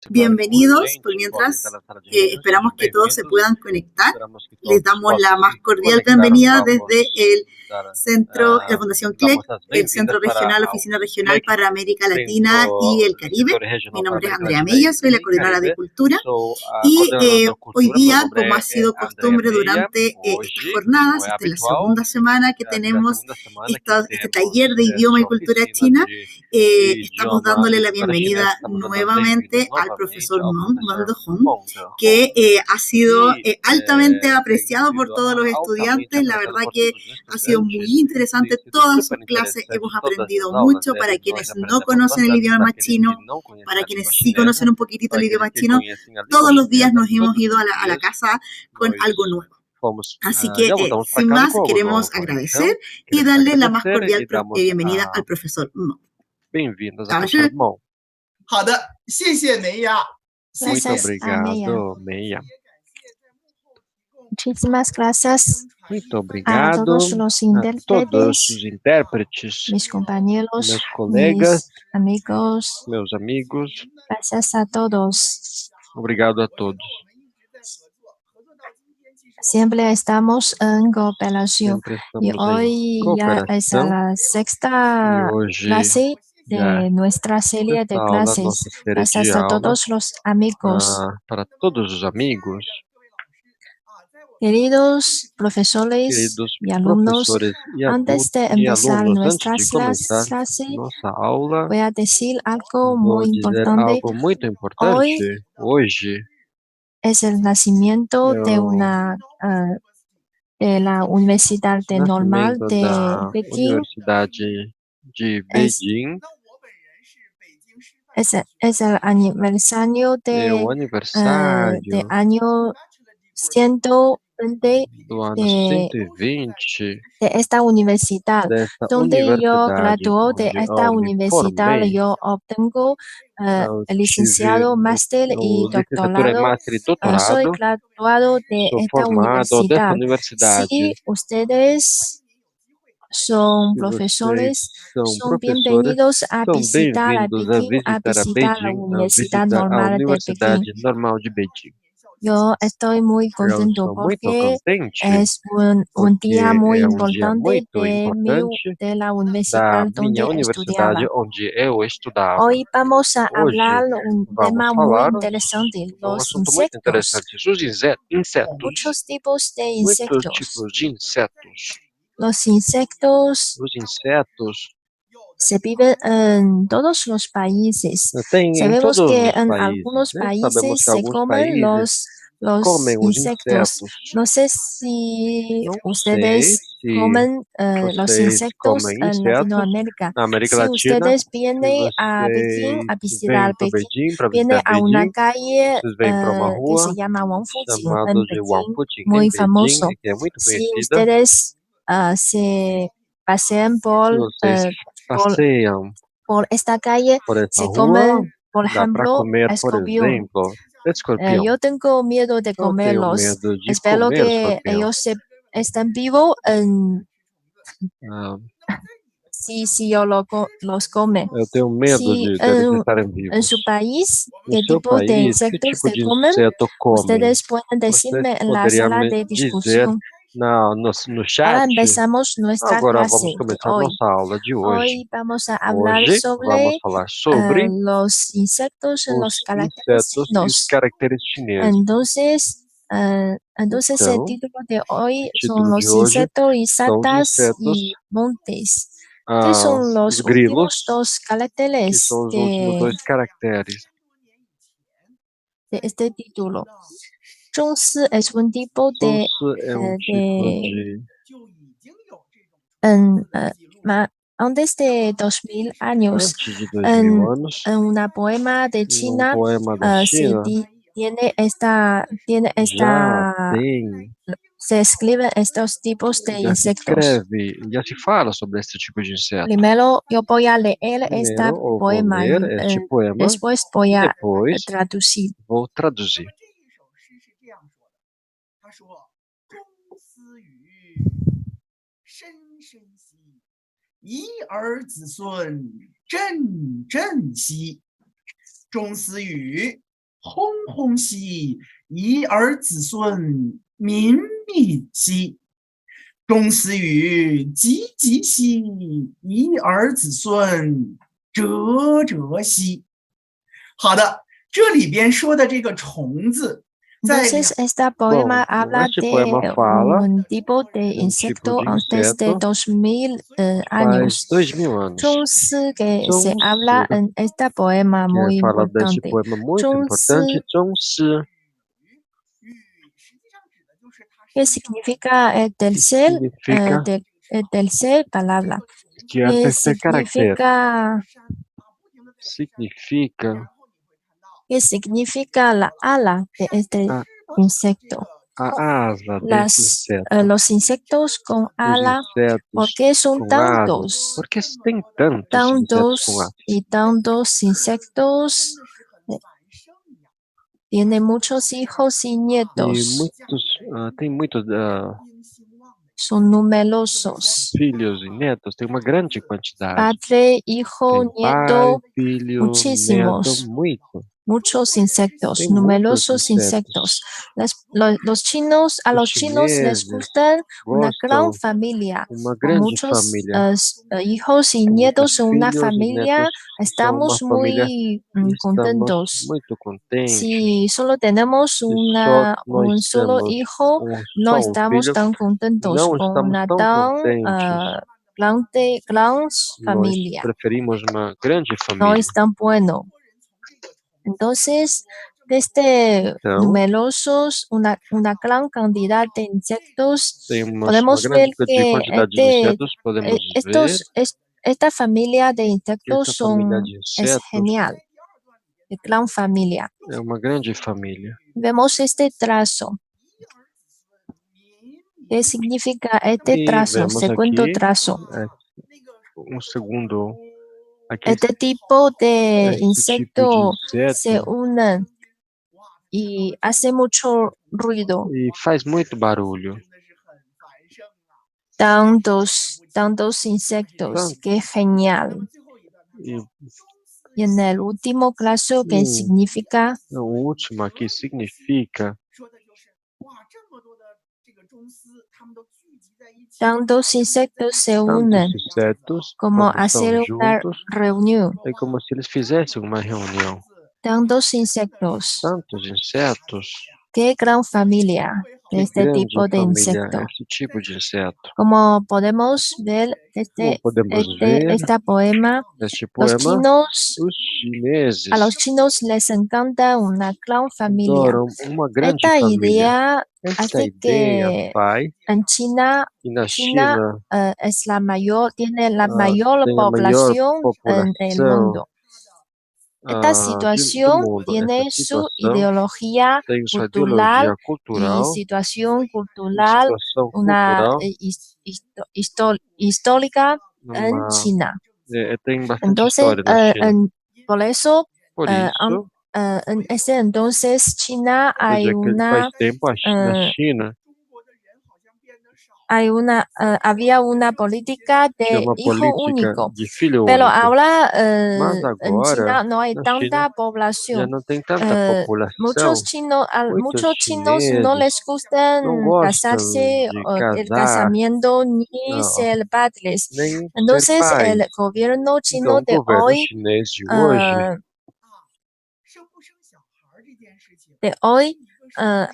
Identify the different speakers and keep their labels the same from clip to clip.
Speaker 1: Bienvenidos, por mientras esperamos que todos se puedan conectar. Les damos la más cordial bienvenida desde el centro, la Fundación CLEC, el Centro Regional, Oficina Regional para América Latina y el Caribe. Mi nombre es Andrea Mella, soy la coordinadora de Cultura y hoy día, como ha sido costumbre durante estas jornadas, esta es la segunda semana que tenemos este taller de idioma y cultura china. Estamos dándole la bienvenida nuevamente al profesor Mando Hong, que ha sido altamente apreciado por todos los estudiantes. La verdad que ha sido muy interesante todas sus clases, hemos aprendido mucho. Para quienes no conocen el idioma chino, para quienes sí conocen un poquitito el idioma chino, todos los días nos hemos ido a la casa con algo nuevo. Así que, sin más, queremos agradecer y darle la más cordial bienvenida al profesor Mo.
Speaker 2: Bem-vindos ao professor Mon.
Speaker 3: 好的，谢谢梅亚。
Speaker 2: Muito
Speaker 4: Gracias,
Speaker 2: obrigado, Meia.
Speaker 4: Muchísimas gracias
Speaker 2: Muito
Speaker 4: a
Speaker 2: obrigado
Speaker 4: todos los
Speaker 2: a todos os
Speaker 4: intérpretes,
Speaker 2: intérpretes,
Speaker 4: mis compañeros,
Speaker 2: meus colegas,
Speaker 4: mis amigos.
Speaker 2: meus amigos.
Speaker 4: Gracias a todos.
Speaker 2: Obrigado a todos.
Speaker 4: Siempre estamos en cooperación.
Speaker 2: Sempre
Speaker 4: Y
Speaker 2: estamos em
Speaker 4: hoy ya es
Speaker 2: cooperação.
Speaker 4: la
Speaker 2: E
Speaker 4: sexta
Speaker 2: hoje
Speaker 4: clase
Speaker 2: já
Speaker 4: de nuestra serie
Speaker 2: esta
Speaker 4: de
Speaker 2: aula,
Speaker 4: clases.
Speaker 2: nossa série
Speaker 4: Gracias
Speaker 2: de
Speaker 4: a
Speaker 2: aulas,
Speaker 4: todos los amigos.
Speaker 2: para todos os amigos,
Speaker 4: Queridos profesores
Speaker 2: queridos
Speaker 4: y alumnos,
Speaker 2: professores e
Speaker 4: antes de
Speaker 2: e
Speaker 4: empezar
Speaker 2: alunos, antes
Speaker 4: nuestra
Speaker 2: de começar
Speaker 4: clase,
Speaker 2: nossa aula,
Speaker 4: voy a decir algo
Speaker 2: vou
Speaker 4: muy
Speaker 2: dizer
Speaker 4: importante.
Speaker 2: algo muito
Speaker 4: Hoy
Speaker 2: importante. Hoje
Speaker 4: es el nacimiento
Speaker 2: é
Speaker 4: de
Speaker 2: o
Speaker 4: de la Universidad Normal
Speaker 2: nascimento
Speaker 4: de
Speaker 2: da
Speaker 4: Pekín.
Speaker 2: Universidade de
Speaker 4: Es,
Speaker 2: Beijing.
Speaker 4: es el aniversario
Speaker 2: É o
Speaker 4: de
Speaker 2: aniversário
Speaker 4: año 120
Speaker 2: do ano
Speaker 4: de
Speaker 2: 120
Speaker 4: esta universidad,
Speaker 2: desta
Speaker 4: donde yo
Speaker 2: universidade,
Speaker 4: graduó de
Speaker 2: onde
Speaker 4: esta
Speaker 2: eu me
Speaker 4: universidad.
Speaker 2: formei.
Speaker 4: Yo obtengo
Speaker 2: Eu
Speaker 4: el
Speaker 2: tive
Speaker 4: licenciado, máster y
Speaker 2: licenciatura,
Speaker 4: doctorado.
Speaker 2: master e
Speaker 4: Soy
Speaker 2: doutorado.
Speaker 4: graduado de
Speaker 2: Sou
Speaker 4: esta
Speaker 2: formado desta
Speaker 4: universidad.
Speaker 2: universidade.
Speaker 4: Si ustedes son
Speaker 2: Se vocês
Speaker 4: profesores,
Speaker 2: são
Speaker 4: son
Speaker 2: professores,
Speaker 4: bienvenidos a
Speaker 2: são
Speaker 4: visitar a
Speaker 2: bem-vindos a
Speaker 4: Pekín, a
Speaker 2: visitar a
Speaker 4: visitar la
Speaker 2: Beijing, a
Speaker 4: Universidad
Speaker 2: visitar a
Speaker 4: Normal de Pekín.
Speaker 2: Universidade Normal de Beijing.
Speaker 4: Yo estoy muy
Speaker 2: Eu
Speaker 4: contento
Speaker 2: estou muito
Speaker 4: porque
Speaker 2: contente,
Speaker 4: es un
Speaker 2: porque
Speaker 4: día muy
Speaker 2: é um dia
Speaker 4: importante
Speaker 2: muito
Speaker 4: de
Speaker 2: importante
Speaker 4: la
Speaker 2: da
Speaker 4: universidad donde
Speaker 2: minha
Speaker 4: estudiaba.
Speaker 2: universidade, onde eu estudava.
Speaker 4: Hoy vamos a hablar
Speaker 2: Hoje
Speaker 4: un
Speaker 2: vamos
Speaker 4: tema muy
Speaker 2: falar
Speaker 4: interesante,
Speaker 2: sobre um
Speaker 4: los
Speaker 2: assunto muito
Speaker 4: insectos.
Speaker 2: interessante, os insetos.
Speaker 4: Muchos tipos de
Speaker 2: Muitos
Speaker 4: insectos.
Speaker 2: tipos de insetos.
Speaker 4: Los insectos
Speaker 2: Os insetos
Speaker 4: se viven en todos los países.
Speaker 2: tem em
Speaker 4: Sabemos
Speaker 2: todos
Speaker 4: que
Speaker 2: os
Speaker 4: en
Speaker 2: países,
Speaker 4: algunos
Speaker 2: né? Sabemos
Speaker 4: países
Speaker 2: que
Speaker 4: se
Speaker 2: alguns
Speaker 4: comen
Speaker 2: países
Speaker 4: los
Speaker 2: comem os
Speaker 4: insectos.
Speaker 2: insetos.
Speaker 4: No sé si
Speaker 2: Não sei
Speaker 4: ustedes
Speaker 2: se
Speaker 4: comen los
Speaker 2: vocês
Speaker 4: insectos
Speaker 2: comem
Speaker 4: en
Speaker 2: insetos
Speaker 4: Latinoamérica.
Speaker 2: na América
Speaker 4: Si
Speaker 2: Latina.
Speaker 4: ustedes
Speaker 2: Se
Speaker 4: vienen a Pekín, a
Speaker 2: vocês
Speaker 4: visitar
Speaker 2: vêm para
Speaker 4: Pekín,
Speaker 2: Beijing, para
Speaker 4: vienen
Speaker 2: visitar
Speaker 4: a una
Speaker 2: Beijing,
Speaker 4: calle
Speaker 2: vocês vêm para uma
Speaker 4: que se
Speaker 2: rua
Speaker 4: llama Wangfujing
Speaker 2: chamada
Speaker 4: en
Speaker 2: de
Speaker 4: Pekín,
Speaker 2: Wangfujing, em
Speaker 4: muy
Speaker 2: Beijing,
Speaker 4: famoso.
Speaker 2: que é muito
Speaker 4: Si
Speaker 2: conhecida.
Speaker 4: ustedes se pasean
Speaker 2: Se vocês passeiam
Speaker 4: por esta calle,
Speaker 2: por essa
Speaker 4: se
Speaker 2: rua,
Speaker 4: comen, por
Speaker 2: dá para
Speaker 4: ejemplo,
Speaker 2: comer, por
Speaker 4: escorpión.
Speaker 2: exemplo, escorpião.
Speaker 4: Yo tengo miedo de
Speaker 2: Eu tenho
Speaker 4: comerlos.
Speaker 2: medo de
Speaker 4: Espero
Speaker 2: comer
Speaker 4: que
Speaker 2: escorpião.
Speaker 4: ellos estén vivos
Speaker 2: Ah,
Speaker 4: si yo los come.
Speaker 2: eu tenho medo
Speaker 4: Si
Speaker 2: deles estarem
Speaker 4: en
Speaker 2: vivos.
Speaker 4: su país,
Speaker 2: No
Speaker 4: ¿qué
Speaker 2: seu
Speaker 4: tipo de
Speaker 2: país, que
Speaker 4: insectos
Speaker 2: tipo
Speaker 4: se
Speaker 2: de
Speaker 4: comen?
Speaker 2: inseto comem?
Speaker 4: Ustedes pueden
Speaker 2: Vocês
Speaker 4: decirme en la
Speaker 2: poderiam
Speaker 4: sala
Speaker 2: me
Speaker 4: de
Speaker 2: dizer
Speaker 4: discusión.
Speaker 2: no chat?
Speaker 4: Ahora empezamos nuestra
Speaker 2: Agora
Speaker 4: clase
Speaker 2: vamos
Speaker 4: de
Speaker 2: começar
Speaker 4: hoy.
Speaker 2: nossa aula de hoje.
Speaker 4: Hoy vamos a hablar
Speaker 2: Hoje vamos
Speaker 4: sobre
Speaker 2: falar sobre
Speaker 4: los insectos,
Speaker 2: os
Speaker 4: los caracteres
Speaker 2: insetos e os
Speaker 4: chinos.
Speaker 2: caracteres chineses.
Speaker 4: Entonces, el
Speaker 2: Então,
Speaker 4: título de hoy
Speaker 2: o
Speaker 4: son
Speaker 2: título de
Speaker 4: los
Speaker 2: hoje
Speaker 4: insectos y
Speaker 2: são os
Speaker 4: satas
Speaker 2: insetos,
Speaker 4: y montes. ¿Qué son
Speaker 2: os
Speaker 4: los
Speaker 2: grilos,
Speaker 4: últimos dos
Speaker 2: que
Speaker 4: caracteres
Speaker 2: são os últimos dois caracteres.
Speaker 4: de este título? Zhongsi es un tipo de,
Speaker 2: Sonso é um tipo de
Speaker 4: antes de 2000 años,
Speaker 2: antes de 2000 anos,
Speaker 4: en una poema de
Speaker 2: num
Speaker 4: China,
Speaker 2: poema da China,
Speaker 4: tiene
Speaker 2: já tem,
Speaker 4: se escriben estos tipos de
Speaker 2: já se
Speaker 4: insectos.
Speaker 2: escreve, já se fala sobre esse tipo de inseto.
Speaker 4: Primero yo voy a leer esta
Speaker 2: Primeiro, eu vou
Speaker 4: poema
Speaker 2: ler
Speaker 4: y
Speaker 2: este poema,
Speaker 4: después voy a
Speaker 2: depois
Speaker 4: traducir.
Speaker 2: vou traduzir.
Speaker 3: 他说：“公私语深深兮，宜儿子孙振振兮。中思语轰轰兮，一儿子孙敏敏兮。钟思与急急兮，一儿子孙哲哲兮。好的，这里边说的这个虫子，在
Speaker 4: Entonces, este poema habla
Speaker 2: este
Speaker 4: de
Speaker 2: poema fala
Speaker 4: un tipo de
Speaker 2: um tipo
Speaker 4: insecto
Speaker 2: de
Speaker 4: antes de
Speaker 2: inseto
Speaker 4: 2000
Speaker 2: faz
Speaker 4: años.
Speaker 2: 2000 anos.
Speaker 4: Zhongsi, que se habla
Speaker 2: Zhongsi,
Speaker 4: en este poema
Speaker 2: que
Speaker 4: muy
Speaker 2: fala deste
Speaker 4: importante.
Speaker 2: poema muito importante,
Speaker 4: Zhongsi,
Speaker 2: Zhongsi,
Speaker 3: 实际上指的就是它
Speaker 4: ¿qué
Speaker 3: 身上
Speaker 4: significa el
Speaker 2: que
Speaker 4: tercer,
Speaker 2: significa
Speaker 4: el tercer palabra?
Speaker 2: que el
Speaker 4: ¿Qué
Speaker 2: tercer carácter
Speaker 4: significa,
Speaker 3: 山不停的在山上，
Speaker 2: significa
Speaker 3: 然后你会看到
Speaker 4: qué significa la ala de este
Speaker 2: a,
Speaker 4: insecto?
Speaker 2: a asa desse inseto.
Speaker 4: Los insectos con
Speaker 2: Os
Speaker 4: ala, ¿por
Speaker 2: insetos
Speaker 4: qué son
Speaker 2: com asas.
Speaker 4: tantos?
Speaker 2: Por que tem tantos insetos com asas?
Speaker 4: Y tantos insectos
Speaker 3: 真的是很繁盛呀。
Speaker 4: tienen muchos hijos y
Speaker 2: E
Speaker 4: nietos,
Speaker 2: tem muitos
Speaker 3: 音兴旺的，
Speaker 4: son numerosos.
Speaker 2: filhos e netos, tem uma grande quantidade.
Speaker 4: Padre, hijo,
Speaker 2: Tem pai,
Speaker 4: nieto,
Speaker 2: filho, neto,
Speaker 4: muchísimos,
Speaker 2: muito.
Speaker 4: muchos insectos,
Speaker 2: Tem muitos
Speaker 4: numerosos
Speaker 2: insetos.
Speaker 4: insectos. Los chinos, a
Speaker 2: Os
Speaker 4: los chinos les
Speaker 2: chineses
Speaker 4: gustan una gran
Speaker 2: gostam
Speaker 4: familia,
Speaker 2: uma
Speaker 4: con
Speaker 2: grande
Speaker 4: muchos
Speaker 2: família,
Speaker 4: hijos y
Speaker 2: com muitos
Speaker 4: nietos, una
Speaker 2: filhos e
Speaker 4: familia.
Speaker 2: netos. São uma
Speaker 4: Estamos
Speaker 2: família
Speaker 4: muy
Speaker 2: e estamos
Speaker 4: contentos.
Speaker 2: muito contentes.
Speaker 4: Si solo tenemos
Speaker 2: Se só nós
Speaker 4: un solo
Speaker 2: temos
Speaker 4: hijo, no
Speaker 2: só um
Speaker 4: estamos
Speaker 2: filho,
Speaker 4: tan contentos
Speaker 2: não
Speaker 4: con
Speaker 2: estamos
Speaker 4: una
Speaker 2: tão
Speaker 4: tan
Speaker 2: contentes.
Speaker 4: gran
Speaker 2: Nós
Speaker 4: familia.
Speaker 2: preferimos uma grande
Speaker 4: No
Speaker 2: família.
Speaker 4: es tan bueno. Entonces, desde
Speaker 2: Então,
Speaker 4: numerosos, una gran cantidad de insectos,
Speaker 2: tem uma
Speaker 4: podemos ver
Speaker 2: grande
Speaker 4: que
Speaker 2: quantidade de insetos, podemos ver
Speaker 4: esta familia de
Speaker 2: que essa
Speaker 4: insectos
Speaker 2: família de
Speaker 4: es
Speaker 2: insetos
Speaker 4: genial, de gran familia.
Speaker 2: é uma grande família.
Speaker 4: Vemos este trazo. ¿Qué significa este
Speaker 2: E
Speaker 4: trazo?
Speaker 2: vemos
Speaker 4: Segundo
Speaker 2: aqui
Speaker 4: trazo.
Speaker 2: segundo, aqui
Speaker 4: Este tipo de
Speaker 2: esse tipo de
Speaker 4: insecto se
Speaker 2: inseto
Speaker 4: une y hace mucho ruido.
Speaker 2: e faz muito barulho.
Speaker 4: Tantos insectos, qué genial.
Speaker 2: E
Speaker 4: Y en el último caso, ¿qué significa?
Speaker 2: o último aqui significa
Speaker 3: 说的就是哇，这么多的这个蛛丝，它们都聚集在一起，
Speaker 4: Tantos insectos se
Speaker 2: tantos
Speaker 4: unen
Speaker 2: insetos
Speaker 4: como
Speaker 2: quando estão
Speaker 4: hacer una
Speaker 2: juntos,
Speaker 4: reunión.
Speaker 2: é como se eles fizessem uma reunião.
Speaker 4: Tantos insectos,
Speaker 2: Tantos insetos,
Speaker 4: qué gran familia de
Speaker 2: que
Speaker 4: este
Speaker 2: grande
Speaker 4: tipo de
Speaker 2: família
Speaker 4: insecto.
Speaker 2: esse tipo de inseto.
Speaker 4: Como podemos ver
Speaker 2: Como podemos ver
Speaker 4: este poema,
Speaker 2: neste
Speaker 4: los
Speaker 2: poema,
Speaker 4: chinos,
Speaker 2: os chineses
Speaker 4: a los chinos les encanta una gran familia.
Speaker 2: adoram uma grande
Speaker 4: Esta
Speaker 2: família.
Speaker 4: idea
Speaker 2: Esta
Speaker 4: hace
Speaker 2: ideia
Speaker 4: que
Speaker 2: faz
Speaker 4: en China,
Speaker 2: que na
Speaker 4: China
Speaker 2: China
Speaker 4: es tiene la mayor
Speaker 2: tem a maior
Speaker 4: población en el
Speaker 2: população
Speaker 4: mundo. Esta
Speaker 2: do
Speaker 4: situación
Speaker 2: mundo.
Speaker 4: tiene
Speaker 2: Essa
Speaker 4: su
Speaker 2: situação
Speaker 4: ideología
Speaker 2: tem sua
Speaker 4: cultural
Speaker 2: ideologia
Speaker 4: y
Speaker 2: cultural
Speaker 4: situación
Speaker 2: e
Speaker 4: cultural,
Speaker 2: situação
Speaker 4: una
Speaker 2: cultural
Speaker 4: histórica en
Speaker 2: numa,
Speaker 4: China.
Speaker 2: tem bastante
Speaker 4: Entonces,
Speaker 2: história na China.
Speaker 4: por eso,
Speaker 2: Por isso,
Speaker 4: en ese entonces China
Speaker 2: faz tempo na China
Speaker 4: había una política
Speaker 2: tinha
Speaker 4: de
Speaker 2: uma
Speaker 4: hijo
Speaker 2: política
Speaker 4: único.
Speaker 2: de filho
Speaker 4: Pero
Speaker 2: único.
Speaker 4: ahora
Speaker 2: Mas
Speaker 4: en China
Speaker 2: agora,
Speaker 4: no hay
Speaker 2: na
Speaker 4: tanta
Speaker 2: China, já
Speaker 4: población.
Speaker 2: não tem tanta população.
Speaker 4: Muchos
Speaker 2: Muitos
Speaker 4: chinos no
Speaker 2: chineses
Speaker 4: les gustan
Speaker 2: não gostam
Speaker 4: casarse,
Speaker 2: de
Speaker 4: el
Speaker 2: casar,
Speaker 4: casamiento ni ser padres.
Speaker 2: nem ser
Speaker 4: Entonces,
Speaker 2: pais.
Speaker 4: el gobierno chino
Speaker 2: Então, o
Speaker 4: de
Speaker 2: governo
Speaker 4: hoy,
Speaker 2: chinês de hoje,
Speaker 3: 生不生小孩这件事情，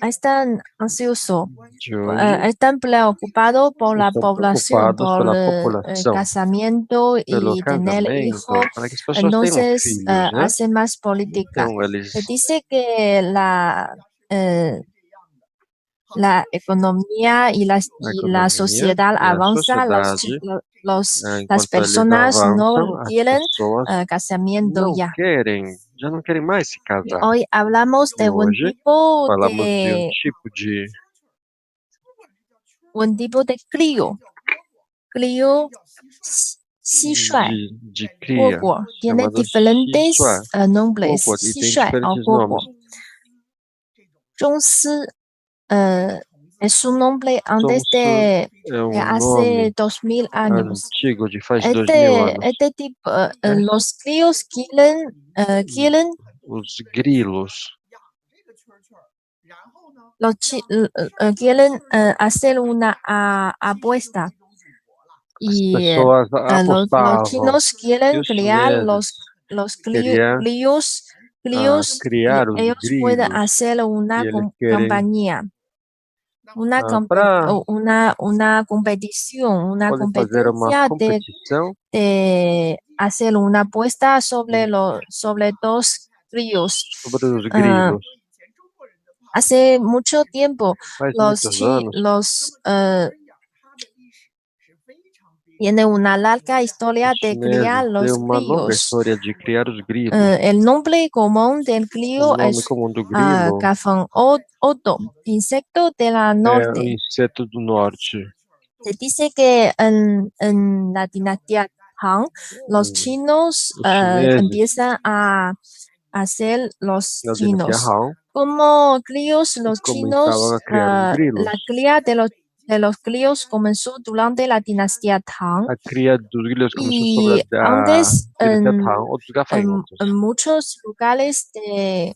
Speaker 4: están ansiosos,
Speaker 2: de hoje
Speaker 4: están preocupados por la
Speaker 2: estão
Speaker 4: población,
Speaker 2: preocupados
Speaker 4: por
Speaker 2: pela
Speaker 4: el
Speaker 2: população,
Speaker 4: casamiento
Speaker 2: pelo
Speaker 4: y tener
Speaker 2: casamento,
Speaker 4: hijos.
Speaker 2: para que as pessoas tenham
Speaker 4: Entonces,
Speaker 2: filhos, né?
Speaker 4: hacen más política.
Speaker 2: Então, eles,
Speaker 4: Se dice que la economía y
Speaker 2: a
Speaker 4: la
Speaker 2: economia
Speaker 4: sociedad
Speaker 2: e a
Speaker 4: avanza,
Speaker 2: sociedade,
Speaker 4: las
Speaker 2: enquanto eles
Speaker 4: personas no
Speaker 2: avançam, as
Speaker 4: quieren
Speaker 2: pessoas
Speaker 4: casamiento ya.
Speaker 2: já não querem mais se casar.
Speaker 4: Hoy hablamos
Speaker 2: E
Speaker 4: de un
Speaker 2: hoje,
Speaker 4: tipo
Speaker 2: falamos de
Speaker 4: de
Speaker 2: tipo de
Speaker 4: crío xixuai,
Speaker 2: de cria,
Speaker 4: guoguo. Tiene
Speaker 2: chamado
Speaker 4: diferentes
Speaker 2: xixuá,
Speaker 4: nombres,
Speaker 2: guoguo, e tem
Speaker 4: xixuai o
Speaker 2: diferentes
Speaker 4: guoguo.
Speaker 2: nomes.
Speaker 4: Zhongsi es un nombre antes
Speaker 2: Zhongsi é
Speaker 4: de
Speaker 2: um
Speaker 4: hace
Speaker 2: nome
Speaker 4: 2000 años.
Speaker 2: antigo de faz 2000 anos.
Speaker 4: Este tipo, los críos quieren
Speaker 2: Os grilos
Speaker 4: quieren hacer una apuesta y
Speaker 2: pessoas
Speaker 4: los
Speaker 2: apostavam
Speaker 4: chinos
Speaker 2: e
Speaker 4: quieren
Speaker 2: os
Speaker 4: crear
Speaker 2: chineses
Speaker 4: los
Speaker 2: queriam
Speaker 4: críos y
Speaker 2: criar os
Speaker 4: ellos pueden
Speaker 2: grilos
Speaker 4: hacer
Speaker 2: e
Speaker 4: una
Speaker 2: eles querem
Speaker 4: campaña,
Speaker 2: para
Speaker 4: una competición, una
Speaker 2: poder fazer uma
Speaker 4: competencia
Speaker 2: competição
Speaker 4: de hacer una apuesta sobre dos críos.
Speaker 2: sobre os
Speaker 4: Ah,
Speaker 2: grilos.
Speaker 4: hace mucho tiempo
Speaker 2: Faz muitos anos
Speaker 4: tiene una larga
Speaker 2: os
Speaker 4: historia de criar
Speaker 2: chineses têm
Speaker 4: los
Speaker 2: uma longa
Speaker 4: críos.
Speaker 2: história de criar os grilos.
Speaker 4: El nombre común del
Speaker 2: O
Speaker 4: crío
Speaker 2: nome
Speaker 4: es
Speaker 2: comum do grilo
Speaker 4: gafanhoto, insecto de la
Speaker 2: é o
Speaker 4: norte.
Speaker 2: inseto do norte.
Speaker 4: Se dice que en la dinastía Han, los chinos
Speaker 2: Os chineses,
Speaker 4: empiezan a hacer los
Speaker 2: na dinastia
Speaker 4: chinos.
Speaker 2: Han,
Speaker 4: Como críos, los
Speaker 2: começavam
Speaker 4: chinos,
Speaker 2: a criar os grilos.
Speaker 4: la cría de los críos comenzó durante la dinastía Han
Speaker 2: A cria dos grilos começou sobre
Speaker 4: y
Speaker 2: a
Speaker 4: antes
Speaker 2: dinastia Han ou dos gafanhotos.
Speaker 4: en muchos lugares de,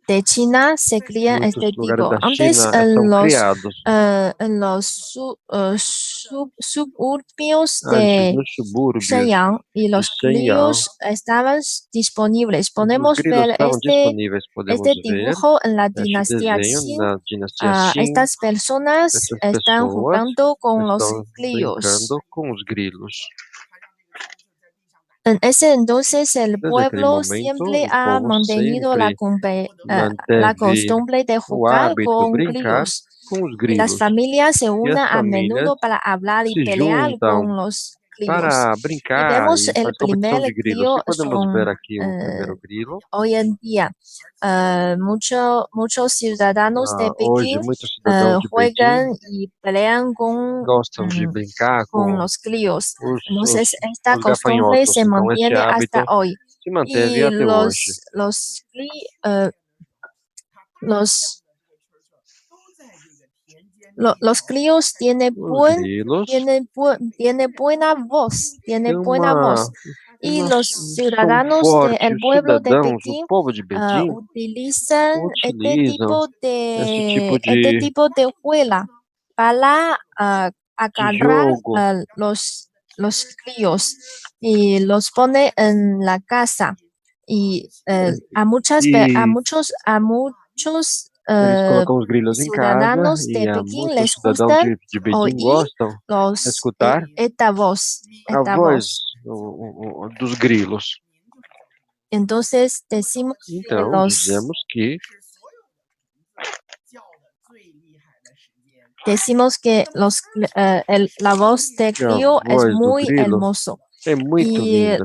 Speaker 4: de China se cría
Speaker 2: Muitos
Speaker 4: este
Speaker 2: lugares
Speaker 4: tipo.
Speaker 2: da
Speaker 4: Antes
Speaker 2: China são criados.
Speaker 4: en los suburbios
Speaker 2: Antes,
Speaker 4: de
Speaker 2: nos subúrbios
Speaker 4: Shenyang y
Speaker 2: de
Speaker 4: los
Speaker 2: Shenyang,
Speaker 4: críos estaban disponibles.
Speaker 2: os
Speaker 4: Podemos
Speaker 2: grilos
Speaker 4: ver
Speaker 2: estavam disponíveis. Podemos
Speaker 4: este
Speaker 2: ver
Speaker 4: dibujo en la
Speaker 2: este
Speaker 4: dinastía
Speaker 2: desenho
Speaker 4: Qin.
Speaker 2: na dinastia Qin.
Speaker 4: Estas personas
Speaker 2: Essas
Speaker 4: están
Speaker 2: pessoas
Speaker 4: jugando con los
Speaker 2: estão
Speaker 4: críos.
Speaker 2: brincando com os grilos.
Speaker 4: En ese entonces el
Speaker 2: Desde aquele
Speaker 4: pueblo
Speaker 2: momento,
Speaker 4: siempre
Speaker 2: o
Speaker 4: ha
Speaker 2: povo
Speaker 4: mantenido la
Speaker 2: manteve
Speaker 4: costumbre de
Speaker 2: o
Speaker 4: jugar
Speaker 2: hábito de
Speaker 4: con
Speaker 2: brincar
Speaker 4: críos
Speaker 2: com os
Speaker 4: y las
Speaker 2: grilos.
Speaker 4: familias se
Speaker 2: E as
Speaker 4: unen a
Speaker 2: famílias
Speaker 4: menudo para hablar y
Speaker 2: se
Speaker 4: pelear
Speaker 2: juntam
Speaker 4: con los críos.
Speaker 2: para
Speaker 4: Y
Speaker 2: brincar
Speaker 4: vemos
Speaker 2: e
Speaker 4: el
Speaker 2: faz competição
Speaker 4: primer
Speaker 2: de grilos. E
Speaker 4: crío
Speaker 2: podemos ver aqui o primeiro grilo.
Speaker 4: hoy en día. Muchos ciudadanos de
Speaker 2: Hoje,
Speaker 4: Pekín
Speaker 2: muitos cidadãos de Pequim
Speaker 4: juegan y pelean
Speaker 2: gostam de brincar
Speaker 4: con los críos.
Speaker 2: os,
Speaker 4: Entonces, esta
Speaker 2: os
Speaker 4: costumbre
Speaker 2: gafanhotos.
Speaker 4: se
Speaker 2: Então, este
Speaker 4: mantiene hasta
Speaker 2: hábito
Speaker 4: hoy.
Speaker 2: se manteve
Speaker 4: Y
Speaker 2: até hoje.
Speaker 4: los críos tienen
Speaker 2: Os grilos têm
Speaker 4: buena voz. Y los
Speaker 2: são
Speaker 4: ciudadanos
Speaker 2: fortes.
Speaker 4: del
Speaker 2: Os
Speaker 4: pueblo de
Speaker 2: cidadãos, o
Speaker 4: Pekín
Speaker 2: povo de Pequim,
Speaker 4: utilizan
Speaker 2: utilizam esse tipo
Speaker 4: este
Speaker 2: de
Speaker 4: tipo de juela para agarrar
Speaker 2: jogo
Speaker 4: los críos y los pone en la casa. Y
Speaker 2: e
Speaker 4: a muchos
Speaker 2: eles colocam os grilos em casa
Speaker 4: ciudadanos
Speaker 2: e
Speaker 4: de
Speaker 2: há
Speaker 4: Pekín
Speaker 2: muitos
Speaker 4: les
Speaker 2: cidadãos
Speaker 4: gustan
Speaker 2: de Beijing
Speaker 4: oír
Speaker 2: gostam de escutar
Speaker 4: esta voz,
Speaker 2: a
Speaker 4: esta
Speaker 2: voz
Speaker 4: voz.
Speaker 2: dos grilos.
Speaker 4: Entonces decimos
Speaker 2: Então, dizemos que
Speaker 4: la voz de
Speaker 2: a
Speaker 4: crío es
Speaker 2: voz do
Speaker 4: muy
Speaker 2: grilo
Speaker 4: hermoso
Speaker 2: é muito
Speaker 4: y
Speaker 2: linda.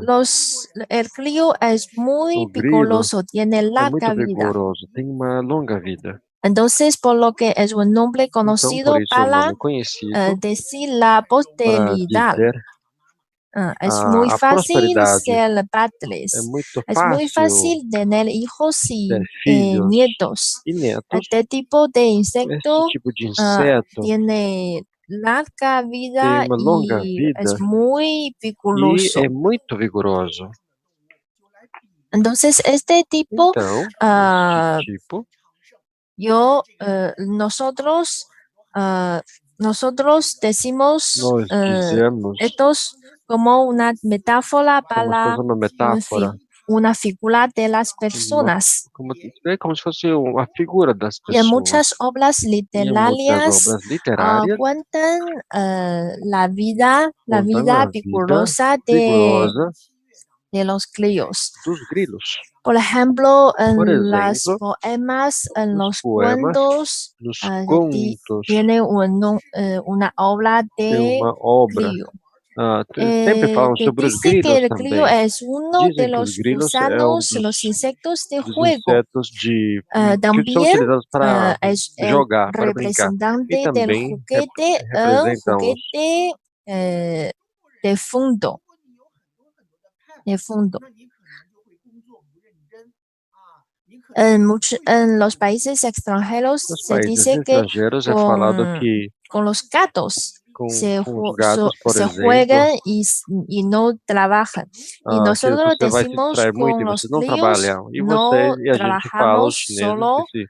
Speaker 4: el crío es muy
Speaker 2: O grilo
Speaker 4: vigoroso, tiene
Speaker 2: é muito
Speaker 4: larga vida.
Speaker 2: vigoroso, tem uma longa vida.
Speaker 4: Entonces, por lo que es un nombre
Speaker 2: Então,
Speaker 4: conocido
Speaker 2: por isso é um
Speaker 4: para
Speaker 2: nome conhecido
Speaker 4: decir la
Speaker 2: para
Speaker 4: posteridad.
Speaker 2: dizer
Speaker 4: Es muy
Speaker 2: a
Speaker 4: fácil
Speaker 2: prosperidade.
Speaker 4: ser
Speaker 2: É
Speaker 4: padres.
Speaker 2: muito
Speaker 4: Es muy
Speaker 2: fácil
Speaker 4: fácil tener hijos
Speaker 2: ter
Speaker 4: y
Speaker 2: filhos
Speaker 4: nietos.
Speaker 2: e netos.
Speaker 4: Este tipo de
Speaker 2: Este
Speaker 4: insecto
Speaker 2: tipo de inseto
Speaker 4: tiene larga
Speaker 2: tem
Speaker 4: vida
Speaker 2: uma longa
Speaker 4: y
Speaker 2: vida
Speaker 4: es muy
Speaker 2: e
Speaker 4: vigoroso.
Speaker 2: é muito vigoroso.
Speaker 4: Entonces, este tipo,
Speaker 2: Então,
Speaker 4: ah,
Speaker 2: este tipo,
Speaker 4: nosotros decimos
Speaker 2: nós dizemos
Speaker 4: estos como una metáfora
Speaker 2: como se fosse
Speaker 4: para
Speaker 2: uma metáfora,
Speaker 4: una figura de las
Speaker 2: uma,
Speaker 4: personas.
Speaker 2: como se fosse uma figura das
Speaker 4: Y en
Speaker 2: pessoas.
Speaker 4: muchas obras
Speaker 2: E em muitas
Speaker 4: literarias
Speaker 2: obras literárias
Speaker 4: cuentan la vida
Speaker 2: contam a vida
Speaker 4: vigorosa
Speaker 2: vigorosa
Speaker 4: de los críos.
Speaker 2: dos grilos.
Speaker 4: Por ejemplo,
Speaker 2: Por
Speaker 4: en los
Speaker 2: exemplo,
Speaker 4: poemas, en
Speaker 2: nos
Speaker 4: los
Speaker 2: poemas,
Speaker 4: cuentos,
Speaker 2: nos contos,
Speaker 4: tiene una obra
Speaker 2: tem
Speaker 4: de
Speaker 2: uma obra.
Speaker 4: crío.
Speaker 2: Sempre falam
Speaker 4: Te
Speaker 2: sobre os
Speaker 4: dice que
Speaker 2: grilos
Speaker 4: el crío
Speaker 2: também.
Speaker 4: es uno de
Speaker 2: Dizem que os
Speaker 4: los
Speaker 2: grilos é um
Speaker 4: gusanos, los insectos de
Speaker 2: dos
Speaker 4: juego.
Speaker 2: insetos que são
Speaker 4: También
Speaker 2: utilizados para
Speaker 4: es el
Speaker 2: jogar, para brincar. E
Speaker 4: representante del
Speaker 2: também
Speaker 4: juguete,
Speaker 2: representam os
Speaker 4: eh, de fondo. De fondo. En los países extranjeros
Speaker 2: nos
Speaker 4: se
Speaker 2: países
Speaker 4: dice que
Speaker 2: estrangeiros é falado que
Speaker 4: con los gatos
Speaker 2: com os gatos, por
Speaker 4: se
Speaker 2: exemplo,
Speaker 4: juegan y no trabajan. Y
Speaker 2: que
Speaker 4: nosotros
Speaker 2: você vai se
Speaker 4: decimos
Speaker 2: distrair muito
Speaker 4: con
Speaker 2: e
Speaker 4: los
Speaker 2: vocês não
Speaker 4: críos,
Speaker 2: trabalham.
Speaker 4: no
Speaker 2: E a gente fala aos
Speaker 4: trabajamos,
Speaker 2: chineses que
Speaker 4: solo
Speaker 2: se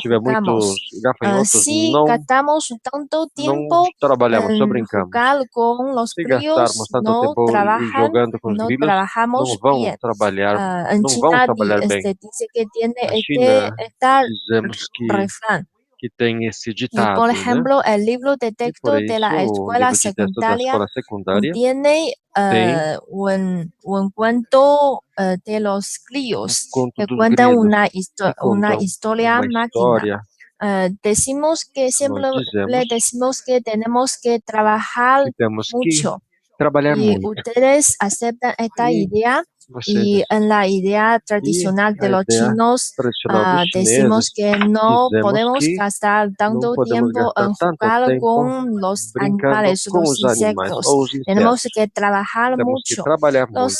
Speaker 2: tiver muitos
Speaker 4: jugamos.
Speaker 2: gafanhotos,
Speaker 4: Si gastamos tanto
Speaker 2: não
Speaker 4: tiempo
Speaker 2: trabalhamos, só
Speaker 4: en
Speaker 2: brincamos.
Speaker 4: jugar con los
Speaker 2: Se gastarmos
Speaker 4: críos,
Speaker 2: tanto
Speaker 4: no
Speaker 2: tempo
Speaker 4: trabajan,
Speaker 2: jogando com os
Speaker 4: no
Speaker 2: grilos, não
Speaker 4: trabajamos
Speaker 2: vão
Speaker 4: bien.
Speaker 2: trabalhar,
Speaker 4: En
Speaker 2: não vão
Speaker 4: China
Speaker 2: trabalhar bem.
Speaker 4: dice que tiene
Speaker 2: Na China,
Speaker 4: esta
Speaker 2: dizemos
Speaker 4: refrán.
Speaker 2: que tem esse
Speaker 4: Y por
Speaker 2: ditado, né?
Speaker 4: ejemplo, el libro de
Speaker 2: E por
Speaker 4: texto de
Speaker 2: isso,
Speaker 4: la
Speaker 2: o
Speaker 4: escuela
Speaker 2: livro de texto da
Speaker 4: secundaria
Speaker 2: escola secundária
Speaker 4: contiene
Speaker 2: tem
Speaker 4: un cuento de los
Speaker 2: um
Speaker 4: críos
Speaker 2: conto
Speaker 4: que
Speaker 2: dos
Speaker 4: cuentan
Speaker 2: grilos, que
Speaker 4: una
Speaker 2: contam
Speaker 4: historia
Speaker 2: uma
Speaker 4: máquina.
Speaker 2: história.
Speaker 4: Decimos que
Speaker 2: Nós
Speaker 4: siempre
Speaker 2: dizemos
Speaker 4: le decimos que tenemos que trabajar
Speaker 2: que temos que
Speaker 4: mucho.
Speaker 2: trabalhar
Speaker 4: Y
Speaker 2: muito.
Speaker 4: ustedes aceptan esta
Speaker 2: E
Speaker 4: idea.
Speaker 2: vocês,
Speaker 4: Y en la idea tradicional
Speaker 2: a
Speaker 4: de los
Speaker 2: ideia
Speaker 4: chinos,
Speaker 2: tradicional dos
Speaker 4: decimos
Speaker 2: chineses,
Speaker 4: que no
Speaker 2: dizemos
Speaker 4: podemos
Speaker 2: que
Speaker 4: gastar
Speaker 2: não
Speaker 4: tanto
Speaker 2: podemos
Speaker 4: tiempo
Speaker 2: gastar
Speaker 4: en
Speaker 2: tanto
Speaker 4: jugar
Speaker 2: tempo
Speaker 4: con los
Speaker 2: brincando
Speaker 4: animales,
Speaker 2: com
Speaker 4: los
Speaker 2: os animais
Speaker 4: insectos.
Speaker 2: ou os
Speaker 4: Tenemos
Speaker 2: insetos.
Speaker 4: que trabajar
Speaker 2: Temos que
Speaker 4: mucho.
Speaker 2: trabalhar muito.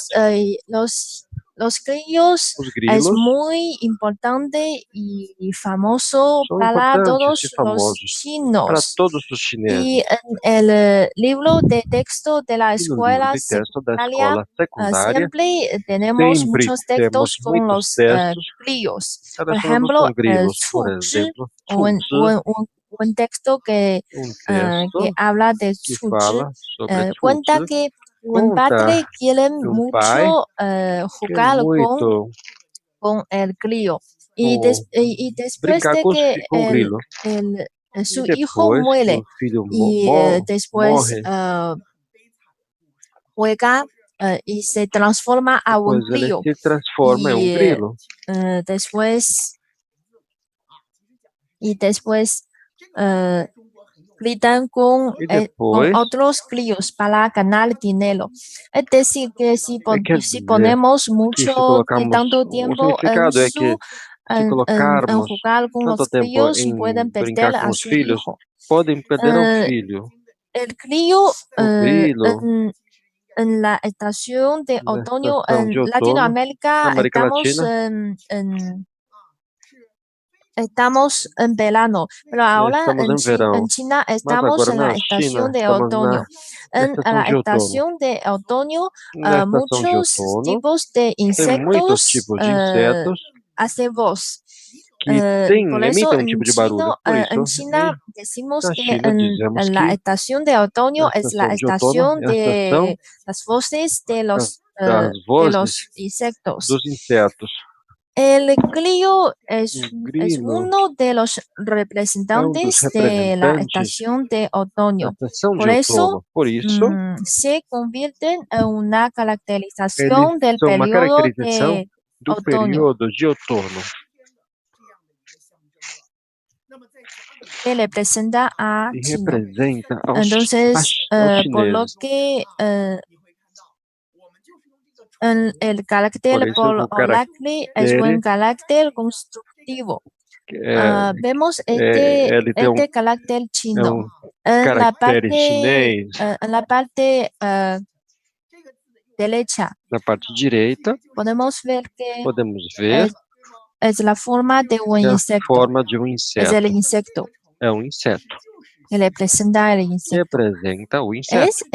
Speaker 4: Los críos
Speaker 2: Os
Speaker 4: es
Speaker 2: grilos
Speaker 4: muy importante y famoso
Speaker 2: são
Speaker 4: para
Speaker 2: importantes
Speaker 4: todos
Speaker 2: e
Speaker 4: los
Speaker 2: famosos para
Speaker 4: chinos.
Speaker 2: todos os chineses.
Speaker 4: Y en el libro de texto de la
Speaker 2: E no livro
Speaker 4: escuela
Speaker 2: de texto da
Speaker 4: secundaria,
Speaker 2: escola secundária,
Speaker 4: siempre tenemos
Speaker 2: sempre
Speaker 4: muchos
Speaker 2: temos
Speaker 4: textos con
Speaker 2: muitos
Speaker 4: los
Speaker 2: textos
Speaker 4: críos. Por
Speaker 2: relacionados
Speaker 4: ejemplo,
Speaker 2: com grilos. Por
Speaker 4: 处知
Speaker 2: exemplo, 处知,
Speaker 4: un texto
Speaker 2: texto
Speaker 4: que habla de
Speaker 2: que
Speaker 4: 处知
Speaker 2: fala sobre 处知,
Speaker 4: cuenta que un
Speaker 2: conta
Speaker 4: padre quiere
Speaker 2: que pai
Speaker 4: mucho
Speaker 2: quer
Speaker 4: jugar
Speaker 2: muito
Speaker 4: con el crío.
Speaker 2: com,
Speaker 4: Y después
Speaker 2: brincar
Speaker 4: de que
Speaker 2: com o grilo. E
Speaker 4: su hijo
Speaker 2: depois que
Speaker 4: muere
Speaker 2: o filho
Speaker 4: y después
Speaker 2: morre,
Speaker 4: juega y se transforma a un
Speaker 2: depois ele
Speaker 4: crío.
Speaker 2: se transforma em
Speaker 4: Y
Speaker 2: grilo.
Speaker 4: después gritan con
Speaker 2: E depois,
Speaker 4: otros críos para ganar dinero. Es decir, que
Speaker 2: quer
Speaker 4: si
Speaker 2: dizer
Speaker 4: ponemos
Speaker 2: que se
Speaker 4: mucho
Speaker 2: colocarmos,
Speaker 4: tanto
Speaker 2: o
Speaker 4: tiempo en
Speaker 2: significado é que se
Speaker 4: en
Speaker 2: colocarmos
Speaker 4: jugar con
Speaker 2: tanto
Speaker 4: los
Speaker 2: tempo
Speaker 4: críos,
Speaker 2: em
Speaker 4: pueden
Speaker 2: brincar
Speaker 4: perder
Speaker 2: com
Speaker 4: a
Speaker 2: os
Speaker 4: su
Speaker 2: filhos,
Speaker 4: hijo.
Speaker 2: podem perder ao
Speaker 4: Eh,
Speaker 2: filho.
Speaker 4: el crío
Speaker 2: O grilo,
Speaker 4: en la estación de
Speaker 2: na
Speaker 4: otoño
Speaker 2: estação de
Speaker 4: en
Speaker 2: outono, na
Speaker 4: Latinoamérica
Speaker 2: América Latina,
Speaker 4: estamos en verano, pero ahora
Speaker 2: estamos em
Speaker 4: en
Speaker 2: verão.
Speaker 4: China
Speaker 2: Mas
Speaker 4: estamos
Speaker 2: agora
Speaker 4: en
Speaker 2: na
Speaker 4: la
Speaker 2: China,
Speaker 4: estación de
Speaker 2: estamos
Speaker 4: otoño.
Speaker 2: na
Speaker 4: En
Speaker 2: estação
Speaker 4: la
Speaker 2: de outono.
Speaker 4: estación de otoño,
Speaker 2: Na estação de
Speaker 4: muchos
Speaker 2: outono,
Speaker 4: tipos de
Speaker 2: tem muitos
Speaker 4: insectos
Speaker 2: tipos de insetos
Speaker 4: hacen voz.
Speaker 2: que
Speaker 4: Por
Speaker 2: emitem
Speaker 4: eso
Speaker 2: tipo de barulho. Por isso,
Speaker 4: en China decimos
Speaker 2: na
Speaker 4: que
Speaker 2: China dizemos
Speaker 4: en la
Speaker 2: que
Speaker 4: estación de
Speaker 2: a
Speaker 4: otoño es la
Speaker 2: estação de outono
Speaker 4: estación
Speaker 2: é a estação
Speaker 4: de las voces
Speaker 2: das
Speaker 4: de
Speaker 2: vozes
Speaker 4: los insectos.
Speaker 2: dos insetos.
Speaker 4: El crío
Speaker 2: O
Speaker 4: es
Speaker 2: grilo
Speaker 4: uno de los
Speaker 2: é dos
Speaker 4: representantes de la
Speaker 2: representantes
Speaker 4: estación de
Speaker 2: da
Speaker 4: otoño.
Speaker 2: estação de
Speaker 4: Por eso
Speaker 2: outono. Por isso,
Speaker 4: se convierten en una
Speaker 2: eles
Speaker 4: caracterización del
Speaker 2: são uma
Speaker 4: periodo
Speaker 2: caracterização
Speaker 4: de
Speaker 2: do
Speaker 4: otoño
Speaker 2: período de outono.
Speaker 4: que representa a
Speaker 2: E
Speaker 4: China.
Speaker 2: representa
Speaker 4: Entonces,
Speaker 2: aos
Speaker 4: por lo
Speaker 2: chineses.
Speaker 4: que el
Speaker 2: Por
Speaker 4: carácter
Speaker 2: isso,
Speaker 4: por
Speaker 2: o
Speaker 4: Olacli es un
Speaker 2: caractere
Speaker 4: carácter constructivo. Vemos
Speaker 2: ele tem
Speaker 4: este carácter chino.
Speaker 2: caractere chinês
Speaker 4: En la parte derecha
Speaker 2: na parte direita.
Speaker 4: podemos ver que
Speaker 2: Podemos ver
Speaker 4: es la forma de un
Speaker 2: a
Speaker 4: insecto.
Speaker 2: forma de um
Speaker 4: Es el
Speaker 2: inseto.
Speaker 4: insecto.
Speaker 2: É um inseto.
Speaker 4: Que representa el insecto.
Speaker 2: Representa o inseto.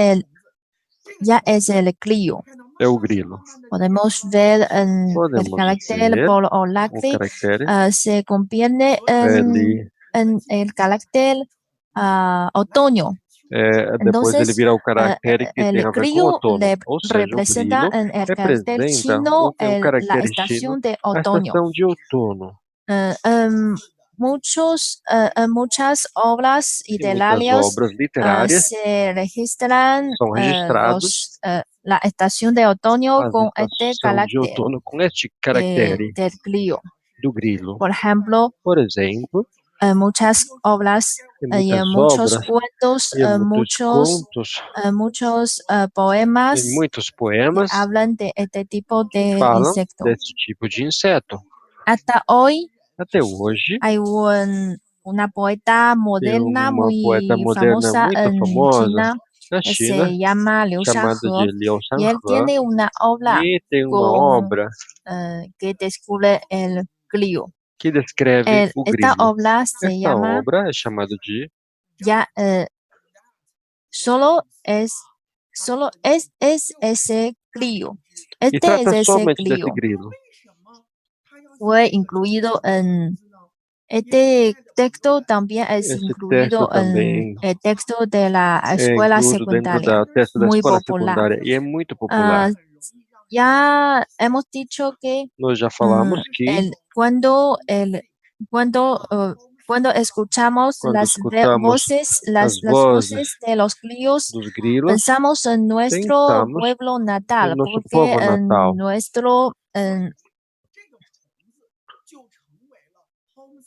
Speaker 4: Ya es el crío.
Speaker 2: É o grilo.
Speaker 4: Podemos ver el
Speaker 2: Podemos
Speaker 4: carácter
Speaker 2: ver
Speaker 4: por
Speaker 2: o
Speaker 4: Olacli
Speaker 2: caractere.
Speaker 4: se convierte
Speaker 2: Ele,
Speaker 4: en el carácter otoño.
Speaker 2: depois ele
Speaker 4: Entonces,
Speaker 2: vira o caractere que tem
Speaker 4: el
Speaker 2: a ver com
Speaker 4: crío
Speaker 2: outono. Ou seja, o
Speaker 4: representa
Speaker 2: grilo
Speaker 4: en el carácter
Speaker 2: representa
Speaker 4: chino
Speaker 2: o
Speaker 4: la
Speaker 2: caractere chino,
Speaker 4: estación de
Speaker 2: a
Speaker 4: otoño.
Speaker 2: estação de outono.
Speaker 4: Muchas obras
Speaker 2: Em muitas
Speaker 4: literarias
Speaker 2: obras literárias
Speaker 4: se registran
Speaker 2: são registrados
Speaker 4: la estación de otoño
Speaker 2: a
Speaker 4: con este
Speaker 2: estação de
Speaker 4: carácter
Speaker 2: outono com este caractere
Speaker 4: del crío.
Speaker 2: do grilo.
Speaker 4: Por ejemplo,
Speaker 2: Por exemplo,
Speaker 4: muchas obras
Speaker 2: em
Speaker 4: y
Speaker 2: muitas
Speaker 4: muchos
Speaker 2: obras
Speaker 4: cuentos,
Speaker 2: e em muitos contos,
Speaker 4: muchos
Speaker 2: em
Speaker 4: poemas
Speaker 2: muitos
Speaker 4: que
Speaker 2: poemas
Speaker 4: hablan de este tipo de
Speaker 2: falam
Speaker 4: insecto.
Speaker 2: desse tipo de inseto.
Speaker 4: Hasta hoy
Speaker 2: Até hoje,
Speaker 4: hay una poeta
Speaker 2: tem
Speaker 4: moderna
Speaker 2: uma poeta
Speaker 4: muy
Speaker 2: moderna
Speaker 4: famosa
Speaker 2: muito
Speaker 4: en
Speaker 2: famosa
Speaker 4: China
Speaker 2: na
Speaker 4: que
Speaker 2: China,
Speaker 4: se llama Liu
Speaker 2: chamada de
Speaker 4: Shahe,
Speaker 2: Liu
Speaker 4: y él
Speaker 2: Shanhe,
Speaker 4: tiene una obra
Speaker 2: e tem uma
Speaker 4: con,
Speaker 2: obra
Speaker 4: que descubre el crío.
Speaker 2: que descreve o
Speaker 4: Esta
Speaker 2: grilo.
Speaker 4: obra se
Speaker 2: Esta
Speaker 4: llama
Speaker 2: obra é chamada de
Speaker 4: ya, solo es ese glio.
Speaker 2: E
Speaker 4: Este es
Speaker 2: trata
Speaker 4: ese
Speaker 2: somente desse
Speaker 4: glio.
Speaker 2: grilo.
Speaker 4: Fue incluido en este texto, también es
Speaker 2: Esse texto
Speaker 4: incluido en
Speaker 2: também
Speaker 4: el texto de la
Speaker 2: é
Speaker 4: escuela
Speaker 2: incluso dentro
Speaker 4: secundaria,
Speaker 2: da testa da
Speaker 4: muy
Speaker 2: escola
Speaker 4: popular.
Speaker 2: secundária e é muito popular.
Speaker 4: Ya hemos dicho que
Speaker 2: Nós já falamos que
Speaker 4: cuando cuando escuchamos
Speaker 2: quando
Speaker 4: las
Speaker 2: escutamos
Speaker 4: voces,
Speaker 2: as
Speaker 4: las
Speaker 2: vozes
Speaker 4: voces de los críos,
Speaker 2: dos grilos,
Speaker 4: pensamos en nuestro
Speaker 2: pensamos
Speaker 4: pueblo
Speaker 2: no
Speaker 4: natal,
Speaker 2: nosso
Speaker 4: porque
Speaker 2: povo natal,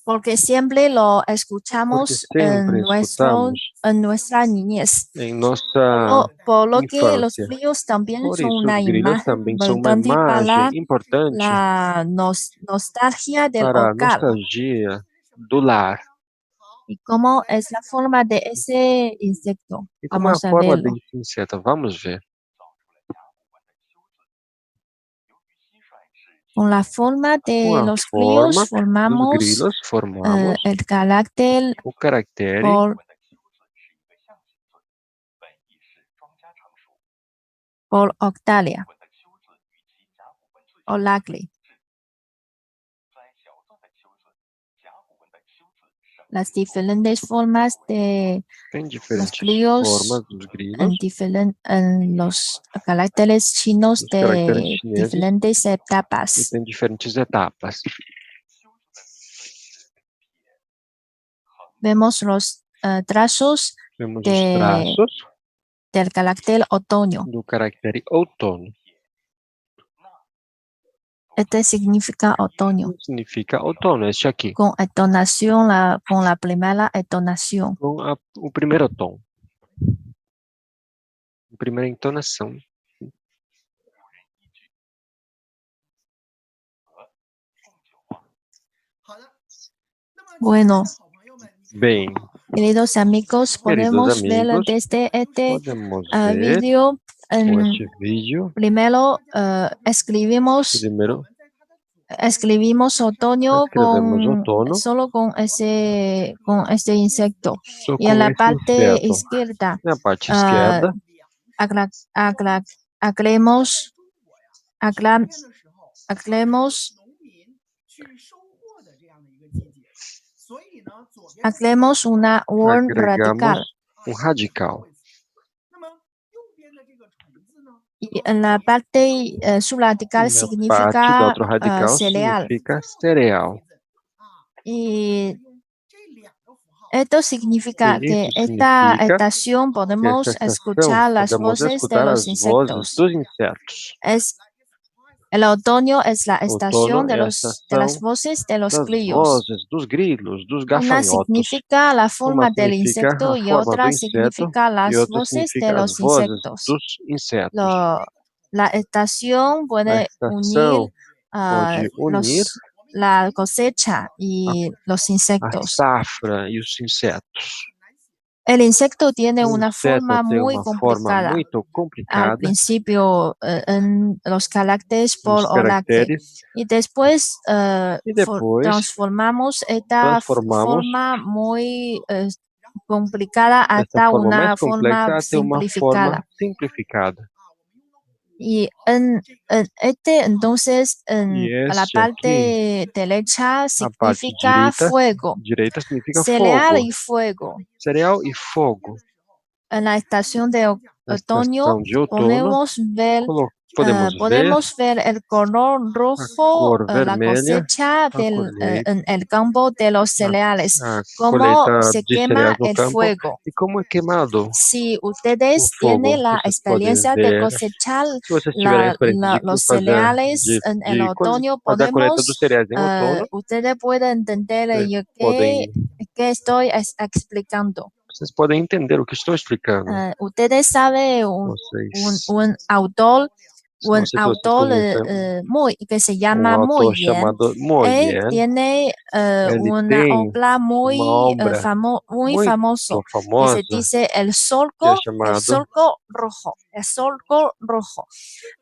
Speaker 4: porque siempre lo
Speaker 2: porque
Speaker 4: escuchamos
Speaker 2: sempre escutamos
Speaker 4: en nuestra niñez.
Speaker 2: em nossa
Speaker 4: Por lo que los
Speaker 2: infância.
Speaker 4: grillos también
Speaker 2: Por
Speaker 4: son
Speaker 2: isso,
Speaker 4: una
Speaker 2: os grilos
Speaker 4: imagen
Speaker 2: também são uma
Speaker 4: importante
Speaker 2: imagem
Speaker 4: para
Speaker 2: importante
Speaker 4: la nostalgia del
Speaker 2: para a
Speaker 4: hogar.
Speaker 2: nostalgia do lar.
Speaker 4: ¿Y cómo es la forma de ese insecto?
Speaker 2: E como é a
Speaker 4: Vamos a
Speaker 2: forma
Speaker 4: verlo.
Speaker 2: desse inseto? Vamos ver.
Speaker 4: Con la forma
Speaker 2: Com
Speaker 4: de
Speaker 2: a
Speaker 4: los
Speaker 2: forma
Speaker 4: grillos
Speaker 2: dos
Speaker 4: formamos
Speaker 2: grilos, formamos
Speaker 4: el carácter
Speaker 2: o caractere
Speaker 4: por Octalia o Lacley. Las diferentes formas de
Speaker 2: tem
Speaker 4: los
Speaker 2: diferentes
Speaker 4: grillos
Speaker 2: formas dos grilos,
Speaker 4: en los caracteres chinos
Speaker 2: os caracteres
Speaker 4: de
Speaker 2: chineses,
Speaker 4: diferentes
Speaker 2: e
Speaker 4: etapas.
Speaker 2: tem diferentes etapas.
Speaker 4: Vemos los trazos
Speaker 2: Temos os traços
Speaker 4: del carácter otoño.
Speaker 2: do caractere outono.
Speaker 4: Este significa otoño.
Speaker 2: Significa outono, este aqui.
Speaker 4: Con entonación, con la primera entonación.
Speaker 2: Com o primeiro tom. A primeira entonação.
Speaker 4: Bueno,
Speaker 2: Bem,
Speaker 4: queridos amigos, podemos ver
Speaker 2: amigos,
Speaker 4: desde este
Speaker 2: podemos ver
Speaker 4: vídeo.
Speaker 2: com este vídeo.
Speaker 4: Primero escribimos otoño
Speaker 2: Escrevemos outono
Speaker 4: solo con este insecto.
Speaker 2: só
Speaker 4: Y en
Speaker 2: com
Speaker 4: la
Speaker 2: esse
Speaker 4: parte
Speaker 2: inseto.
Speaker 4: izquierda
Speaker 2: Na parte esquerda,
Speaker 4: agregamos una word radical.
Speaker 2: agregamos radical.
Speaker 4: Y en la parte subradical
Speaker 2: Na parte do
Speaker 4: significa
Speaker 2: outro radical
Speaker 4: cereal.
Speaker 2: significa cereal.
Speaker 4: Y esto significa
Speaker 2: E
Speaker 4: que
Speaker 2: isso
Speaker 4: esta
Speaker 2: significa
Speaker 4: estación
Speaker 2: que
Speaker 4: podemos
Speaker 2: esta estação
Speaker 4: escuchar las
Speaker 2: podemos
Speaker 4: voces de
Speaker 2: escutar
Speaker 4: los
Speaker 2: as vozes
Speaker 4: insectos.
Speaker 2: dos insetos.
Speaker 4: El otoño es la
Speaker 2: Outono
Speaker 4: estación de
Speaker 2: é a
Speaker 4: las
Speaker 2: estação
Speaker 4: voces de los
Speaker 2: das
Speaker 4: grillos.
Speaker 2: vozes dos grilos, dos
Speaker 4: Una
Speaker 2: gafanhotos.
Speaker 4: significa la
Speaker 2: Uma
Speaker 4: forma del
Speaker 2: significa
Speaker 4: insecto
Speaker 2: a
Speaker 4: y
Speaker 2: forma do
Speaker 4: otra
Speaker 2: inseto
Speaker 4: significa
Speaker 2: e
Speaker 4: las
Speaker 2: outra
Speaker 4: voces de
Speaker 2: significa as
Speaker 4: los
Speaker 2: vozes
Speaker 4: insectos.
Speaker 2: dos insetos.
Speaker 4: La estación
Speaker 2: A
Speaker 4: puede unir
Speaker 2: estação pode unir
Speaker 4: la cosecha y los
Speaker 2: a
Speaker 4: insectos.
Speaker 2: safra e os insetos.
Speaker 4: El insecto tiene
Speaker 2: O
Speaker 4: una
Speaker 2: inseto
Speaker 4: forma
Speaker 2: tem
Speaker 4: muy
Speaker 2: uma forma
Speaker 4: complicada.
Speaker 2: muito
Speaker 4: Al
Speaker 2: complicada
Speaker 4: principio en los caracteres por
Speaker 2: nos
Speaker 4: o lacte.
Speaker 2: caracteres
Speaker 4: Y después
Speaker 2: e depois
Speaker 4: transformamos esta
Speaker 2: transformamos
Speaker 4: forma muy complicada
Speaker 2: essa
Speaker 4: hasta
Speaker 2: forma mais
Speaker 4: una forma
Speaker 2: complexa até uma
Speaker 4: simplificada.
Speaker 2: forma simplificada.
Speaker 4: Y entonces
Speaker 2: E
Speaker 4: a la
Speaker 2: este aqui,
Speaker 4: parte derecha
Speaker 2: a parte
Speaker 4: significa fuego,
Speaker 2: direita significa
Speaker 4: cereal
Speaker 2: fogo,
Speaker 4: y fuego.
Speaker 2: cereal e fogo.
Speaker 4: En la estación de
Speaker 2: Na
Speaker 4: otoño
Speaker 2: estação de outono,
Speaker 4: podemos ver el color
Speaker 2: a
Speaker 4: rojo,
Speaker 2: cor
Speaker 4: la
Speaker 2: vermelha,
Speaker 4: cosecha
Speaker 2: a colheita,
Speaker 4: en el campo de los cereales,
Speaker 2: a
Speaker 4: cómo
Speaker 2: colheita
Speaker 4: se
Speaker 2: de
Speaker 4: quema
Speaker 2: cereais no
Speaker 4: el
Speaker 2: campo
Speaker 4: fuego.
Speaker 2: e como é queimado
Speaker 4: Si
Speaker 2: o
Speaker 4: ustedes
Speaker 2: fogo.
Speaker 4: tienen la
Speaker 2: Vocês podem
Speaker 4: experiencia de
Speaker 2: ver,
Speaker 4: cosechar
Speaker 2: se vocês tiverem a experiência de
Speaker 4: los
Speaker 2: fazer,
Speaker 4: cereales en el otoño,
Speaker 2: fazer a colheita dos cereais em outono,
Speaker 4: ustedes pueden entender qué estoy explicando.
Speaker 2: vocês podem entender o que estou explicando.
Speaker 4: Ustedes saben
Speaker 2: Vocês,
Speaker 4: un autor,
Speaker 2: não sei se vocês conhecem
Speaker 4: que se llama
Speaker 2: autor
Speaker 4: Muy Yen.
Speaker 2: chamado Mo
Speaker 4: Él
Speaker 2: Yan.
Speaker 4: tiene
Speaker 2: Ele
Speaker 4: una
Speaker 2: tem
Speaker 4: obra
Speaker 2: uma obra
Speaker 4: muy
Speaker 2: muito
Speaker 4: famoso que
Speaker 2: famosa
Speaker 4: se dice
Speaker 2: que é chamado
Speaker 4: el surco rojo. el sorgo rojo.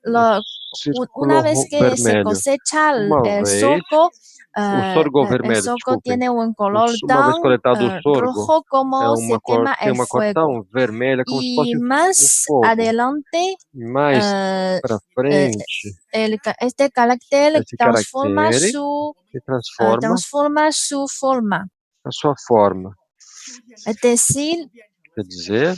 Speaker 4: Una vez
Speaker 2: círculo
Speaker 4: que se
Speaker 2: vermelho.
Speaker 4: cosecha
Speaker 2: Uma
Speaker 4: el
Speaker 2: vez,
Speaker 4: sorgo,
Speaker 2: o sorgo
Speaker 4: el
Speaker 2: vermelho,
Speaker 4: sorgo
Speaker 2: desculpe.
Speaker 4: tiene un color
Speaker 2: Uma vez
Speaker 4: tan
Speaker 2: coletado o sorgo,
Speaker 4: rojo como se quema
Speaker 2: tem
Speaker 4: el
Speaker 2: uma cor
Speaker 4: fuego.
Speaker 2: tão vermelha como se fosse
Speaker 4: Y
Speaker 2: o
Speaker 4: más
Speaker 2: fogo.
Speaker 4: adelante,
Speaker 2: Mais para frente,
Speaker 4: este carácter
Speaker 2: esse
Speaker 4: transforma
Speaker 2: caractere
Speaker 4: su,
Speaker 2: se transforma
Speaker 4: transforma su forma.
Speaker 2: a sua forma.
Speaker 4: Es decir,
Speaker 2: Quer dizer,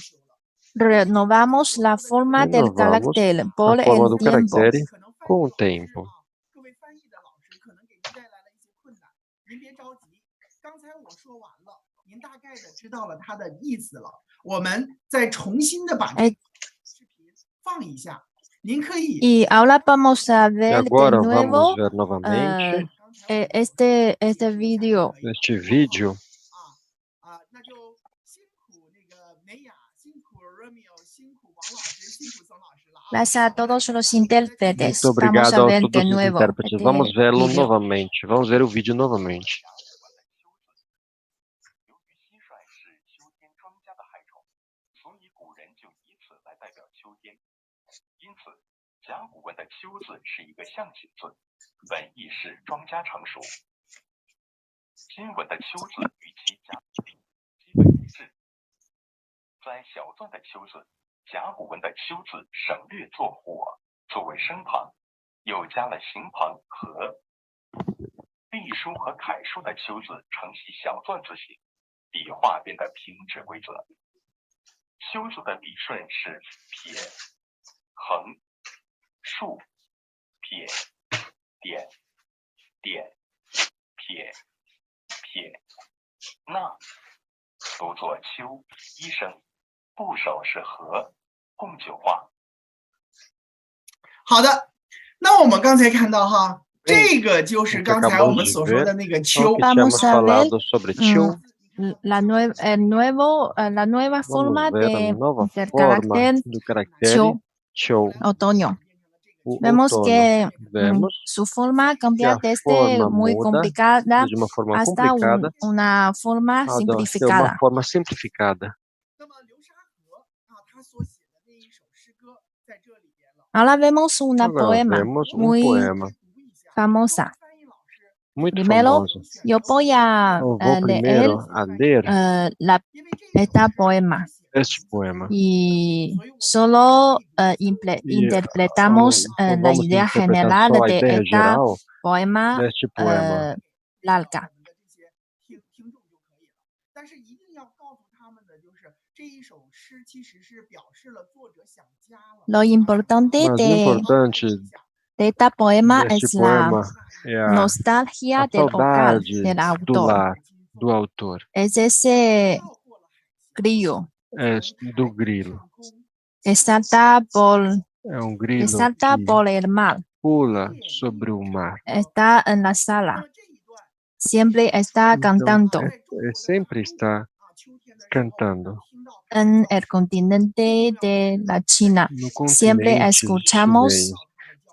Speaker 4: renovamos la forma del
Speaker 2: renovamos
Speaker 4: carácter por
Speaker 2: a forma
Speaker 4: el
Speaker 2: do
Speaker 4: tiempo.
Speaker 2: caractere com o tempo.
Speaker 3: 各位翻译的老师可能给您带来了一些困难，您别着急，刚才我说完了，您大概的知道了它的意思了。我们再重新的把这个视频放一下，您可以。
Speaker 4: Y ahora vamos a
Speaker 2: E
Speaker 4: ver de
Speaker 2: agora
Speaker 4: nuevo
Speaker 2: vamos ver novamente
Speaker 4: este vídeo.
Speaker 2: este vídeo.
Speaker 3: 那就辛苦那个美雅，辛苦 Romeo， 辛苦王老师，辛苦宋老师了啊。
Speaker 4: Gracias a todos los intérpretes.
Speaker 2: Muito
Speaker 4: Vamos
Speaker 2: obrigado
Speaker 4: a
Speaker 2: a
Speaker 4: ver de
Speaker 2: todos os
Speaker 4: nuevo
Speaker 2: intérpretes.
Speaker 4: este
Speaker 2: Vamos vê-lo
Speaker 4: vídeo.
Speaker 2: novamente. Vamos ver o vídeo novamente.
Speaker 5: 甲骨文的丘字是一个象形字，本意是庄稼成熟。金文的丘字与其甲基本一致。在小篆的丘字，甲骨文的丘字省略作火作为声旁，又加了形旁和。隶书和楷书的丘字承袭小篆字形，笔画变得平直规则。丘字的笔顺是撇、横、竖、撇、点、点、撇、撇、捺，读作丘一声，部首是和，共9画。
Speaker 3: 好的，那我们刚才看到哈，这个就是刚才我们所说的那个丘。
Speaker 4: Vamos a ver
Speaker 2: sobre Chu.
Speaker 4: la nueva forma del carácter
Speaker 2: Chu.
Speaker 4: otoño. Vemos que
Speaker 2: Vemos
Speaker 4: su forma cambia
Speaker 2: que a
Speaker 4: desde
Speaker 2: forma
Speaker 4: muy
Speaker 2: muda
Speaker 4: complicada
Speaker 2: de uma forma
Speaker 4: hasta
Speaker 2: complicada
Speaker 4: una forma
Speaker 2: a ser uma
Speaker 4: simplificada.
Speaker 2: forma simplificada.
Speaker 3: 那么流沙河啊，他所写的那一首诗歌在这里边了。
Speaker 4: Ahora vemos una
Speaker 2: Agora
Speaker 4: poema
Speaker 2: vemos
Speaker 4: muy
Speaker 2: poema
Speaker 4: famosa.
Speaker 2: muito
Speaker 4: Primero,
Speaker 2: famoso.
Speaker 4: yo voy a
Speaker 2: Eu vou
Speaker 4: leer
Speaker 2: primeiro a ler
Speaker 4: este poema
Speaker 2: este poema.
Speaker 4: y solo interpretamos la
Speaker 2: vamos
Speaker 4: idea
Speaker 2: interpretar
Speaker 4: general
Speaker 2: só a
Speaker 4: de
Speaker 2: ideia
Speaker 4: este
Speaker 2: geral
Speaker 4: poema
Speaker 2: deste poema.
Speaker 4: larga.
Speaker 3: 听众就可以了。但是一定要告诉他们的就是，这一首诗其实是表示了作者想家了。
Speaker 4: Lo importante
Speaker 2: Mas o importante
Speaker 4: de este poema
Speaker 2: deste
Speaker 4: es la
Speaker 2: poema é a
Speaker 4: nostalgia del hogar
Speaker 2: saudade
Speaker 4: del
Speaker 2: do
Speaker 4: autor.
Speaker 2: lar do autor.
Speaker 4: Es ese grillo
Speaker 2: É do grilo.
Speaker 4: que salta por,
Speaker 2: É um
Speaker 4: que
Speaker 2: grilo
Speaker 4: salta
Speaker 2: que
Speaker 4: por el mar.
Speaker 2: pula sobre o mar.
Speaker 4: Está en la sala. Siempre está
Speaker 2: Então,
Speaker 4: cantando.
Speaker 2: sempre está cantando.
Speaker 4: En el continente de la China.
Speaker 2: No
Speaker 4: Siempre
Speaker 2: continente
Speaker 4: escuchamos,
Speaker 2: chinês.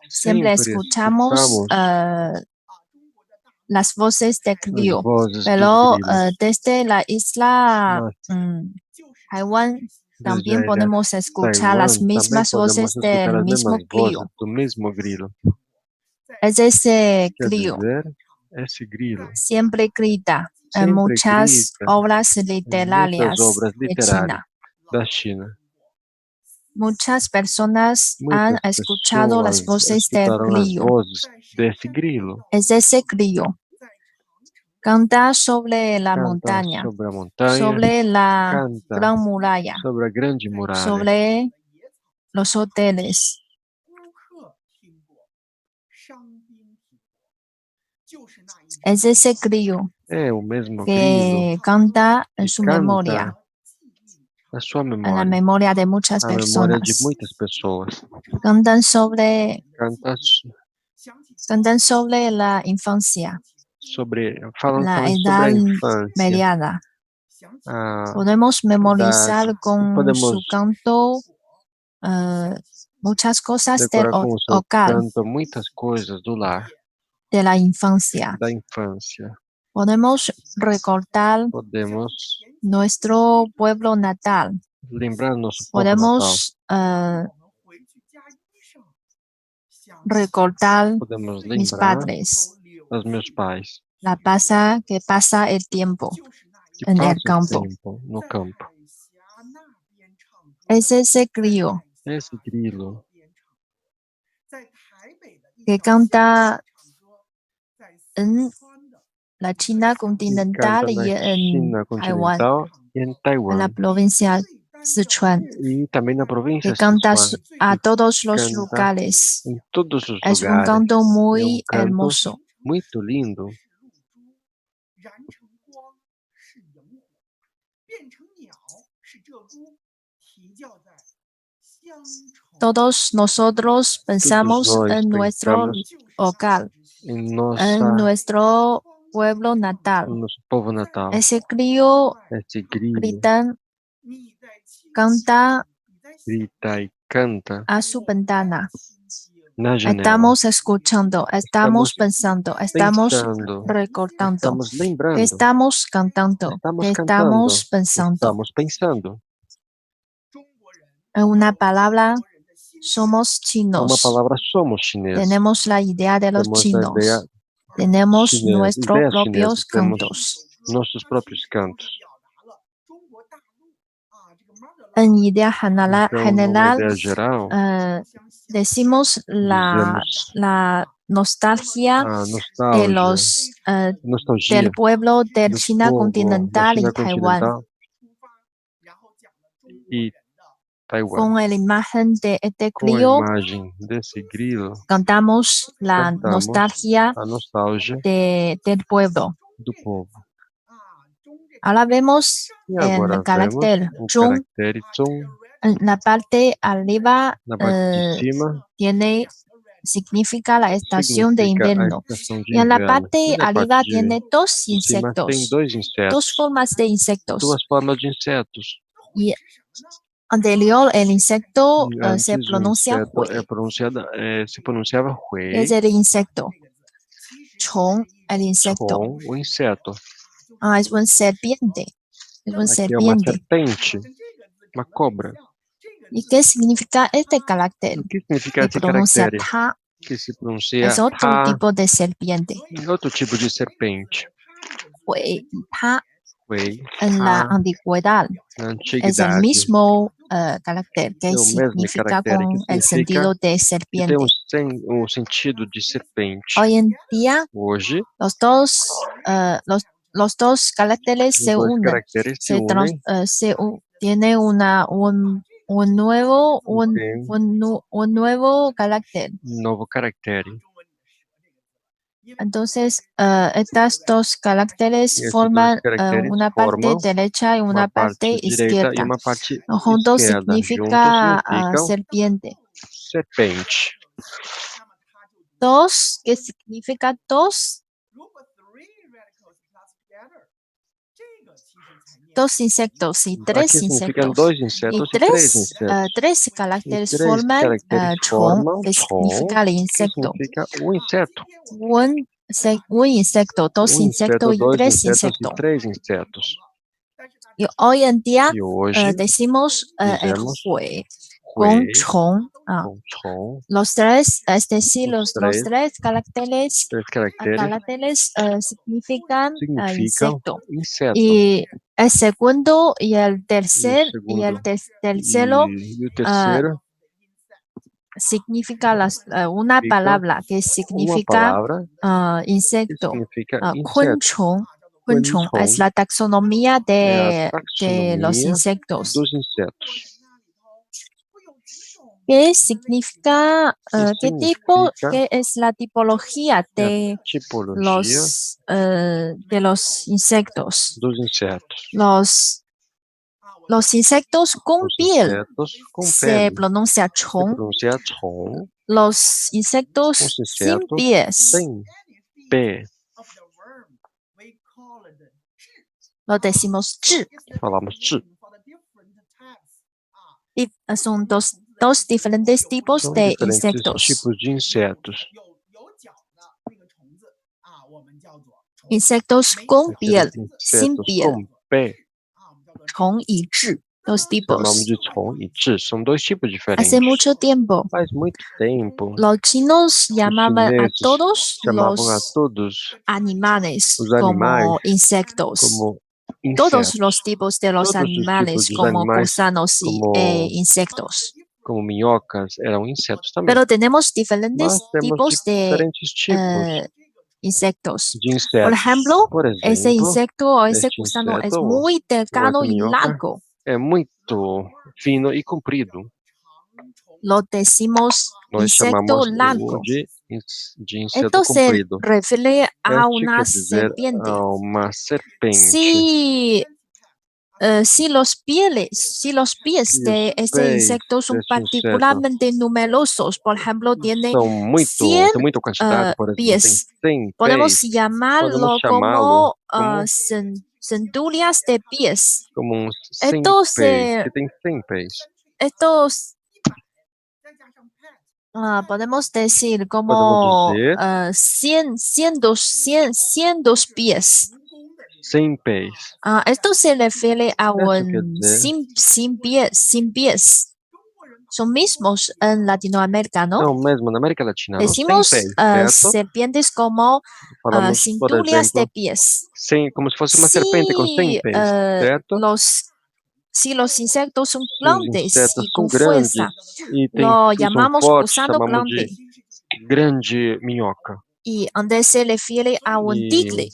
Speaker 4: siempre escuchamos las voces de
Speaker 2: As
Speaker 4: grillo.
Speaker 2: vozes
Speaker 4: Pero
Speaker 2: dos grilos.
Speaker 4: desde la isla
Speaker 2: Mas
Speaker 4: Taiwán también
Speaker 2: desde a ilha
Speaker 4: podemos escuchar
Speaker 2: Taiwan
Speaker 4: las
Speaker 2: também
Speaker 4: mismas
Speaker 2: podemos
Speaker 4: voces
Speaker 2: escutar
Speaker 4: del
Speaker 2: as
Speaker 4: mismo
Speaker 2: mesmas
Speaker 4: grillo.
Speaker 2: vozes do mesmo grilo.
Speaker 4: Es ese
Speaker 2: Quer
Speaker 4: grillo.
Speaker 2: dizer, esse grilo
Speaker 4: Siempre grita en
Speaker 2: sempre
Speaker 4: muchas
Speaker 2: grita
Speaker 4: obras
Speaker 2: em
Speaker 4: literarias
Speaker 2: muitas obras
Speaker 4: de
Speaker 2: literárias
Speaker 4: China.
Speaker 2: da China.
Speaker 4: Muchas personas han
Speaker 2: Muitas
Speaker 4: escuchado las
Speaker 2: pessoas
Speaker 4: voces del
Speaker 2: escutaram as
Speaker 4: grillo.
Speaker 2: vozes desse grilo.
Speaker 4: Es ese grillo. Canta sobre la
Speaker 2: Canta
Speaker 4: montaña,
Speaker 2: sobre a montanha,
Speaker 4: sobre la
Speaker 2: canta
Speaker 4: gran muralla,
Speaker 2: sobre a grande muralha,
Speaker 4: sobre los hoteles.
Speaker 3: 顾客听过，伤兵听过，就是那一种
Speaker 4: Es ese grillo
Speaker 2: é o mesmo grilo
Speaker 4: que canta en
Speaker 2: que
Speaker 4: su
Speaker 2: canta
Speaker 4: memoria,
Speaker 2: na sua
Speaker 4: en la
Speaker 2: memória,
Speaker 4: memoria de muchas
Speaker 2: a memória de
Speaker 4: personas.
Speaker 2: muitas pessoas.
Speaker 4: Cantan sobre,
Speaker 2: Canta
Speaker 4: cantan sobre la infancia,
Speaker 2: sobre, falam
Speaker 4: la
Speaker 2: também sobre a
Speaker 4: edad
Speaker 2: infância.
Speaker 4: mediana.
Speaker 2: Ah,
Speaker 4: Podemos memorizar con
Speaker 2: podemos
Speaker 4: su canto muchas cosas del
Speaker 2: decorar com o seu
Speaker 4: hogar,
Speaker 2: canto muitas coisas do lar,
Speaker 4: de la infancia.
Speaker 2: da infância.
Speaker 4: Podemos recordar
Speaker 2: Podemos
Speaker 4: nuestro pueblo natal.
Speaker 2: lembrar nosso povo natal.
Speaker 4: Podemos recordar
Speaker 2: Podemos
Speaker 4: mis
Speaker 2: lembrar
Speaker 4: padres,
Speaker 2: os meus pais,
Speaker 4: que pasa el tiempo
Speaker 2: que
Speaker 4: en el
Speaker 2: passam
Speaker 4: campo.
Speaker 2: tempo no campo.
Speaker 4: Es ese crío
Speaker 2: Esse grilo
Speaker 4: que canta en la China
Speaker 2: que
Speaker 4: continental
Speaker 2: canta na
Speaker 4: y en
Speaker 2: China
Speaker 4: Taiwán,
Speaker 2: continental e em
Speaker 4: en la
Speaker 2: Taiwan,
Speaker 4: provincia Sichuan,
Speaker 2: e também na província
Speaker 4: que
Speaker 2: de
Speaker 4: canta
Speaker 2: Sichuan,
Speaker 4: a
Speaker 2: que
Speaker 4: todos los
Speaker 2: canta
Speaker 4: lugares.
Speaker 2: em todos os
Speaker 4: Es un
Speaker 2: lugares.
Speaker 4: canto
Speaker 2: É um
Speaker 4: muy
Speaker 2: canto
Speaker 4: hermoso.
Speaker 2: muito lindo.
Speaker 4: Todos nosotros
Speaker 2: Todos
Speaker 4: pensamos
Speaker 2: nós
Speaker 4: en nuestro
Speaker 2: pensamos
Speaker 4: hogar,
Speaker 2: em
Speaker 4: en nuestro pueblo
Speaker 2: no
Speaker 4: natal.
Speaker 2: nosso povo natal.
Speaker 4: Ese crío
Speaker 2: Esse grilo
Speaker 4: grita, canta
Speaker 2: grita e canta
Speaker 4: a su ventana.
Speaker 2: na janela.
Speaker 4: Estamos escuchando, estamos pensando, estamos
Speaker 2: pensando,
Speaker 4: recordando,
Speaker 2: estamos lembrando,
Speaker 4: estamos cantando,
Speaker 2: estamos
Speaker 4: que
Speaker 2: cantando,
Speaker 4: estamos pensando.
Speaker 2: estamos pensando.
Speaker 4: En una palabra, somos
Speaker 2: Uma
Speaker 4: chinos.
Speaker 2: palavra, somos chineses.
Speaker 4: Tenemos la idea de los
Speaker 2: Temos a ideia
Speaker 4: chinos. Tenemos
Speaker 2: chinesa,
Speaker 4: nuestros
Speaker 2: ideias
Speaker 4: propios
Speaker 2: chinesas, temos
Speaker 4: cantos.
Speaker 2: nossos próprios cantos.
Speaker 4: En idea
Speaker 2: Então, numa
Speaker 4: general,
Speaker 2: ideia geral,
Speaker 4: decimos
Speaker 2: dizemos
Speaker 4: la nostalgia
Speaker 2: a
Speaker 4: de
Speaker 2: nostalgia
Speaker 4: del pueblo de
Speaker 2: do
Speaker 4: China
Speaker 2: povo da
Speaker 4: continental
Speaker 2: China
Speaker 4: y Taiwán,
Speaker 2: continental e Taiwan.
Speaker 4: con la imagen de este
Speaker 2: Com a
Speaker 4: crío,
Speaker 2: imagem desse grilo,
Speaker 4: cantamos la
Speaker 2: cantamos
Speaker 4: nostalgia
Speaker 2: a nostalgia
Speaker 4: del pueblo.
Speaker 2: do povo.
Speaker 4: Ahora vemos
Speaker 2: E
Speaker 4: el
Speaker 2: agora
Speaker 4: carácter
Speaker 2: vemos o
Speaker 4: Zhong.
Speaker 2: caractere Zhong
Speaker 4: En la parte arriba
Speaker 2: na parte de cima,
Speaker 4: significa la estación de
Speaker 2: significa a
Speaker 4: invierno.
Speaker 2: estação de
Speaker 4: Y en la
Speaker 2: inverno.
Speaker 4: parte
Speaker 2: E na parte
Speaker 4: arriba
Speaker 2: de
Speaker 4: tiene dos
Speaker 2: cima tem
Speaker 4: insectos,
Speaker 2: dois
Speaker 4: dos
Speaker 2: insetos,
Speaker 4: formas de insectos.
Speaker 2: duas formas de insetos.
Speaker 4: Y anterior el insecto
Speaker 2: E
Speaker 4: se
Speaker 2: antes o
Speaker 4: pronuncia
Speaker 2: inseto
Speaker 4: hui,
Speaker 2: se pronunciava
Speaker 4: es
Speaker 2: hui,
Speaker 4: el insecto. Chong, el insecto.
Speaker 2: Chong, o inseto.
Speaker 4: Es una serpiente. Es una
Speaker 2: Aqui é uma
Speaker 4: serpiente.
Speaker 2: serpente, uma cobra.
Speaker 4: ¿Y qué significa este carácter?
Speaker 2: O que significa
Speaker 4: Que
Speaker 2: esse
Speaker 4: pronuncia
Speaker 2: caractere?
Speaker 4: ta.
Speaker 2: Que se pronuncia
Speaker 4: Es otro
Speaker 2: ta,
Speaker 4: tipo de serpiente.
Speaker 2: outro tipo de serpente.
Speaker 4: Hui y ta
Speaker 2: Hui,
Speaker 4: en la
Speaker 2: ta,
Speaker 4: antigüedad
Speaker 2: na
Speaker 4: es el
Speaker 2: antiguidade.
Speaker 4: mismo carácter que
Speaker 2: É o mesmo
Speaker 4: significa
Speaker 2: caractere que
Speaker 4: con el
Speaker 2: significa
Speaker 4: sentido de
Speaker 2: que tem
Speaker 4: serpiente.
Speaker 2: um sentido de serpente.
Speaker 4: Hoy en día
Speaker 2: Hoje,
Speaker 4: los dos caracteres
Speaker 2: os
Speaker 4: se
Speaker 2: dois
Speaker 4: unen,
Speaker 2: caracteres se unem
Speaker 4: tiene un nuevo
Speaker 2: e tem
Speaker 4: un nuevo carácter.
Speaker 2: novo caractere.
Speaker 4: Entonces, estos dos caracteres
Speaker 2: E esses dois
Speaker 4: forman
Speaker 2: caracteres
Speaker 4: una parte
Speaker 2: formam
Speaker 4: derecha y
Speaker 2: uma
Speaker 4: una parte
Speaker 2: parte direita e
Speaker 4: izquierda.
Speaker 2: uma parte
Speaker 4: Juntos
Speaker 2: esquerda. Juntos
Speaker 4: significa
Speaker 2: significam
Speaker 4: serpiente.
Speaker 2: serpente.
Speaker 4: Dos, que significa dos. Dos insectos y
Speaker 2: Aqui
Speaker 4: tres
Speaker 2: significam
Speaker 4: insectos.
Speaker 2: dois
Speaker 4: Y
Speaker 2: insetos e três insetos.
Speaker 4: tres
Speaker 2: E
Speaker 4: caracteres
Speaker 2: três
Speaker 4: forman
Speaker 2: caracteres
Speaker 4: chong,
Speaker 2: formam
Speaker 4: que
Speaker 2: chong,
Speaker 4: significa el
Speaker 2: que
Speaker 4: insecto.
Speaker 2: significa o inseto.
Speaker 4: Un insecto, dos insectos y
Speaker 2: Dois
Speaker 4: tres
Speaker 2: insetos e
Speaker 4: insectos.
Speaker 2: três insetos.
Speaker 4: Y hoy en día
Speaker 2: E hoje
Speaker 4: decimos el
Speaker 2: dizemos
Speaker 4: hui con
Speaker 2: hui
Speaker 4: chong.
Speaker 2: com chong,
Speaker 4: Los tres, es decir,
Speaker 2: os
Speaker 4: los
Speaker 2: três,
Speaker 4: tres caracteres
Speaker 2: caracteres
Speaker 4: significan
Speaker 2: significam
Speaker 4: insecto.
Speaker 2: inseto.
Speaker 4: Y el segundo y el
Speaker 2: E o
Speaker 4: tercer
Speaker 2: segundo
Speaker 4: tercero
Speaker 2: e o terceiro
Speaker 4: significa una
Speaker 2: significa
Speaker 4: palabra que
Speaker 2: uma
Speaker 4: significa
Speaker 2: palavra que
Speaker 4: insecto.
Speaker 2: significa inseto.
Speaker 4: Kunchong. Kunchong es
Speaker 2: Quanchong
Speaker 4: la taxonomía
Speaker 2: é a
Speaker 4: de los
Speaker 2: taxonomia
Speaker 4: insectos.
Speaker 2: dos insetos.
Speaker 4: ¿Qué significa,
Speaker 2: Que significa
Speaker 4: qué es la tipología
Speaker 2: a tipologia
Speaker 4: de los insectos?
Speaker 2: dos insetos.
Speaker 4: Los insectos con
Speaker 2: Os
Speaker 4: piel
Speaker 2: insetos com
Speaker 4: se
Speaker 2: pele
Speaker 4: pronuncia
Speaker 2: se
Speaker 4: chong.
Speaker 2: pronuncia chong.
Speaker 4: Los insectos
Speaker 2: Os
Speaker 4: sin
Speaker 2: insetos
Speaker 4: pies
Speaker 2: sem pé.
Speaker 4: lo decimos zhi.
Speaker 2: Falamos zhi.
Speaker 4: Son dos diferentes tipos
Speaker 2: São
Speaker 4: de
Speaker 2: diferentes
Speaker 4: insectos.
Speaker 2: tipos de insetos.
Speaker 4: Insectos con piel,
Speaker 2: Aqueles
Speaker 4: sin
Speaker 2: insetos
Speaker 4: piel,
Speaker 2: com pé,
Speaker 4: chong y zhi. los
Speaker 2: Chamamos
Speaker 4: tipos.
Speaker 2: de Chong e Zhi. São dois tipos diferentes.
Speaker 4: Hace mucho tiempo,
Speaker 2: Faz muito tempo,
Speaker 4: los chinos
Speaker 2: os
Speaker 4: llamaban a
Speaker 2: chineses
Speaker 4: todos
Speaker 2: chamavam a
Speaker 4: los
Speaker 2: todos
Speaker 4: animales
Speaker 2: os animais
Speaker 4: como insectos.
Speaker 2: como
Speaker 4: Todos los
Speaker 2: insetos.
Speaker 4: tipos de los
Speaker 2: Todos os tipos
Speaker 4: animales
Speaker 2: dos
Speaker 4: como
Speaker 2: animais,
Speaker 4: gusanos e
Speaker 2: como,
Speaker 4: insectos.
Speaker 2: como minhocas, eram insetos também.
Speaker 4: Pero tenemos diferentes
Speaker 2: Mas temos
Speaker 4: tipos de
Speaker 2: diferentes tipos
Speaker 4: insectos.
Speaker 2: de insetos.
Speaker 4: Por ejemplo,
Speaker 2: Por
Speaker 4: ese
Speaker 2: exemplo,
Speaker 4: insecto o ese
Speaker 2: este
Speaker 4: gusano es
Speaker 2: inseto
Speaker 4: muy
Speaker 2: ou
Speaker 4: delgado
Speaker 2: essa
Speaker 4: y
Speaker 2: minhoca
Speaker 4: largo.
Speaker 2: é muito fino e comprido.
Speaker 4: Lo decimos
Speaker 2: Nós
Speaker 4: insecto
Speaker 2: chamamos
Speaker 4: largo.
Speaker 2: de inseto
Speaker 4: Esto se
Speaker 2: comprido.
Speaker 4: refiere a
Speaker 2: Este
Speaker 4: una
Speaker 2: quer dizer
Speaker 4: serpiente.
Speaker 2: a uma serpente.
Speaker 4: Si los pies
Speaker 2: E os
Speaker 4: de este
Speaker 2: pés
Speaker 4: insecto son
Speaker 2: deste inseto
Speaker 4: particularmente numerosos, por ejemplo, tiene
Speaker 2: tem muita quantidade, por exemplo, tem
Speaker 4: pies.
Speaker 2: 100
Speaker 4: Podemos
Speaker 2: pés, podemos
Speaker 4: llamarlo
Speaker 2: chamá-lo
Speaker 4: como
Speaker 2: como,
Speaker 4: centurias de pies.
Speaker 2: como uns 100
Speaker 4: Estos,
Speaker 2: pés, que tem 100 pés.
Speaker 4: estos podemos decir
Speaker 2: Podemos
Speaker 4: como
Speaker 2: dizer
Speaker 4: 100 pies.
Speaker 2: 100 pés.
Speaker 4: Esto se refiere a
Speaker 2: Isso quer
Speaker 4: un
Speaker 2: dizer,
Speaker 4: sin pies. Son mismos en Latinoamérica, ¿no?
Speaker 2: não, mesmo na América Latina, não, 100
Speaker 4: Decimos
Speaker 2: pés, certo?
Speaker 4: serpientes como
Speaker 2: Falamos, por
Speaker 4: cinturas de
Speaker 2: exemplo,
Speaker 4: pies.
Speaker 2: 100, como se fosse uma serpente com 100 pés, certo?
Speaker 4: Si los insectos son
Speaker 2: Se os
Speaker 4: grandes
Speaker 2: insetos
Speaker 4: y
Speaker 2: são
Speaker 4: con
Speaker 2: grandes
Speaker 4: fuerza,
Speaker 2: e
Speaker 4: lo
Speaker 2: são
Speaker 4: llamamos
Speaker 2: fortes,
Speaker 4: gusano
Speaker 2: chamamos
Speaker 4: grande.
Speaker 2: de grande minhoca.
Speaker 4: Y donde se refiere a un
Speaker 2: E,
Speaker 4: tigre,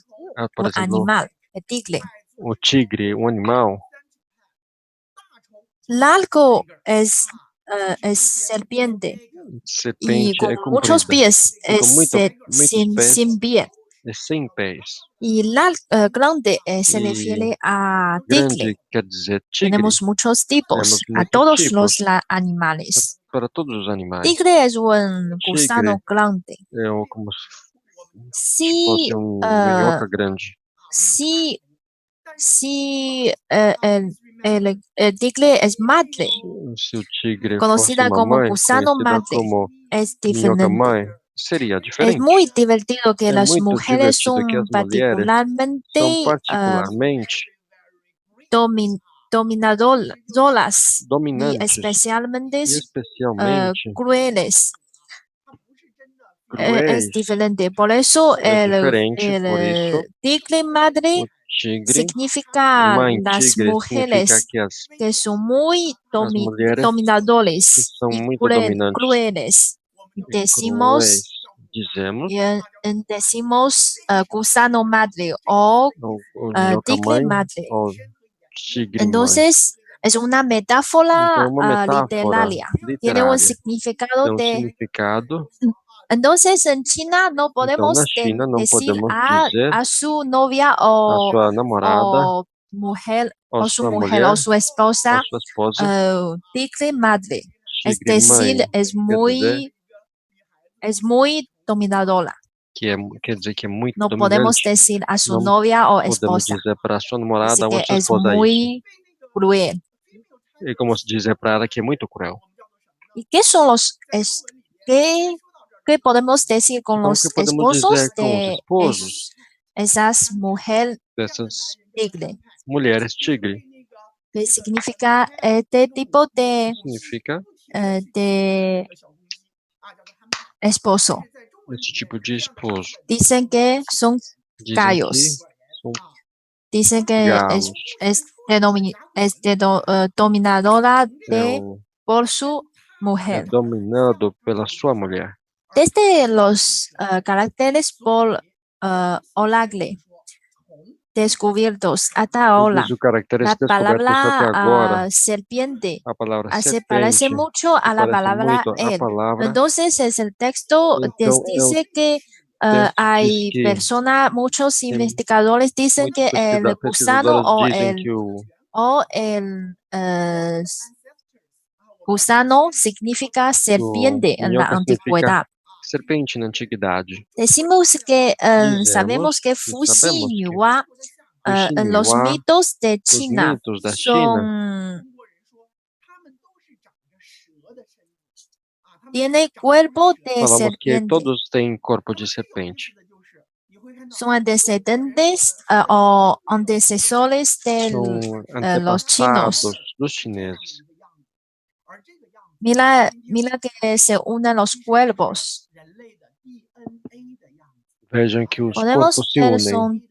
Speaker 2: por
Speaker 4: un
Speaker 2: exemplo,
Speaker 4: animal, el tigre.
Speaker 2: o tigre, um animal,
Speaker 4: Largo es serpiente y
Speaker 2: serpente
Speaker 4: con
Speaker 2: é
Speaker 4: muchos
Speaker 2: comprida.
Speaker 4: pies
Speaker 2: E com
Speaker 4: es
Speaker 2: muitos pés,
Speaker 4: sin pie.
Speaker 2: é 100 pés.
Speaker 4: Y grande se
Speaker 2: E
Speaker 4: refiere a
Speaker 2: grande
Speaker 4: tigre.
Speaker 2: quer dizer tigre.
Speaker 4: Tenemos muchos tipos
Speaker 2: Temos
Speaker 4: a
Speaker 2: muitos
Speaker 4: todos
Speaker 2: tipos
Speaker 4: los animales.
Speaker 2: para todos os animais.
Speaker 4: Tigre es un gusano
Speaker 2: Tigre
Speaker 4: grande.
Speaker 2: é como se
Speaker 4: Si,
Speaker 2: fosse minhoca grande.
Speaker 4: si el tigre es madre,
Speaker 2: Se o tigre fosse
Speaker 4: conocida
Speaker 2: uma
Speaker 4: como
Speaker 2: mãe,
Speaker 4: gusano
Speaker 2: conhecida
Speaker 4: madre,
Speaker 2: como
Speaker 4: es
Speaker 2: minhoca
Speaker 4: diferente.
Speaker 2: mãe, seria
Speaker 4: Es
Speaker 2: diferente.
Speaker 4: muy divertido que
Speaker 2: É
Speaker 4: las
Speaker 2: muito
Speaker 4: mujeres
Speaker 2: divertido que as
Speaker 4: son
Speaker 2: mulheres são
Speaker 4: particularmente
Speaker 2: particularmente
Speaker 4: dominadoras y
Speaker 2: dominantes
Speaker 4: especialmente
Speaker 2: e especialmente
Speaker 4: crueles. Es
Speaker 2: cruéis.
Speaker 4: diferente. Por eso
Speaker 2: É diferente, por isso
Speaker 4: tigre madre
Speaker 2: o tigre,
Speaker 4: significa
Speaker 2: mãe
Speaker 4: las
Speaker 2: tigre, significa
Speaker 4: mujeres
Speaker 2: que
Speaker 4: que son muy
Speaker 2: as mulheres que
Speaker 4: dominadores
Speaker 2: são
Speaker 4: y
Speaker 2: muito dominantes
Speaker 4: crueles.
Speaker 2: e cruéis. Dizemos,
Speaker 4: Decimos gusano madre o
Speaker 2: ou minhoca
Speaker 4: tigre
Speaker 2: mãe
Speaker 4: madre.
Speaker 2: ou tigre mãe.
Speaker 4: Entonces, es una
Speaker 2: Então,
Speaker 4: metáfora
Speaker 2: é uma metáfora
Speaker 4: Tiene un
Speaker 2: literária.
Speaker 4: significado
Speaker 2: Tem um
Speaker 4: de...
Speaker 2: significado.
Speaker 4: Entonces, en China no
Speaker 2: Então,
Speaker 4: podemos
Speaker 2: na China, não
Speaker 4: decir
Speaker 2: podemos dizer
Speaker 4: a su novia
Speaker 2: a sua namorada,
Speaker 4: o mujer
Speaker 2: ou
Speaker 4: o su
Speaker 2: sua
Speaker 4: mujer
Speaker 2: mulher,
Speaker 4: o su
Speaker 2: ou
Speaker 4: esposa
Speaker 2: sua esposa,
Speaker 4: tigre madre. Es
Speaker 2: tigre mãe.
Speaker 4: decir,
Speaker 2: Quer dizer
Speaker 4: es muy dominadora.
Speaker 2: quer dizer que é muito
Speaker 4: No podemos
Speaker 2: dominante.
Speaker 4: decir a su
Speaker 2: Não
Speaker 4: novia o
Speaker 2: podemos
Speaker 4: esposa.
Speaker 2: dizer para a sua
Speaker 4: Dice
Speaker 2: namorada ou a
Speaker 4: que
Speaker 2: sua
Speaker 4: es
Speaker 2: esposa isso.
Speaker 4: muy cruel.
Speaker 2: E como se dizer para ela que é muito cruel.
Speaker 4: ¿Y qué son qué podemos decir con
Speaker 2: Então, o
Speaker 4: los
Speaker 2: que podemos
Speaker 4: esposos
Speaker 2: dizer com os
Speaker 4: de
Speaker 2: esposos
Speaker 4: esas mujeres
Speaker 2: dessas
Speaker 4: tigre?
Speaker 2: mulheres tigre?
Speaker 4: ¿Qué significa este tipo
Speaker 2: Significa
Speaker 4: de esposo?
Speaker 2: esse tipo de esposo.
Speaker 4: Dicen que son
Speaker 2: Dizem que
Speaker 4: gallos.
Speaker 2: são
Speaker 4: Dicen que
Speaker 2: galos.
Speaker 4: es dominadora
Speaker 2: É
Speaker 4: por su mujer.
Speaker 2: dominado pela sua mulher.
Speaker 4: Desde los caracteres por Olagle descubiertos hasta ahora,
Speaker 2: Desde os caracteres
Speaker 4: la
Speaker 2: descobertos até agora,
Speaker 4: palabra serpiente
Speaker 2: a palavra
Speaker 4: se parece
Speaker 2: serpente
Speaker 4: mucho a
Speaker 2: se
Speaker 4: la
Speaker 2: parece
Speaker 4: palabra
Speaker 2: muito à
Speaker 4: él.
Speaker 2: palavra.
Speaker 4: Entonces, es el texto
Speaker 2: Então,
Speaker 4: dice que
Speaker 2: texto diz
Speaker 4: hay
Speaker 2: que
Speaker 4: personas, muchos
Speaker 2: tem
Speaker 4: investigadores dicen
Speaker 2: muitos
Speaker 4: que el gusano
Speaker 2: pesquisadores dizem que
Speaker 4: el gusano significa serpiente en la
Speaker 2: minhoca significa
Speaker 4: antigüedad.
Speaker 2: serpente na antiguidade.
Speaker 4: Decimos que
Speaker 2: Dizemos
Speaker 4: sabemos que
Speaker 2: que
Speaker 4: Fu
Speaker 2: sabemos que
Speaker 4: Xinhua en los
Speaker 2: Xinhua,
Speaker 4: mitos de
Speaker 2: os
Speaker 4: China
Speaker 2: mitos da China,
Speaker 4: tiene cuerpo de
Speaker 2: falamos que
Speaker 4: serpiente.
Speaker 2: todos têm corpo de serpente.
Speaker 4: son antecedentes o antecesores de
Speaker 2: São
Speaker 4: los chinos.
Speaker 2: antepassados dos chineses.
Speaker 4: Mira que se unen los cuerpos.
Speaker 2: Vejam que os
Speaker 4: Podemos
Speaker 2: corpos se
Speaker 4: ver
Speaker 2: unem.
Speaker 4: son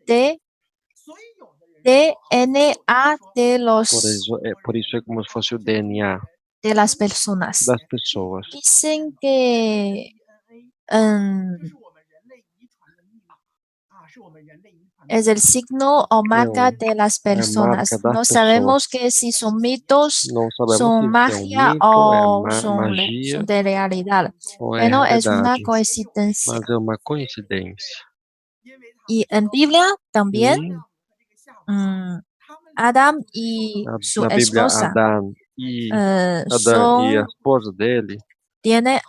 Speaker 4: DNA
Speaker 2: Por isso é como se fosse o DNA
Speaker 4: de las personas.
Speaker 2: das pessoas.
Speaker 4: Dicen que es el signo o marca de las personas.
Speaker 2: marca das
Speaker 4: No
Speaker 2: pessoas.
Speaker 4: sabemos que si son mitos,
Speaker 2: Não sabemos
Speaker 4: son
Speaker 2: se é
Speaker 4: magia
Speaker 2: mito,
Speaker 4: o
Speaker 2: magia
Speaker 4: son de realidad.
Speaker 2: ou é
Speaker 4: Pero es una
Speaker 2: realidade.
Speaker 4: coincidencia.
Speaker 2: Mas é uma coincidência.
Speaker 4: Y en Biblia también,
Speaker 2: E
Speaker 4: Adam y su
Speaker 2: na Bíblia,
Speaker 4: esposa
Speaker 2: Adão e a
Speaker 4: son
Speaker 2: esposa dele
Speaker 4: tiene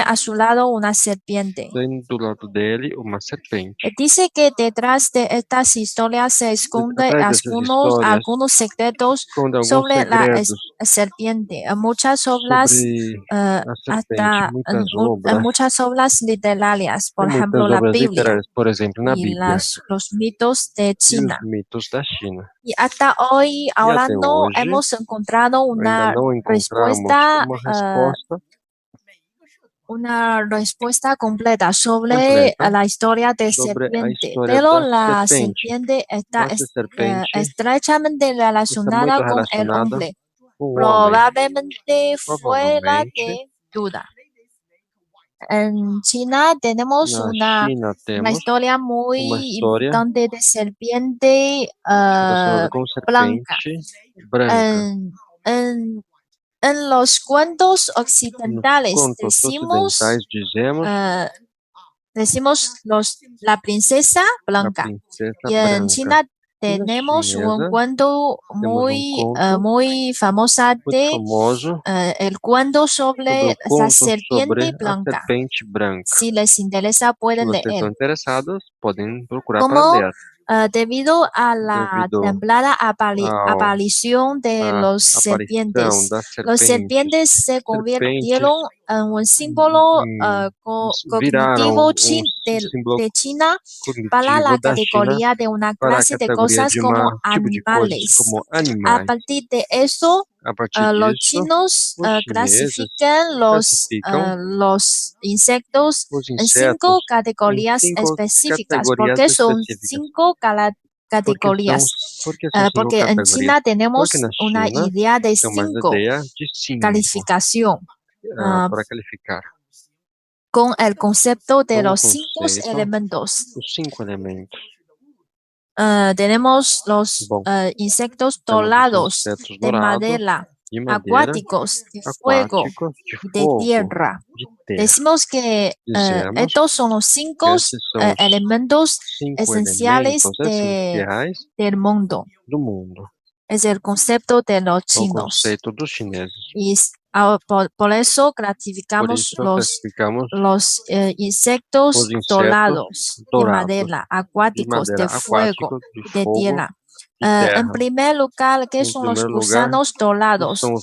Speaker 4: a su lado una serpiente.
Speaker 2: tem do lado dele uma serpente.
Speaker 4: Dice que detrás de estas historias se esconde
Speaker 2: Atrás dessas histórias
Speaker 4: algunos secretos
Speaker 2: esconde alguns
Speaker 4: sobre la
Speaker 2: segredos
Speaker 4: serpiente. Muchas obras,
Speaker 2: sobre a serpente,
Speaker 4: hasta
Speaker 2: muitas
Speaker 4: en
Speaker 2: obras.
Speaker 4: muchas obras literarias, por
Speaker 2: Tem
Speaker 4: ejemplo,
Speaker 2: muitas
Speaker 4: la
Speaker 2: obras
Speaker 4: Biblia
Speaker 2: literárias, por exemplo, na
Speaker 4: y
Speaker 2: Bíblia
Speaker 4: los mitos de
Speaker 2: e
Speaker 4: China.
Speaker 2: os mitos da China.
Speaker 4: Y hasta hoy, ahora
Speaker 2: até
Speaker 4: no
Speaker 2: hoje,
Speaker 4: hemos encontrado
Speaker 2: Ainda não encontramos
Speaker 4: una respuesta completa sobre la historia de
Speaker 2: sobre a
Speaker 4: serpiente,
Speaker 2: história
Speaker 4: pero
Speaker 2: da
Speaker 4: la
Speaker 2: serpente.
Speaker 4: serpiente está
Speaker 2: Essa serpente
Speaker 4: estrechamente
Speaker 2: está
Speaker 4: relacionada
Speaker 2: muito
Speaker 4: con el
Speaker 2: relacionada
Speaker 4: hombre.
Speaker 2: com o homem.
Speaker 4: Probablemente fuera
Speaker 2: Provavelmente,
Speaker 4: de duda. En China tenemos
Speaker 2: na
Speaker 4: una
Speaker 2: China temos
Speaker 4: historia
Speaker 2: uma
Speaker 4: muy
Speaker 2: história
Speaker 4: importante de serpiente
Speaker 2: relacionada com
Speaker 4: blanca.
Speaker 2: serpente branca.
Speaker 4: En los cuentos
Speaker 2: Nos
Speaker 4: occidentales
Speaker 2: contos ocidentais
Speaker 4: decimos la princesa
Speaker 2: a
Speaker 4: blanca.
Speaker 2: princesa
Speaker 4: Y en
Speaker 2: branca.
Speaker 4: China
Speaker 2: E na
Speaker 4: tenemos un
Speaker 2: chinesa
Speaker 4: cuento
Speaker 2: conto
Speaker 4: muy famosa
Speaker 2: muito famoso
Speaker 4: el cuento
Speaker 2: sobre
Speaker 4: sobre
Speaker 2: o conto
Speaker 4: la
Speaker 2: sobre
Speaker 4: serpiente
Speaker 2: a
Speaker 4: blanca.
Speaker 2: serpente branca.
Speaker 4: Si les interesa,
Speaker 2: Se
Speaker 4: pueden
Speaker 2: vocês estão
Speaker 4: leer.
Speaker 2: interessados, podem procurar para
Speaker 4: Como
Speaker 2: ler.
Speaker 4: debido a la
Speaker 2: Devido
Speaker 4: temprana
Speaker 2: à
Speaker 4: aparición de los serpientes,
Speaker 2: aparição das
Speaker 4: los serpientes se
Speaker 2: serpentes
Speaker 4: convirtieron en un símbolo
Speaker 2: viraram
Speaker 4: cognitivo
Speaker 2: símbolo
Speaker 4: de China para
Speaker 2: cognitivo
Speaker 4: la
Speaker 2: da China
Speaker 4: categoría de una
Speaker 2: para a
Speaker 4: clase de
Speaker 2: categoria
Speaker 4: cosas
Speaker 2: de
Speaker 4: como
Speaker 2: tipo de coisas
Speaker 4: animales.
Speaker 2: como
Speaker 4: A
Speaker 2: animais.
Speaker 4: partir de eso,
Speaker 2: A partir
Speaker 4: los
Speaker 2: disso,
Speaker 4: chinos
Speaker 2: os chineses
Speaker 4: clasifican los insectos
Speaker 2: os
Speaker 4: en
Speaker 2: insetos
Speaker 4: 5
Speaker 2: em
Speaker 4: categorías
Speaker 2: 5
Speaker 4: específicas. ¿Por
Speaker 2: categorias
Speaker 4: qué son
Speaker 2: específicas.
Speaker 4: 5 categorías?
Speaker 2: Porque são 5
Speaker 4: Porque en
Speaker 2: categorias.
Speaker 4: China tenemos
Speaker 2: Porque na
Speaker 4: una
Speaker 2: China
Speaker 4: idea de
Speaker 2: tem uma
Speaker 4: 5
Speaker 2: ideia de 5
Speaker 4: calificación
Speaker 2: para calificar.
Speaker 4: con el concepto de
Speaker 2: Com o
Speaker 4: los 5
Speaker 2: conceito
Speaker 4: elementos.
Speaker 2: dos 5 elementos.
Speaker 4: Tenemos los
Speaker 2: Bom,
Speaker 4: insectos
Speaker 2: temos os
Speaker 4: dorados
Speaker 2: insetos
Speaker 4: de
Speaker 2: dourados,
Speaker 4: madera,
Speaker 2: de madeira,
Speaker 4: acuáticos, de fuego,
Speaker 2: aquáticos, de
Speaker 4: y de
Speaker 2: fogo,
Speaker 4: tierra.
Speaker 2: de terra.
Speaker 4: Decimos que
Speaker 2: Dizemos
Speaker 4: estos son los
Speaker 2: que
Speaker 4: 5
Speaker 2: esses são os
Speaker 4: elementos
Speaker 2: 5
Speaker 4: esenciales
Speaker 2: elementos essenciais
Speaker 4: del mundo.
Speaker 2: do mundo.
Speaker 4: Es el concepto de los
Speaker 2: É o
Speaker 4: chinos.
Speaker 2: conceito dos chineses.
Speaker 4: Y por eso
Speaker 2: Por
Speaker 4: clasificamos
Speaker 2: isso, classificamos
Speaker 4: los insectos
Speaker 2: os insetos
Speaker 4: dorados de
Speaker 2: dourados,
Speaker 4: madera,
Speaker 2: de
Speaker 4: acuáticos,
Speaker 2: madeira,
Speaker 4: de fuego,
Speaker 2: aquáticos, de
Speaker 4: de
Speaker 2: fogo,
Speaker 4: tierra.
Speaker 2: de terra.
Speaker 4: En primer lugar, ¿qué
Speaker 2: Em
Speaker 4: son los
Speaker 2: primeiro lugar,
Speaker 4: gusanos dorados?
Speaker 2: são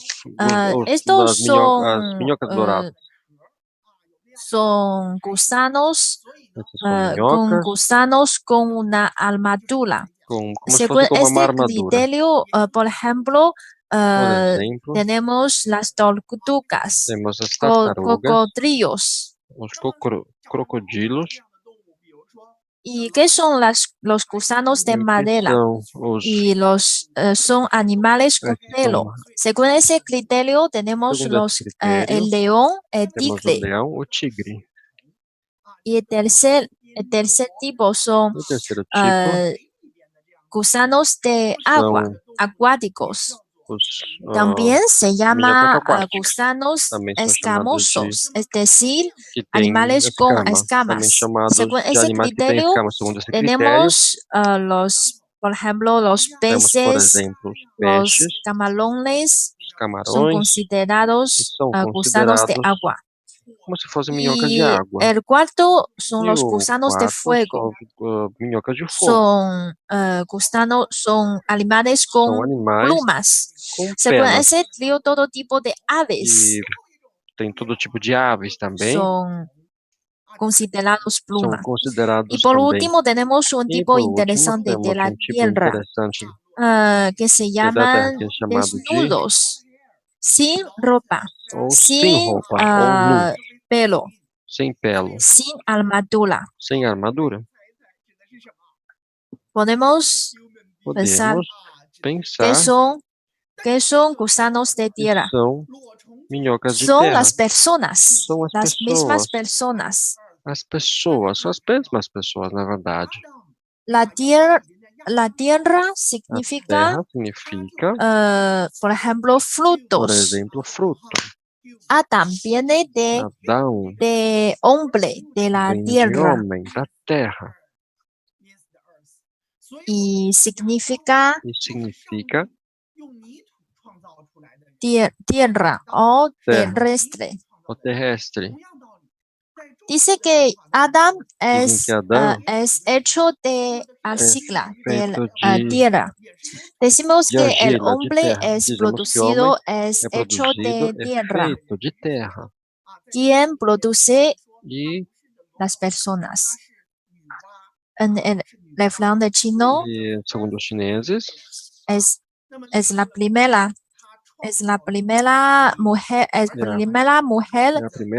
Speaker 4: Estos
Speaker 2: as minhocas douradas.
Speaker 4: son gusanos
Speaker 2: Essas são minhocas
Speaker 4: con una armadura.
Speaker 2: como se
Speaker 4: Según
Speaker 2: fosse como uma
Speaker 4: este
Speaker 2: armadura.
Speaker 4: criterio, por ejemplo,
Speaker 2: Por exemplo,
Speaker 4: tenemos las tortugas,
Speaker 2: temos as tartarugas,
Speaker 4: cocodrilos.
Speaker 2: os crocodilos,
Speaker 4: ¿Y qué son los gusanos de
Speaker 2: que
Speaker 4: madera?
Speaker 2: são os
Speaker 4: Y son animales con pelo.
Speaker 2: são,
Speaker 4: Según ese criterio, tenemos
Speaker 2: segundo esse critério,
Speaker 4: el león, el
Speaker 2: temos o
Speaker 4: tigre.
Speaker 2: leão, o tigre.
Speaker 4: Y el tercer tipo son
Speaker 2: O terceiro tipo
Speaker 4: gusanos de agua,
Speaker 2: são
Speaker 4: acuáticos.
Speaker 2: os
Speaker 4: También se
Speaker 2: minhocas
Speaker 4: llama
Speaker 2: aquáticas,
Speaker 4: gusanos
Speaker 2: também são chamados de
Speaker 4: escamosos, es decir,
Speaker 2: que tem
Speaker 4: animales con
Speaker 2: escama, também
Speaker 4: escamas.
Speaker 2: chamados
Speaker 4: Según
Speaker 2: de
Speaker 4: ese
Speaker 2: animais que têm
Speaker 4: criterio,
Speaker 2: escama. Segundo esse critério,
Speaker 4: tenemos por ejemplo, los
Speaker 2: temos, por
Speaker 4: peces,
Speaker 2: exemplo, os
Speaker 4: los
Speaker 2: peixes,
Speaker 4: camarones
Speaker 2: os
Speaker 4: son
Speaker 2: camarões, que
Speaker 4: considerados
Speaker 2: são
Speaker 4: gusanos de
Speaker 2: considerados
Speaker 4: agua.
Speaker 2: como se fossem minhocas de
Speaker 4: Y
Speaker 2: água.
Speaker 4: el cuarto son
Speaker 2: E
Speaker 4: los
Speaker 2: o
Speaker 4: gusanos de
Speaker 2: quarto
Speaker 4: fuego.
Speaker 2: são minhocas de fogo.
Speaker 4: Son animales
Speaker 2: São
Speaker 4: con
Speaker 2: animais
Speaker 4: plumas.
Speaker 2: com
Speaker 4: Según
Speaker 2: penas.
Speaker 4: ese trío, todo tipo de aves
Speaker 2: E tem todo tipo de aves também.
Speaker 4: son considerados
Speaker 2: são
Speaker 4: pluma. Y
Speaker 2: considerados
Speaker 4: por
Speaker 2: também.
Speaker 4: último, tenemos un
Speaker 2: E
Speaker 4: tipo
Speaker 2: por último,
Speaker 4: interesante de
Speaker 2: temos
Speaker 4: la
Speaker 2: tipo
Speaker 4: tierra
Speaker 2: interessante
Speaker 4: que se
Speaker 2: da terra,
Speaker 4: llaman
Speaker 2: que é chamado de
Speaker 4: desnudos, sin ropa,
Speaker 2: ou sem
Speaker 4: sin
Speaker 2: roupa, ou nu,
Speaker 4: pelo,
Speaker 2: sem pelo,
Speaker 4: sin armadura.
Speaker 2: sem armadura.
Speaker 4: Podemos pensar
Speaker 2: Podemos pensar
Speaker 4: qué son gusanos de
Speaker 2: que
Speaker 4: tierra.
Speaker 2: são minhocas de
Speaker 4: Son
Speaker 2: terra.
Speaker 4: las personas,
Speaker 2: São as
Speaker 4: las mismas
Speaker 2: pessoas.
Speaker 4: personas.
Speaker 2: As pessoas, são as mesmas pessoas, na verdade.
Speaker 4: La tierra
Speaker 2: A
Speaker 4: significa,
Speaker 2: terra significa,
Speaker 4: por ejemplo,
Speaker 2: por
Speaker 4: frutos.
Speaker 2: exemplo, fruto.
Speaker 4: Adam viene
Speaker 2: Adão
Speaker 4: de hombre, de la
Speaker 2: vem de
Speaker 4: tierra,
Speaker 2: homem, da terra.
Speaker 4: y significa
Speaker 2: E significa
Speaker 4: tierra o
Speaker 2: terra,
Speaker 4: terrestre.
Speaker 2: o terrestre.
Speaker 4: Dice que Adam
Speaker 2: Dizem que Adão
Speaker 4: es hecho de
Speaker 2: é
Speaker 4: arcilla, de
Speaker 2: feito de
Speaker 4: tierra. Decimos que el
Speaker 2: argila, de
Speaker 4: hombre
Speaker 2: terra.
Speaker 4: es
Speaker 2: Dizemos que o homem
Speaker 4: es
Speaker 2: é
Speaker 4: hecho
Speaker 2: produzido,
Speaker 4: de
Speaker 2: é
Speaker 4: tierra.
Speaker 2: feito de terra.
Speaker 4: ¿Quién produce
Speaker 2: E,
Speaker 4: las personas? En el refrán chino
Speaker 2: segundo os chineses,
Speaker 4: es, es la primera. Es la primera mujer,
Speaker 2: é a primeira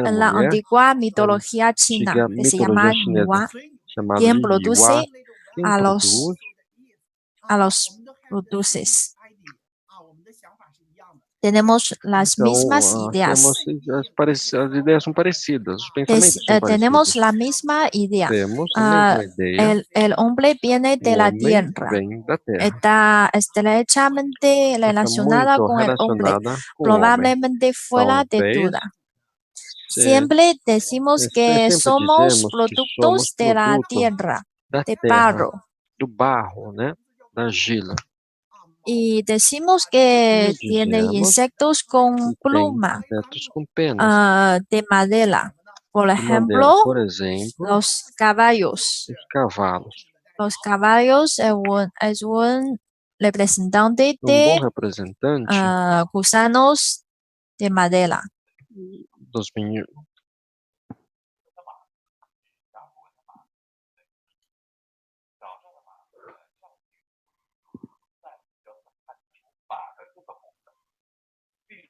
Speaker 4: en la
Speaker 2: mulher
Speaker 4: antigua
Speaker 2: da
Speaker 4: mitología china,
Speaker 2: antiga
Speaker 4: que se
Speaker 2: mitologia
Speaker 4: llama
Speaker 2: chinesa,
Speaker 4: Nuwa,
Speaker 2: chamada
Speaker 4: quien
Speaker 2: de Yuá,
Speaker 4: produce
Speaker 2: quem
Speaker 4: a
Speaker 2: produz
Speaker 4: los produces. Tenemos las
Speaker 2: Então,
Speaker 4: mismas
Speaker 2: temos
Speaker 4: ideas.
Speaker 2: as ideias são parecidas, os pensamentos são
Speaker 4: Tenemos
Speaker 2: parecidos.
Speaker 4: la misma idea.
Speaker 2: Temos a mesma ideia.
Speaker 4: El hombre viene de
Speaker 2: O
Speaker 4: la
Speaker 2: homem
Speaker 4: tierra.
Speaker 2: vem da terra.
Speaker 4: Está estrechamente
Speaker 2: Está
Speaker 4: relacionada
Speaker 2: muito
Speaker 4: con el hombre.
Speaker 2: relacionada com o homem.
Speaker 4: Probablemente fuera de
Speaker 2: Talvez
Speaker 4: duda. Siempre decimos que
Speaker 2: sempre
Speaker 4: somos
Speaker 2: dizemos que somos
Speaker 4: productos de la
Speaker 2: produto
Speaker 4: tierra,
Speaker 2: da
Speaker 4: de
Speaker 2: terra,
Speaker 4: barro.
Speaker 2: do barro, né? Da argila.
Speaker 4: Y decimos que
Speaker 2: E
Speaker 4: tiene
Speaker 2: dizemos
Speaker 4: insectos con
Speaker 2: que tem
Speaker 4: pluma
Speaker 2: insetos com penas
Speaker 4: de madera. Por
Speaker 2: de madeira.
Speaker 4: ejemplo,
Speaker 2: Por exemplo,
Speaker 4: los caballos.
Speaker 2: os cavalos.
Speaker 4: Los caballos es un representante
Speaker 2: Um
Speaker 4: de
Speaker 2: bom representante
Speaker 4: gusanos de madera.
Speaker 2: dos meninos.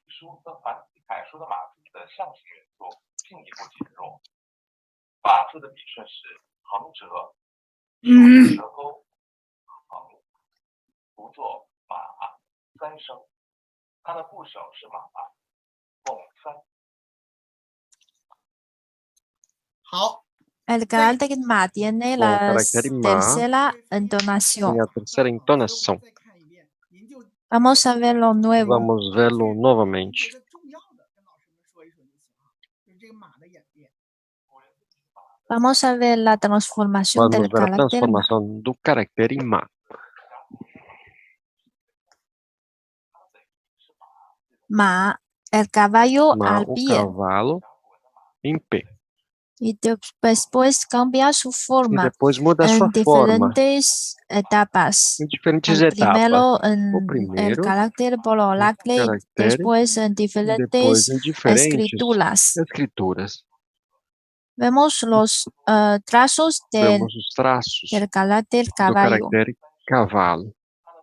Speaker 5: 书和繁体楷书的马字的象形元素进一步减弱。马字的笔顺是横折、竖折钩、横，读作马三声。它的部首是马，共三。
Speaker 3: 好，
Speaker 4: El carácter ma tiene
Speaker 2: O
Speaker 4: la
Speaker 2: carácter ma
Speaker 4: tercera entonación.
Speaker 2: Tem a terceira entonação.
Speaker 4: Vamos a ver lo nuevo.
Speaker 2: Vamos vê-lo novamente.
Speaker 4: Vamos a ver la transformación
Speaker 2: Vamos
Speaker 4: del
Speaker 2: ver a
Speaker 4: carácter ma.
Speaker 2: transformação do caractere ma.
Speaker 4: Ma, el caballo
Speaker 2: Ma,
Speaker 4: al
Speaker 2: o
Speaker 4: pie.
Speaker 2: cavalo em pé.
Speaker 4: Y después cambia su
Speaker 2: E
Speaker 4: forma
Speaker 2: depois muda a sua
Speaker 4: en
Speaker 2: forma
Speaker 4: diferentes etapas.
Speaker 2: em diferentes
Speaker 4: El
Speaker 2: etapas.
Speaker 4: primero
Speaker 2: O
Speaker 4: en el
Speaker 2: primeiro,
Speaker 4: carácter pololácteo,
Speaker 2: caractere,
Speaker 4: después en
Speaker 2: e depois
Speaker 4: diferentes
Speaker 2: em diferentes
Speaker 4: escrituras.
Speaker 2: escrituras.
Speaker 4: Vemos los trazos
Speaker 2: Vemos os traços
Speaker 4: del carácter
Speaker 2: do
Speaker 4: caballo
Speaker 2: caractere cavalo.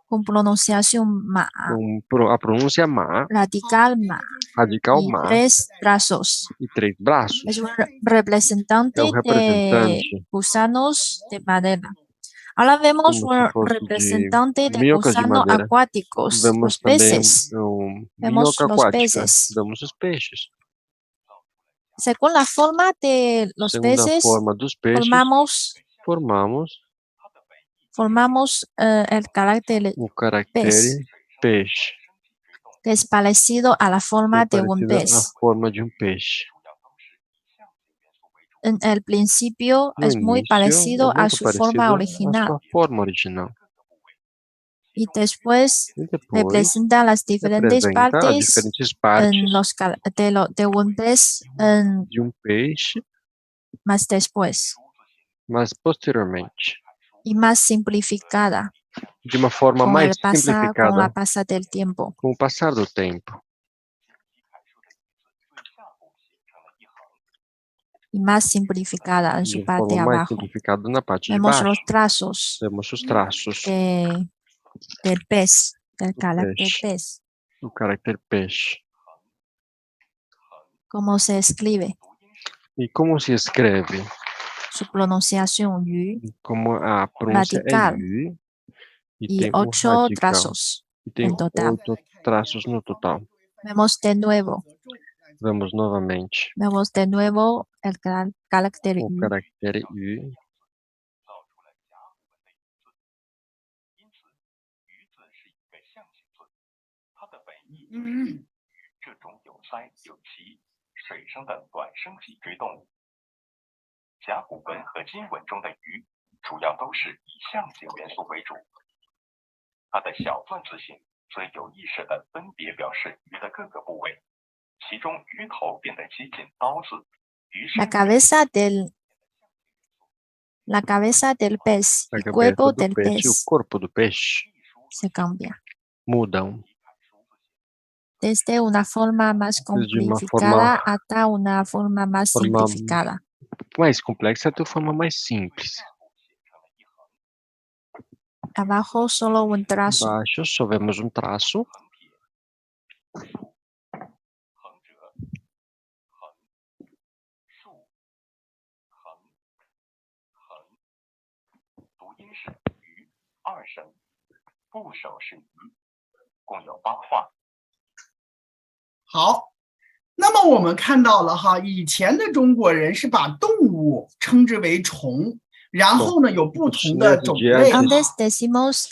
Speaker 4: con pronunciación ma,
Speaker 2: A pronúncia ma,
Speaker 4: radical ma
Speaker 2: radical
Speaker 4: y
Speaker 2: ma,
Speaker 4: 3 trazos.
Speaker 2: e 3 braços.
Speaker 4: Es un representante
Speaker 2: É o
Speaker 4: de
Speaker 2: representante,
Speaker 4: gusanos de madera. Ahora vemos
Speaker 2: como
Speaker 4: un
Speaker 2: se fosse de
Speaker 4: representante de
Speaker 2: minhocas de
Speaker 4: gusanos
Speaker 2: madeira.
Speaker 4: acuáticos,
Speaker 2: Vemos
Speaker 4: los
Speaker 2: também
Speaker 4: peces. Vemos
Speaker 2: minhoca
Speaker 4: los
Speaker 2: aquática.
Speaker 4: peces.
Speaker 2: Vemos os peixes.
Speaker 4: Según la forma de los
Speaker 2: Segundo a
Speaker 4: peces,
Speaker 2: forma dos peixes,
Speaker 4: formamos el carácter
Speaker 2: o
Speaker 4: pez,
Speaker 2: caractere peixe,
Speaker 4: que es parecido a la
Speaker 2: que
Speaker 4: forma
Speaker 2: é
Speaker 4: de un
Speaker 2: parecida à
Speaker 4: pez.
Speaker 2: forma de peixe.
Speaker 4: En el principio
Speaker 2: No
Speaker 4: es muy
Speaker 2: início,
Speaker 4: parecido
Speaker 2: é
Speaker 4: a
Speaker 2: muito
Speaker 4: su
Speaker 2: parecido
Speaker 4: forma
Speaker 2: à
Speaker 4: original
Speaker 2: sua forma original.
Speaker 4: y después
Speaker 2: E depois
Speaker 4: representa las diferentes
Speaker 2: representa as
Speaker 4: partes
Speaker 2: diferentes partes
Speaker 4: de un pez
Speaker 2: de peixe,
Speaker 4: más después
Speaker 2: mas posteriormente,
Speaker 4: y más simplificada
Speaker 2: de uma forma
Speaker 4: con
Speaker 2: mais
Speaker 4: con la
Speaker 2: simplificada
Speaker 4: pasa del tiempo.
Speaker 2: com o passar do tempo.
Speaker 4: y más simplificada en su
Speaker 2: de
Speaker 4: parte de
Speaker 2: forma mais
Speaker 4: abajo.
Speaker 2: simplificada na parte de
Speaker 4: Vemos
Speaker 2: baixo.
Speaker 4: los trazos
Speaker 2: Temos os traços
Speaker 4: del pez, del
Speaker 2: do
Speaker 4: carácter
Speaker 2: peixe,
Speaker 4: pez.
Speaker 2: do carácter peixe.
Speaker 4: ¿Cómo se escribe?
Speaker 2: E como se escreve?
Speaker 4: Su pronunciación, yu,
Speaker 2: Como a pronúncia é
Speaker 4: radical
Speaker 2: yu e
Speaker 4: y
Speaker 2: tem um
Speaker 4: 8
Speaker 2: radical.
Speaker 4: trazos
Speaker 2: E tem
Speaker 4: en total.
Speaker 2: 8 traços no total.
Speaker 4: Vemos de nuevo
Speaker 2: Vamos novamente.
Speaker 4: el carácter
Speaker 2: O
Speaker 4: yu.
Speaker 2: caractere yu.
Speaker 5: 造出了甲骨文的一字，因此鱼字是一个象形字，它的本意是这种有鳃有鳍、水生的短生脊椎动物。甲骨文和金文中的鱼主要都是以象形元素为主，它的小篆字形则有意识地分别表示鱼的各个部位，其中鱼头变得接近刀字，鱼身
Speaker 4: La cabeza del pez
Speaker 2: A
Speaker 4: y
Speaker 2: cabeça
Speaker 4: cuerpo
Speaker 2: do
Speaker 4: del
Speaker 2: peixe e o
Speaker 4: pez
Speaker 2: corpo do peixe
Speaker 4: se cambia.
Speaker 2: mudam
Speaker 4: Desde una forma más
Speaker 2: desde uma
Speaker 4: complicada
Speaker 2: forma
Speaker 4: hasta una forma más simplificada.
Speaker 2: mais complexa até uma forma mais simples.
Speaker 4: Abajo solo un trazo.
Speaker 2: Embaixo só vemos um traço.
Speaker 5: 横折、横、竖、横、横，读音是鱼二声，部首是鱼，共有8画。
Speaker 3: 好，那么我们看到了哈，以前的中国人是把动物称之为虫，然后呢有不同的种类。
Speaker 4: Antes decimos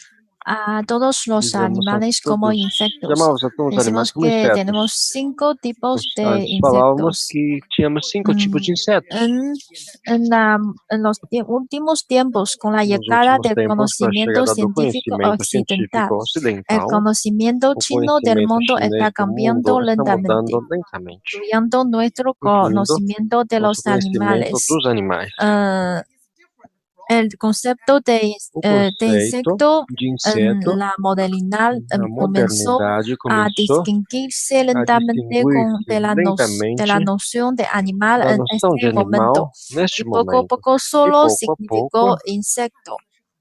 Speaker 4: a todos los
Speaker 2: Dizemos a
Speaker 4: animales como
Speaker 2: todos-
Speaker 4: insectos.
Speaker 2: chamávamos a todos os animais
Speaker 4: Decimos
Speaker 2: como
Speaker 4: que
Speaker 2: insetos.
Speaker 4: tenemos 5 tipos
Speaker 2: Nós
Speaker 4: de
Speaker 2: falávamos
Speaker 4: insectos.
Speaker 2: que tínhamos 5 tipos de insetos.
Speaker 4: En los últimos tiempos, con la
Speaker 2: Nos
Speaker 4: llegada
Speaker 2: últimos
Speaker 4: del
Speaker 2: tempos, com a
Speaker 4: conocimiento
Speaker 2: chegada do
Speaker 4: científico
Speaker 2: conhecimento
Speaker 4: occidental,
Speaker 2: científico
Speaker 4: el
Speaker 2: ocidental,
Speaker 4: conocimiento
Speaker 2: o
Speaker 4: chino del
Speaker 2: conhecimento
Speaker 4: mundo
Speaker 2: chinês
Speaker 4: está
Speaker 2: do
Speaker 4: cambiando
Speaker 2: mundo está
Speaker 4: lentamente,
Speaker 2: mudando lentamente,
Speaker 4: incluyendo nuestro
Speaker 2: incluindo
Speaker 4: conocimiento de
Speaker 2: nosso
Speaker 4: los
Speaker 2: conhecimento
Speaker 4: animales.
Speaker 2: dos animais.
Speaker 4: El concepto de
Speaker 2: O
Speaker 4: insecto
Speaker 2: conceito de
Speaker 4: en
Speaker 2: inseto
Speaker 4: la modernidad
Speaker 2: na
Speaker 4: comenzó
Speaker 2: modernidade
Speaker 4: a
Speaker 2: começou
Speaker 4: distinguirse
Speaker 2: a
Speaker 4: lentamente
Speaker 2: distinguir-se
Speaker 4: de la
Speaker 2: lentamente
Speaker 4: noción de animal
Speaker 2: da
Speaker 4: en
Speaker 2: noção de
Speaker 4: este momento.
Speaker 2: animal neste
Speaker 4: Y poco a
Speaker 2: momento.
Speaker 4: poco
Speaker 2: E
Speaker 4: solo
Speaker 2: pouco a
Speaker 4: significó
Speaker 2: pouco,
Speaker 4: insecto.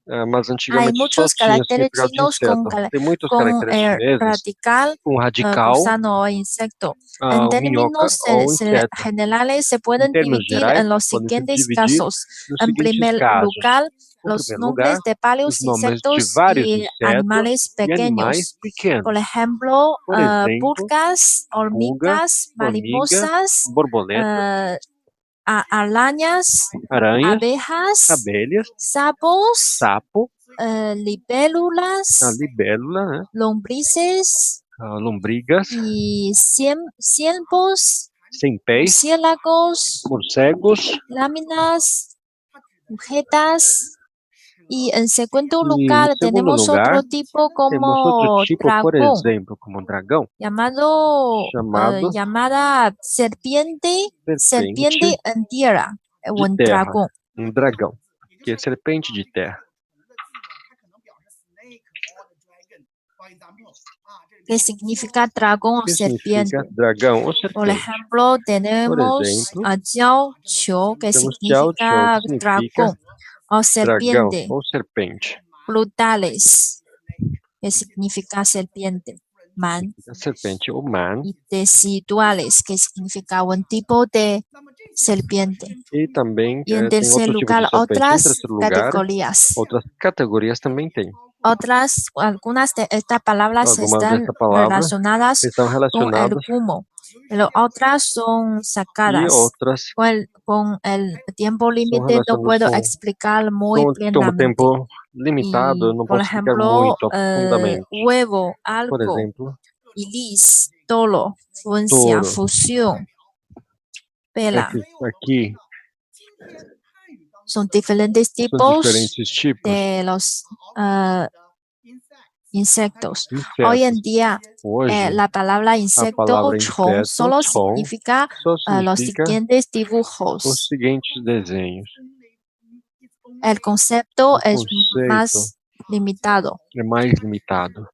Speaker 2: mas
Speaker 4: Hay
Speaker 2: antigamente só
Speaker 4: muchos
Speaker 2: tinha
Speaker 4: caracteres
Speaker 2: significado de
Speaker 4: chinos
Speaker 2: inseto. Tem muitos
Speaker 4: con
Speaker 2: caracteres chineses
Speaker 4: radical,
Speaker 2: com radical,
Speaker 4: gusano o insecto. En
Speaker 2: minhoca
Speaker 4: términos
Speaker 2: ou inseto.
Speaker 4: generales se
Speaker 2: Em
Speaker 4: pueden
Speaker 2: termos
Speaker 4: dividir
Speaker 2: gerais,
Speaker 4: en los
Speaker 2: podem se
Speaker 4: siguientes
Speaker 2: dividir
Speaker 4: casos.
Speaker 2: nos
Speaker 4: En
Speaker 2: seguintes
Speaker 4: primer
Speaker 2: casos.
Speaker 4: lugar,
Speaker 2: Em
Speaker 4: los
Speaker 2: primeiro lugar,
Speaker 4: nombres de
Speaker 2: os
Speaker 4: varios
Speaker 2: nomes de
Speaker 4: insectos
Speaker 2: vários
Speaker 4: y
Speaker 2: insetos
Speaker 4: animales
Speaker 2: e animais
Speaker 4: pequeños.
Speaker 2: pequenos.
Speaker 4: Por ejemplo,
Speaker 2: Por exemplo,
Speaker 4: pulgas,
Speaker 2: pulga,
Speaker 4: hormigas,
Speaker 2: formiga,
Speaker 4: mariposas,
Speaker 2: borboletas,
Speaker 4: arañas,
Speaker 2: aranhas,
Speaker 4: abejas,
Speaker 2: abelhas,
Speaker 4: sapos,
Speaker 2: sapo, a
Speaker 4: libélulas,
Speaker 2: libélula, né?
Speaker 4: lombrices
Speaker 2: Lombrigas,
Speaker 4: y ciervos,
Speaker 2: sem-pés,
Speaker 4: murciélagos,
Speaker 2: morcegos.
Speaker 4: láminas, agujetas. Y en segundo
Speaker 2: E
Speaker 4: lugar
Speaker 2: no segundo
Speaker 4: tenemos
Speaker 2: lugar,
Speaker 4: otro tipo
Speaker 2: temos outro
Speaker 4: como
Speaker 2: tipo, por
Speaker 4: dragón,
Speaker 2: exemplo, como dragão, chamado
Speaker 4: llamada serpiente
Speaker 2: serpente
Speaker 4: en tierra, o
Speaker 2: de
Speaker 4: en
Speaker 2: terra,
Speaker 4: dragón.
Speaker 2: dragão, que é serpente de terra.
Speaker 4: ¿Qué significa dragón o
Speaker 2: Que
Speaker 4: serpiente?
Speaker 2: significa dragão ou
Speaker 4: Por
Speaker 2: serpente.
Speaker 4: ejemplo, tenemos jiao qiu, que
Speaker 2: Temos Jiao Qiu,
Speaker 4: significa
Speaker 2: que significa
Speaker 4: dragón, o
Speaker 2: dragão
Speaker 4: serpiente,
Speaker 2: ou serpente.
Speaker 4: brutales, que significa serpiente, man,
Speaker 2: Serpente ou man.
Speaker 4: y deciduales, que significa un tipo de serpiente.
Speaker 2: E também
Speaker 4: Y en
Speaker 2: tem
Speaker 4: tercer
Speaker 2: outro tipo de
Speaker 4: lugar,
Speaker 2: serpente. Em
Speaker 4: otras
Speaker 2: terceiro lugar,
Speaker 4: categorías.
Speaker 2: outras categorias também tem.
Speaker 4: Algunas de estas palabras
Speaker 2: Algumas
Speaker 4: están
Speaker 2: dessas palavras
Speaker 4: relacionadas
Speaker 2: estão
Speaker 4: con el
Speaker 2: relacionadas
Speaker 4: humo, pero otras son
Speaker 2: e
Speaker 4: sacadas.
Speaker 2: outras
Speaker 4: Con el tiempo
Speaker 2: são
Speaker 4: límite no puedo
Speaker 2: relacionadas
Speaker 4: explicar muy
Speaker 2: com o
Speaker 4: plenamente.
Speaker 2: tempo limitado, eu não
Speaker 4: Por
Speaker 2: posso explicar
Speaker 4: ejemplo,
Speaker 2: muito profundamente.
Speaker 4: huevo,
Speaker 2: Por
Speaker 4: algo,
Speaker 2: exemplo,
Speaker 4: ilis, tolo, funcia,
Speaker 2: touro.
Speaker 4: fusión, pela.
Speaker 2: Aqui
Speaker 4: Son diferentes
Speaker 2: são
Speaker 4: tipos
Speaker 2: diferentes tipos
Speaker 4: de los insectos.
Speaker 2: de
Speaker 4: Hoy
Speaker 2: insetos.
Speaker 4: en día,
Speaker 2: Hoje,
Speaker 4: la palabra
Speaker 2: a
Speaker 4: insecto
Speaker 2: palavra
Speaker 4: chong
Speaker 2: inseto,
Speaker 4: solo
Speaker 2: chong,
Speaker 4: significa
Speaker 2: só
Speaker 4: los
Speaker 2: significa
Speaker 4: siguientes
Speaker 2: os
Speaker 4: dibujos.
Speaker 2: seguintes desenhos.
Speaker 4: El concepto
Speaker 2: O
Speaker 4: es
Speaker 2: conceito
Speaker 4: más limitado.
Speaker 2: é mais limitado.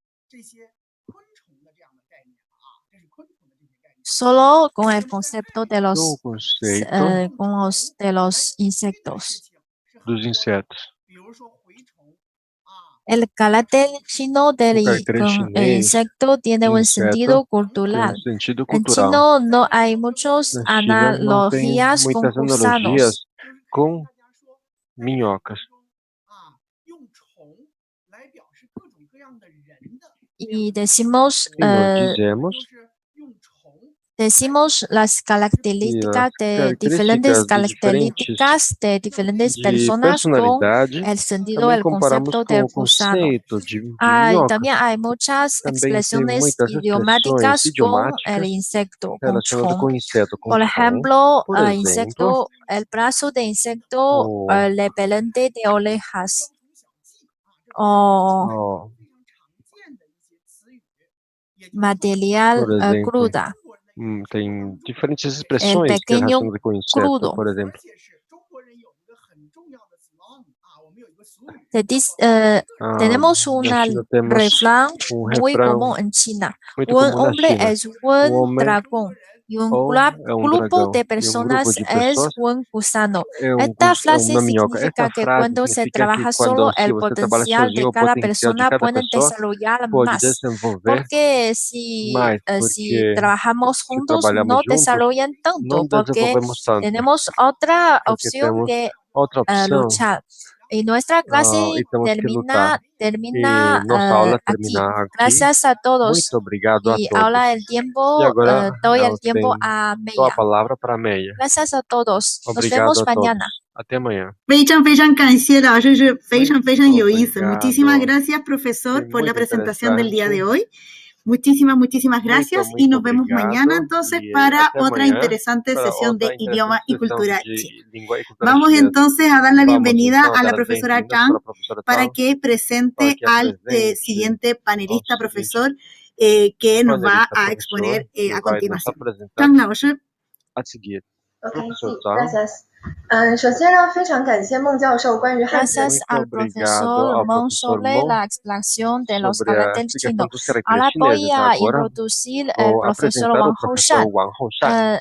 Speaker 4: solo con el concepto de
Speaker 2: No
Speaker 4: los,
Speaker 2: conceito
Speaker 4: de los insectos.
Speaker 2: dos insetos.
Speaker 4: El carácter chino del
Speaker 2: O carácter chinês
Speaker 4: insecto tiene
Speaker 2: do
Speaker 4: un
Speaker 2: inseto
Speaker 4: sentido
Speaker 2: tem
Speaker 4: cultural.
Speaker 2: sentido
Speaker 4: En
Speaker 2: cultural.
Speaker 4: chino no hay muchas
Speaker 2: Na China não tem
Speaker 4: analogías con
Speaker 2: muitas analogias
Speaker 4: gusanos.
Speaker 2: com minhocas.
Speaker 4: Y decimos,
Speaker 2: E nós
Speaker 4: decimos las características de diferentes características de diferentes
Speaker 2: de
Speaker 4: personas con
Speaker 2: personalidade,
Speaker 4: el sentido,
Speaker 2: também
Speaker 4: el
Speaker 2: comparamos
Speaker 4: concepto
Speaker 2: com
Speaker 4: del
Speaker 2: o
Speaker 4: gusano.
Speaker 2: conceito de minhoca.
Speaker 4: También hay muchas
Speaker 2: Também tem
Speaker 4: expresiones
Speaker 2: muitas expressões
Speaker 4: idiomáticas con el
Speaker 2: idiomáticas
Speaker 4: insecto, con
Speaker 2: relacionadas
Speaker 4: chon.
Speaker 2: com inseto, com
Speaker 4: Por
Speaker 2: chon.
Speaker 4: ejemplo,
Speaker 2: Por exemplo,
Speaker 4: insecto, el brazo de insecto
Speaker 2: o,
Speaker 4: repelente de orejas. O
Speaker 2: ó,
Speaker 4: material
Speaker 2: por exemplo,
Speaker 4: cruda,
Speaker 2: tem diferentes
Speaker 4: el
Speaker 2: expressões que
Speaker 4: pequeño
Speaker 2: relacionadas com inseto,
Speaker 4: crudo.
Speaker 2: por exemplo.
Speaker 4: Tenemos un
Speaker 2: Na China temos
Speaker 4: refrán muy
Speaker 2: refrão
Speaker 4: común en China.
Speaker 2: muito
Speaker 4: Un
Speaker 2: comum na
Speaker 4: hombre
Speaker 2: China.
Speaker 4: es un
Speaker 2: Homem
Speaker 4: dragón y un
Speaker 2: ou é
Speaker 4: grupo
Speaker 2: dragão
Speaker 4: de
Speaker 2: e grupo
Speaker 4: personas
Speaker 2: de
Speaker 4: es
Speaker 2: pessoas
Speaker 4: un gusano.
Speaker 2: é
Speaker 4: Esta frase
Speaker 2: uma minhoca.
Speaker 4: significa
Speaker 2: Essa
Speaker 4: que
Speaker 2: frase
Speaker 4: cuando se
Speaker 2: significa que
Speaker 4: trabaja
Speaker 2: quando
Speaker 4: solo,
Speaker 2: se
Speaker 4: el
Speaker 2: você trabalha
Speaker 4: potencial de
Speaker 2: sozinho, o
Speaker 4: cada
Speaker 2: potencial de
Speaker 4: persona
Speaker 2: cada
Speaker 4: puede
Speaker 2: pessoa
Speaker 4: desarrollar
Speaker 2: pode
Speaker 4: más.
Speaker 2: desenvolver
Speaker 4: Porque si
Speaker 2: mais,
Speaker 4: si
Speaker 2: porque
Speaker 4: trabajamos
Speaker 2: se
Speaker 4: juntos
Speaker 2: trabalhamos
Speaker 4: no
Speaker 2: juntos,
Speaker 4: desarrollan
Speaker 2: não
Speaker 4: tanto, porque
Speaker 2: desenvolvemos tanto,
Speaker 4: tenemos otra
Speaker 2: porque
Speaker 4: opción
Speaker 2: temos
Speaker 4: que
Speaker 2: outra opção
Speaker 4: luchar. Y nuestra clase
Speaker 2: e temos que lutar. E nossa aula
Speaker 4: aquí.
Speaker 2: termina aqui.
Speaker 4: Gracias a todos.
Speaker 2: Muito obrigado a
Speaker 4: Y
Speaker 2: todos.
Speaker 4: ahora
Speaker 2: E agora
Speaker 4: doy el
Speaker 2: eu
Speaker 4: tiempo a
Speaker 2: dou a
Speaker 4: Meia.
Speaker 2: palavra para a Meia.
Speaker 4: Gracias a todos. Nos
Speaker 2: Obrigado
Speaker 4: vemos
Speaker 2: a todos.
Speaker 4: mañana.
Speaker 2: Até amanhã.
Speaker 1: 非常非常感谢老师，是非常非常有意思。
Speaker 2: Obrigado.
Speaker 1: Muchísimas gracias, profesor,
Speaker 2: Foi
Speaker 1: por la
Speaker 2: muito
Speaker 1: presentación del día de
Speaker 2: interessante.
Speaker 1: hoy. Muchísimas gracias y
Speaker 2: Muito
Speaker 1: nos vemos
Speaker 2: obrigado.
Speaker 1: mañana entonces
Speaker 2: E
Speaker 1: para
Speaker 2: até
Speaker 1: otra
Speaker 2: amanhã
Speaker 1: interesante
Speaker 2: para
Speaker 1: sesión de
Speaker 2: outra
Speaker 1: idioma y
Speaker 2: interessante sessão
Speaker 1: cultura
Speaker 2: de
Speaker 1: china.
Speaker 2: língua e cultura
Speaker 1: Vamos
Speaker 2: chinesa.
Speaker 1: entonces a dar la
Speaker 2: Vamos
Speaker 1: bienvenida
Speaker 2: então
Speaker 1: a la
Speaker 2: dar as
Speaker 1: profesora
Speaker 2: bem-vindas
Speaker 1: Chang
Speaker 2: para a professora
Speaker 1: para
Speaker 2: Tang,
Speaker 1: que presente
Speaker 2: para que
Speaker 1: al
Speaker 2: apresente
Speaker 1: siguiente panelista
Speaker 2: ao seguinte
Speaker 1: profesor que nos va
Speaker 2: panelista
Speaker 1: a
Speaker 2: professor
Speaker 1: exponer
Speaker 2: que
Speaker 1: a
Speaker 2: vai nos
Speaker 1: continuación.
Speaker 2: apresentar
Speaker 1: Chang 老师。
Speaker 2: a seguir.
Speaker 6: OK，
Speaker 2: Professor
Speaker 6: sí,
Speaker 2: Tang,
Speaker 6: gracias. 首先呢，非常感谢孟教授关于汉字的
Speaker 4: Gracias al
Speaker 2: obrigado
Speaker 4: profesor
Speaker 2: ao
Speaker 4: Mon
Speaker 2: professor
Speaker 4: sobre
Speaker 2: Mon
Speaker 4: la explicación de los
Speaker 2: sobre a
Speaker 4: caracteres
Speaker 2: explicação
Speaker 4: chinos.
Speaker 2: dos caracteres
Speaker 4: Ahora voy
Speaker 2: chineses.
Speaker 4: a
Speaker 2: Agora
Speaker 4: introducir el
Speaker 2: vou
Speaker 4: profesor
Speaker 2: apresentar o
Speaker 4: Wang
Speaker 2: professor
Speaker 4: Houshan.
Speaker 2: Wang Houshan.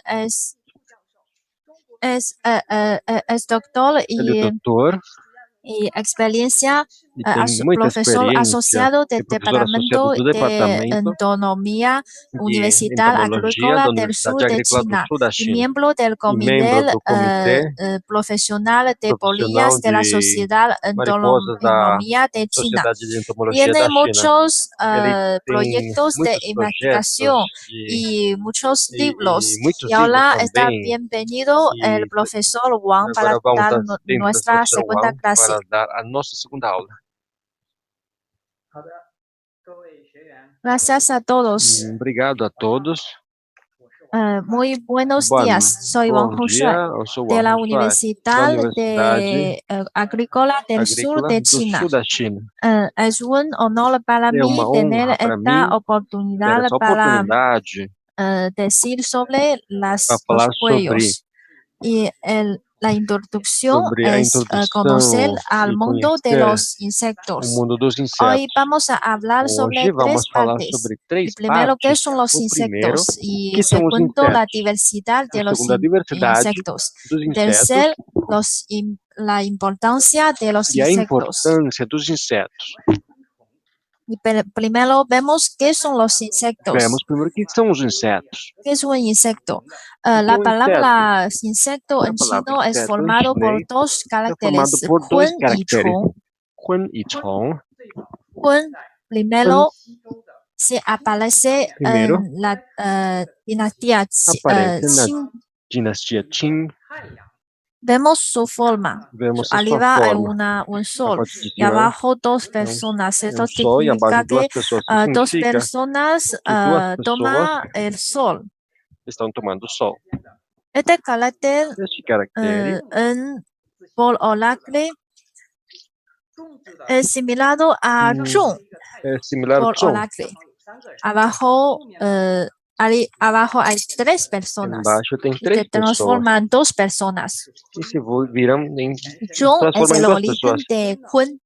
Speaker 4: Es doctor
Speaker 2: Ele é doutor
Speaker 4: y experiencia,
Speaker 2: e tem muita
Speaker 4: profesor
Speaker 2: experiência,
Speaker 4: asociado del
Speaker 2: é professor associado
Speaker 4: Departamento
Speaker 2: do
Speaker 4: de
Speaker 2: Departamento
Speaker 4: Entomología
Speaker 2: de
Speaker 4: Universidad
Speaker 2: Entomologia
Speaker 4: Agrícola
Speaker 2: da
Speaker 4: del Sur
Speaker 2: Universidade
Speaker 4: de
Speaker 2: Agrícola do
Speaker 4: China
Speaker 2: Sul da
Speaker 4: y
Speaker 2: China
Speaker 4: miembro del
Speaker 2: e membro do Comitê
Speaker 4: Profesional de
Speaker 2: Profissional
Speaker 4: Polillas de la
Speaker 2: de
Speaker 4: Sociedad
Speaker 2: Mariposas da
Speaker 4: Entomología de China.
Speaker 2: Sociedade de Entomologia
Speaker 4: Tiene
Speaker 2: da China.
Speaker 4: muchos
Speaker 2: Ele tem
Speaker 4: proyectos de
Speaker 2: muitos
Speaker 4: investigación
Speaker 2: projetos
Speaker 4: y muchos libros.
Speaker 2: muitos
Speaker 4: Y ahora
Speaker 2: livros
Speaker 4: está
Speaker 2: também.
Speaker 4: bienvenido el
Speaker 2: E
Speaker 4: profesor Wang para
Speaker 2: agora vamos
Speaker 4: dar
Speaker 2: dar bem-vindas ao
Speaker 4: nuestra
Speaker 2: professor
Speaker 4: segunda
Speaker 2: Wang
Speaker 4: clase.
Speaker 2: para dar a nossa segunda aula.
Speaker 4: Gracias a todos.
Speaker 2: Obrigado a todos.
Speaker 4: Muy buenos
Speaker 2: Bom,
Speaker 4: días. Soy Wang
Speaker 2: bom
Speaker 4: Houshan
Speaker 2: dia, eu sou
Speaker 4: de
Speaker 2: Wang
Speaker 4: la
Speaker 2: Houshan, da
Speaker 4: Universidad
Speaker 2: Universidade
Speaker 4: Agrícola del Sur
Speaker 2: Agrícola
Speaker 4: de
Speaker 2: do
Speaker 4: China.
Speaker 2: Sul da China.
Speaker 4: Es un honor para
Speaker 2: É
Speaker 4: mí
Speaker 2: uma
Speaker 4: tener
Speaker 2: honra para mim
Speaker 4: esta
Speaker 2: ter
Speaker 4: oportunidad
Speaker 2: essa
Speaker 4: para
Speaker 2: oportunidade
Speaker 4: decir sobre
Speaker 2: para
Speaker 4: los
Speaker 2: falar sobre
Speaker 4: cuellos. Y la introducción
Speaker 2: a
Speaker 4: es conocer
Speaker 2: introdução
Speaker 4: al
Speaker 2: e
Speaker 4: mundo de
Speaker 2: conhecer
Speaker 4: los
Speaker 2: o
Speaker 4: insectos.
Speaker 2: mundo dos
Speaker 4: Hoy
Speaker 2: insetos.
Speaker 4: vamos a hablar sobre
Speaker 2: Hoje vamos
Speaker 4: tres
Speaker 2: falar
Speaker 4: partes.
Speaker 2: sobre
Speaker 4: Y
Speaker 2: três
Speaker 4: primero, ¿qué
Speaker 2: partes.
Speaker 4: son los
Speaker 2: O primeiro,
Speaker 4: insectos? Y
Speaker 2: que são os
Speaker 4: segundo, la
Speaker 2: insetos.
Speaker 4: diversidad de
Speaker 2: O
Speaker 4: los
Speaker 2: segundo, a diversidade
Speaker 4: insectos.
Speaker 2: dos
Speaker 4: Y
Speaker 2: insetos
Speaker 4: tercer, la importancia de los
Speaker 2: e a
Speaker 4: insectos.
Speaker 2: importância dos insetos.
Speaker 4: Y primero vemos qué son los insectos.
Speaker 2: Vemos primeiro o que são os insetos.
Speaker 4: ¿Qué es un insecto?
Speaker 2: O
Speaker 4: La
Speaker 2: que é um
Speaker 4: palabra insecto
Speaker 2: A
Speaker 4: en
Speaker 2: palavra
Speaker 4: chino es
Speaker 2: inseto em
Speaker 4: formado por
Speaker 2: chinês
Speaker 4: dos
Speaker 2: é formado
Speaker 4: caracteres,
Speaker 2: por dois
Speaker 4: kun y
Speaker 2: caracteres,
Speaker 4: chong.
Speaker 2: kun e chong.
Speaker 4: Kun primero se aparece
Speaker 2: Primeiro
Speaker 4: en la dinastía
Speaker 2: aparece na
Speaker 4: Qing.
Speaker 2: dinastia Qing.
Speaker 4: Vemos su forma.
Speaker 2: Vemos a sua
Speaker 4: Arriba hay
Speaker 2: forma.
Speaker 4: un
Speaker 2: A
Speaker 4: sol
Speaker 2: parte de
Speaker 4: y
Speaker 2: cima
Speaker 4: abajo dos personas.
Speaker 2: é
Speaker 4: Esto
Speaker 2: sol e abaixo
Speaker 4: significa
Speaker 2: duas
Speaker 4: que
Speaker 2: pessoas.
Speaker 4: dos
Speaker 2: Significa
Speaker 4: personas
Speaker 2: que duas pessoas
Speaker 4: toman el sol.
Speaker 2: estão tomando sol.
Speaker 4: Este carácter
Speaker 2: Este caractere
Speaker 4: por oracle es similar a zhong
Speaker 2: é similar ao
Speaker 4: por
Speaker 2: chong.
Speaker 4: oracle. Abajo hay tres personas
Speaker 2: Embaixo tem
Speaker 4: y
Speaker 2: três
Speaker 4: que transforman dos personas.
Speaker 2: e se viram em
Speaker 4: Zhong es
Speaker 2: transformam em
Speaker 4: el
Speaker 2: duas
Speaker 4: origen
Speaker 2: pessoas.
Speaker 4: de kun.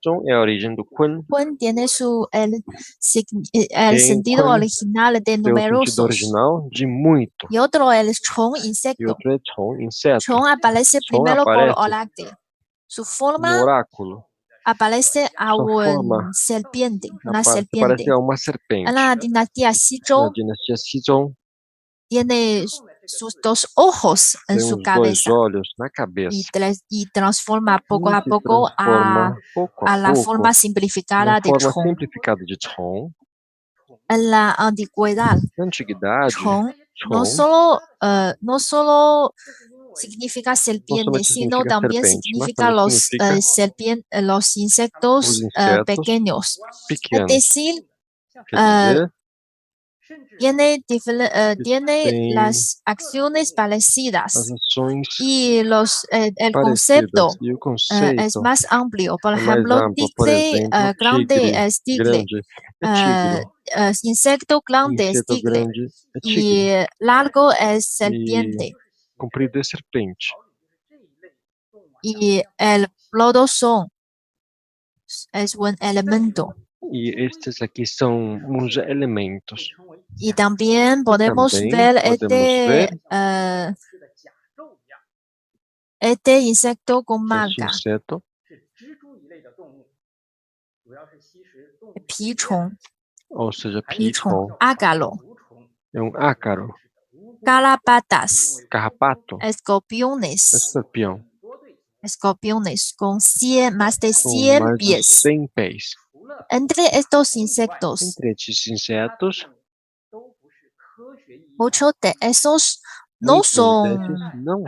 Speaker 2: Questão é a origem do Quen,
Speaker 4: Quen tiene
Speaker 2: que
Speaker 4: el
Speaker 2: em
Speaker 4: sentido
Speaker 2: Quen
Speaker 4: original de
Speaker 2: tem o sentido
Speaker 4: numerosos.
Speaker 2: original de muito,
Speaker 4: Y otro el chong,
Speaker 2: e
Speaker 4: insecto.
Speaker 2: outro é Chong, inseto.
Speaker 4: Chong aparece
Speaker 2: Chong
Speaker 4: primero por
Speaker 2: aparece
Speaker 4: oráculo. Su
Speaker 2: no
Speaker 4: forma
Speaker 2: oráculo,
Speaker 4: aparece a
Speaker 2: sua forma
Speaker 4: una serpiente.
Speaker 2: se parece a uma serpente.
Speaker 4: En la dinastía
Speaker 2: Na
Speaker 4: Xizhou
Speaker 2: dinastia Xizong,
Speaker 4: tiene sus dos ojos en
Speaker 2: tem
Speaker 4: su
Speaker 2: os dois
Speaker 4: cabeza
Speaker 2: olhos na cabeça.
Speaker 4: y transforma poco
Speaker 2: E
Speaker 4: a
Speaker 2: se
Speaker 4: poco
Speaker 2: transforma pouco
Speaker 4: a
Speaker 2: a
Speaker 4: la
Speaker 2: pouco
Speaker 4: forma simplificada
Speaker 2: na
Speaker 4: de
Speaker 2: forma
Speaker 4: Chong.
Speaker 2: simplificada de Chong.
Speaker 4: En la antigüedad,
Speaker 2: Na antiguidade,
Speaker 4: Chong
Speaker 2: Chong
Speaker 4: no solo significa
Speaker 2: não
Speaker 4: serpiente,
Speaker 2: somente
Speaker 4: sino
Speaker 2: significa
Speaker 4: también
Speaker 2: serpente, mas
Speaker 4: significa
Speaker 2: também
Speaker 4: los,
Speaker 2: significa
Speaker 4: los
Speaker 2: os
Speaker 4: insectos
Speaker 2: insetos
Speaker 4: pequeños. Es
Speaker 2: pequenos.
Speaker 4: decir,
Speaker 2: Quer dizer,
Speaker 4: tiene
Speaker 2: tem
Speaker 4: las acciones parecidas
Speaker 2: as ações
Speaker 4: y el concepto
Speaker 2: parecidas e o
Speaker 4: es
Speaker 2: conceito
Speaker 4: más amplio. Por
Speaker 2: é mais
Speaker 4: ejemplo,
Speaker 2: amplo. Por
Speaker 4: tigre
Speaker 2: exemplo,
Speaker 4: grande
Speaker 2: tigre
Speaker 4: es tigre,
Speaker 2: grande é tigre,
Speaker 4: insecto grande es
Speaker 2: inseto
Speaker 4: tigre
Speaker 2: grande é
Speaker 4: y
Speaker 2: tigre
Speaker 4: largo es
Speaker 2: e
Speaker 4: serpiente.
Speaker 2: comprido é serpente.
Speaker 4: Y el lodo es un elemento.
Speaker 2: E estes aqui são uns elementos.
Speaker 4: Y también podemos
Speaker 2: Também
Speaker 4: ver
Speaker 2: podemos ver
Speaker 4: este insecto con
Speaker 2: este
Speaker 4: marca,
Speaker 2: inseto,
Speaker 4: pichón,
Speaker 2: ou seja, pichon,
Speaker 4: ágalo,
Speaker 2: é um ácaro,
Speaker 4: garrapatas,
Speaker 2: carrapato,
Speaker 4: escorpiones,
Speaker 2: escorpião,
Speaker 4: con más de
Speaker 2: com
Speaker 4: 100
Speaker 2: mais de
Speaker 4: pies.
Speaker 2: 100 pés.
Speaker 4: Entre estos insectos,
Speaker 2: Entre estes insetos,
Speaker 4: muchos de esos no
Speaker 2: muitos
Speaker 4: son,
Speaker 2: desses não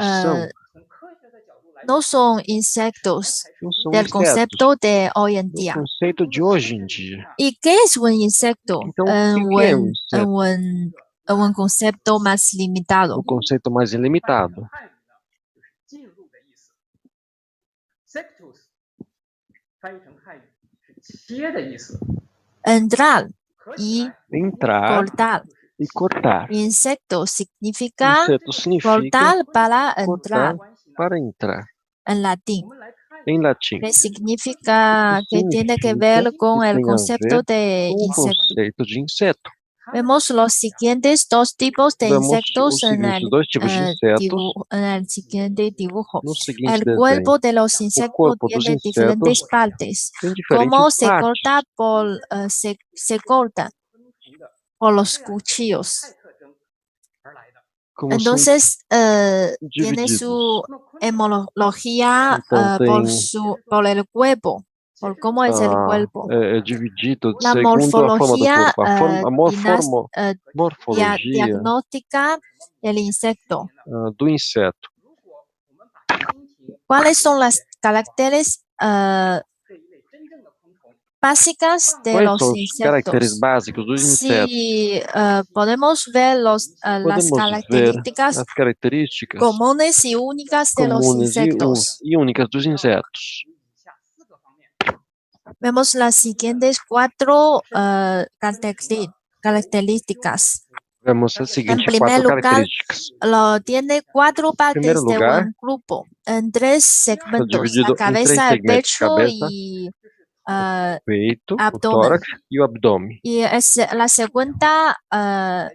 Speaker 4: no son insectos
Speaker 2: não são
Speaker 4: del
Speaker 2: insetos
Speaker 4: concepto de hoy en
Speaker 2: do
Speaker 4: día.
Speaker 2: conceito de hoje em dia.
Speaker 4: ¿Y qué es un insecto?
Speaker 2: Então, o que é um
Speaker 4: En
Speaker 2: inseto?
Speaker 4: un concepto más limitado.
Speaker 2: O conceito mais ilimitado.
Speaker 4: Entrar y
Speaker 2: Entrar
Speaker 4: cortar.
Speaker 2: e cortar.
Speaker 4: Insecto significa
Speaker 2: Inseto significa
Speaker 4: cortar para
Speaker 2: cortar
Speaker 4: entrar
Speaker 2: para entrar,
Speaker 4: en latín,
Speaker 2: em latim.
Speaker 4: que significa que tiene que ver con
Speaker 2: que
Speaker 4: el
Speaker 2: tem a
Speaker 4: concepto
Speaker 2: ver
Speaker 4: de
Speaker 2: com o
Speaker 4: insecto.
Speaker 2: conceito de inseto.
Speaker 4: Vemos los siguientes dos tipos de
Speaker 2: Vemos
Speaker 4: insectos
Speaker 2: os seguintes dois tipos de insetos
Speaker 4: en el siguiente dibujo.
Speaker 2: no seguinte
Speaker 4: El
Speaker 2: desenho.
Speaker 4: cuerpo de los
Speaker 2: O
Speaker 4: insectos
Speaker 2: corpo dos
Speaker 4: tiene
Speaker 2: insetos
Speaker 4: diferentes partes.
Speaker 2: tem diferentes
Speaker 4: Como se
Speaker 2: partes.
Speaker 4: corta se corta por los cuchillos.
Speaker 2: Como são
Speaker 4: Entonces, tiene
Speaker 2: divididos.
Speaker 4: su hemología
Speaker 2: Então
Speaker 4: por el cuerpo, por cómo es el cuerpo.
Speaker 2: é dividido
Speaker 4: La
Speaker 2: segundo a forma do
Speaker 4: morfología
Speaker 2: corpo. Morfologia
Speaker 4: diagnóstica del insecto.
Speaker 2: do inseto.
Speaker 4: ¿Cuáles son las caracteres básicas de
Speaker 2: Quais
Speaker 4: los
Speaker 2: são os caracteres
Speaker 4: insectos?
Speaker 2: básicos dos insetos?
Speaker 4: Si podemos ver las
Speaker 2: Podemos ver
Speaker 4: características
Speaker 2: as características
Speaker 4: comunes y únicas de los
Speaker 2: comunes
Speaker 4: insectos.
Speaker 2: e únicas dos insetos.
Speaker 4: Vemos las siguientes cuatro características.
Speaker 2: Vemos as
Speaker 4: En
Speaker 2: seguintes
Speaker 4: primer
Speaker 2: quatro
Speaker 4: lugar,
Speaker 2: características.
Speaker 4: tiene cuatro
Speaker 2: primeiro
Speaker 4: partes de
Speaker 2: lugar,
Speaker 4: un grupo, en tres
Speaker 2: Está
Speaker 4: segmentos,
Speaker 2: dividido
Speaker 4: la
Speaker 2: em três
Speaker 4: cabeza, el
Speaker 2: segmentos:
Speaker 4: pecho
Speaker 2: cabeça,
Speaker 4: y
Speaker 2: peito, o
Speaker 4: abdomen.
Speaker 2: tórax e o abdômen.
Speaker 4: Y la segunda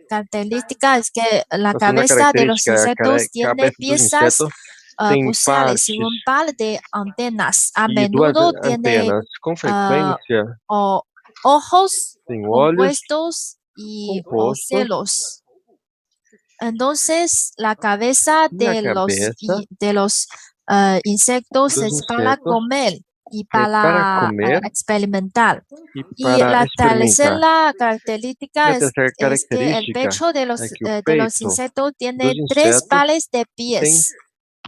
Speaker 4: característica es que la
Speaker 2: A segunda
Speaker 4: cabeza de los
Speaker 2: característica é a
Speaker 4: insectos tiene
Speaker 2: cabeça dos
Speaker 4: piezas
Speaker 2: insetos tem
Speaker 4: bucales y
Speaker 2: partes
Speaker 4: un par de antenas. A
Speaker 2: e duas
Speaker 4: menudo tiene
Speaker 2: antenas. Com frequência,
Speaker 4: ojos
Speaker 2: tem olhos
Speaker 4: compuestos y
Speaker 2: compostos
Speaker 4: ocelos. Entonces, la cabeza
Speaker 2: e a
Speaker 4: de
Speaker 2: cabeça
Speaker 4: los insectos
Speaker 2: dos
Speaker 4: es para
Speaker 2: insetos
Speaker 4: comer y
Speaker 2: é para
Speaker 4: para
Speaker 2: comer
Speaker 4: experimentar.
Speaker 2: e
Speaker 4: Y
Speaker 2: para
Speaker 4: la
Speaker 2: experimentar.
Speaker 4: tercera
Speaker 2: E
Speaker 4: característica
Speaker 2: a
Speaker 4: es
Speaker 2: terceira
Speaker 4: que el
Speaker 2: característica
Speaker 4: pecho de
Speaker 2: é
Speaker 4: los
Speaker 2: que o peito
Speaker 4: insectos
Speaker 2: dos
Speaker 4: tiene tres
Speaker 2: insetos
Speaker 4: pares de
Speaker 2: tem
Speaker 4: pies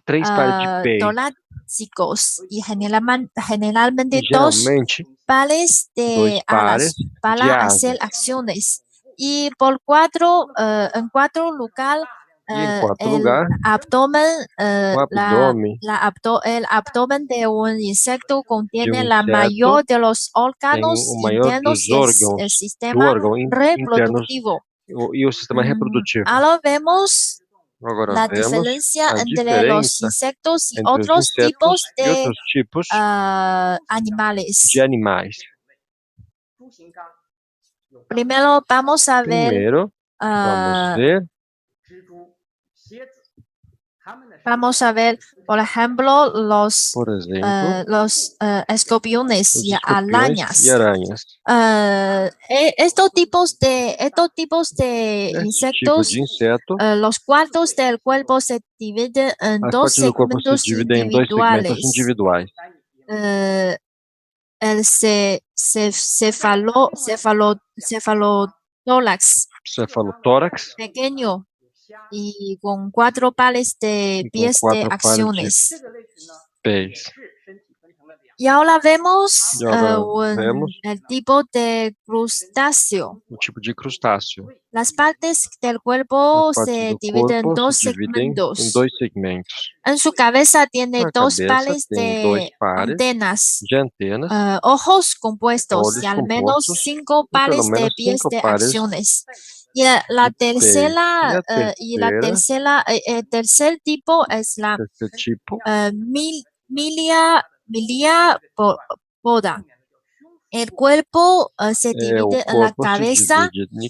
Speaker 2: três pares de pés
Speaker 4: torácicos y
Speaker 2: e
Speaker 4: generalmente dos
Speaker 2: geralmente
Speaker 4: pares
Speaker 2: dois
Speaker 4: de
Speaker 2: pares
Speaker 4: alas para
Speaker 2: de
Speaker 4: hacer
Speaker 2: asas.
Speaker 4: acciones. Y en cuarto lugar,
Speaker 2: E em quarto
Speaker 4: el
Speaker 2: lugar,
Speaker 4: abdomen,
Speaker 2: o abdômen
Speaker 4: el abdomen de un insecto
Speaker 2: de
Speaker 4: contiene la
Speaker 2: inseto
Speaker 4: mayor de los
Speaker 2: tem
Speaker 4: órganos
Speaker 2: o maior
Speaker 4: internos
Speaker 2: dos
Speaker 4: y el
Speaker 2: órgãos, do
Speaker 4: sistema
Speaker 2: órgão internos
Speaker 4: reproductivo.
Speaker 2: e o sistema reprodutivo.
Speaker 4: Ahora vemos
Speaker 2: Agora
Speaker 4: la
Speaker 2: vemos
Speaker 4: diferencia
Speaker 2: a
Speaker 4: entre los
Speaker 2: diferença
Speaker 4: insectos y
Speaker 2: entre os
Speaker 4: otros
Speaker 2: insetos
Speaker 4: tipos
Speaker 2: e
Speaker 4: de
Speaker 2: outros tipos
Speaker 4: animales.
Speaker 2: de animais.
Speaker 4: Primero vamos a ver,
Speaker 2: Primeiro, vamos ver,
Speaker 4: por ejemplo,
Speaker 2: por exemplo,
Speaker 4: los escorpiones
Speaker 2: os
Speaker 4: y
Speaker 2: escorpiões e
Speaker 4: arañas.
Speaker 2: aranhas.
Speaker 4: Estos tipos de
Speaker 2: Esse tipo de
Speaker 4: insectos,
Speaker 2: inseto,
Speaker 4: los cuartos del cuerpo se dividen en
Speaker 2: as
Speaker 4: dos
Speaker 2: partes do corpo se
Speaker 4: segmentos
Speaker 2: dividem em dois segmentos
Speaker 4: individuales.
Speaker 2: individuais.
Speaker 4: El cefalotórax
Speaker 2: Cefalotórax
Speaker 4: pequeño y con 4 pares de
Speaker 2: e com
Speaker 4: pies de
Speaker 2: 4 pares de
Speaker 4: acciones.
Speaker 2: pés.
Speaker 4: Y ahora vemos
Speaker 2: E agora vemos
Speaker 4: el tipo de crustáceo.
Speaker 2: o tipo de crustáceo.
Speaker 4: Las partes del
Speaker 2: As
Speaker 4: cuerpo
Speaker 2: partes
Speaker 4: se
Speaker 2: do
Speaker 4: dividen en
Speaker 2: corpo se
Speaker 4: dos
Speaker 2: dividem em
Speaker 4: segmentos.
Speaker 2: dois segmentos.
Speaker 4: En su cabeza tiene
Speaker 2: Na
Speaker 4: 2
Speaker 2: cabeça
Speaker 4: pares
Speaker 2: tem dois
Speaker 4: de
Speaker 2: pares
Speaker 4: antenas,
Speaker 2: de antenas,
Speaker 4: ojos compuestos y
Speaker 2: olhos
Speaker 4: al menos
Speaker 2: compostos
Speaker 4: 5
Speaker 2: e pelo
Speaker 4: pares de
Speaker 2: menos
Speaker 4: pies
Speaker 2: 5
Speaker 4: de
Speaker 2: pares
Speaker 4: acciones. Y la
Speaker 2: de pés. E a
Speaker 4: tercera, el tercer tipo es la
Speaker 2: terceiro tipo
Speaker 4: milia poda. El cuerpo se
Speaker 2: é o
Speaker 4: divide en la
Speaker 2: corpo se
Speaker 4: cabeza
Speaker 2: divide em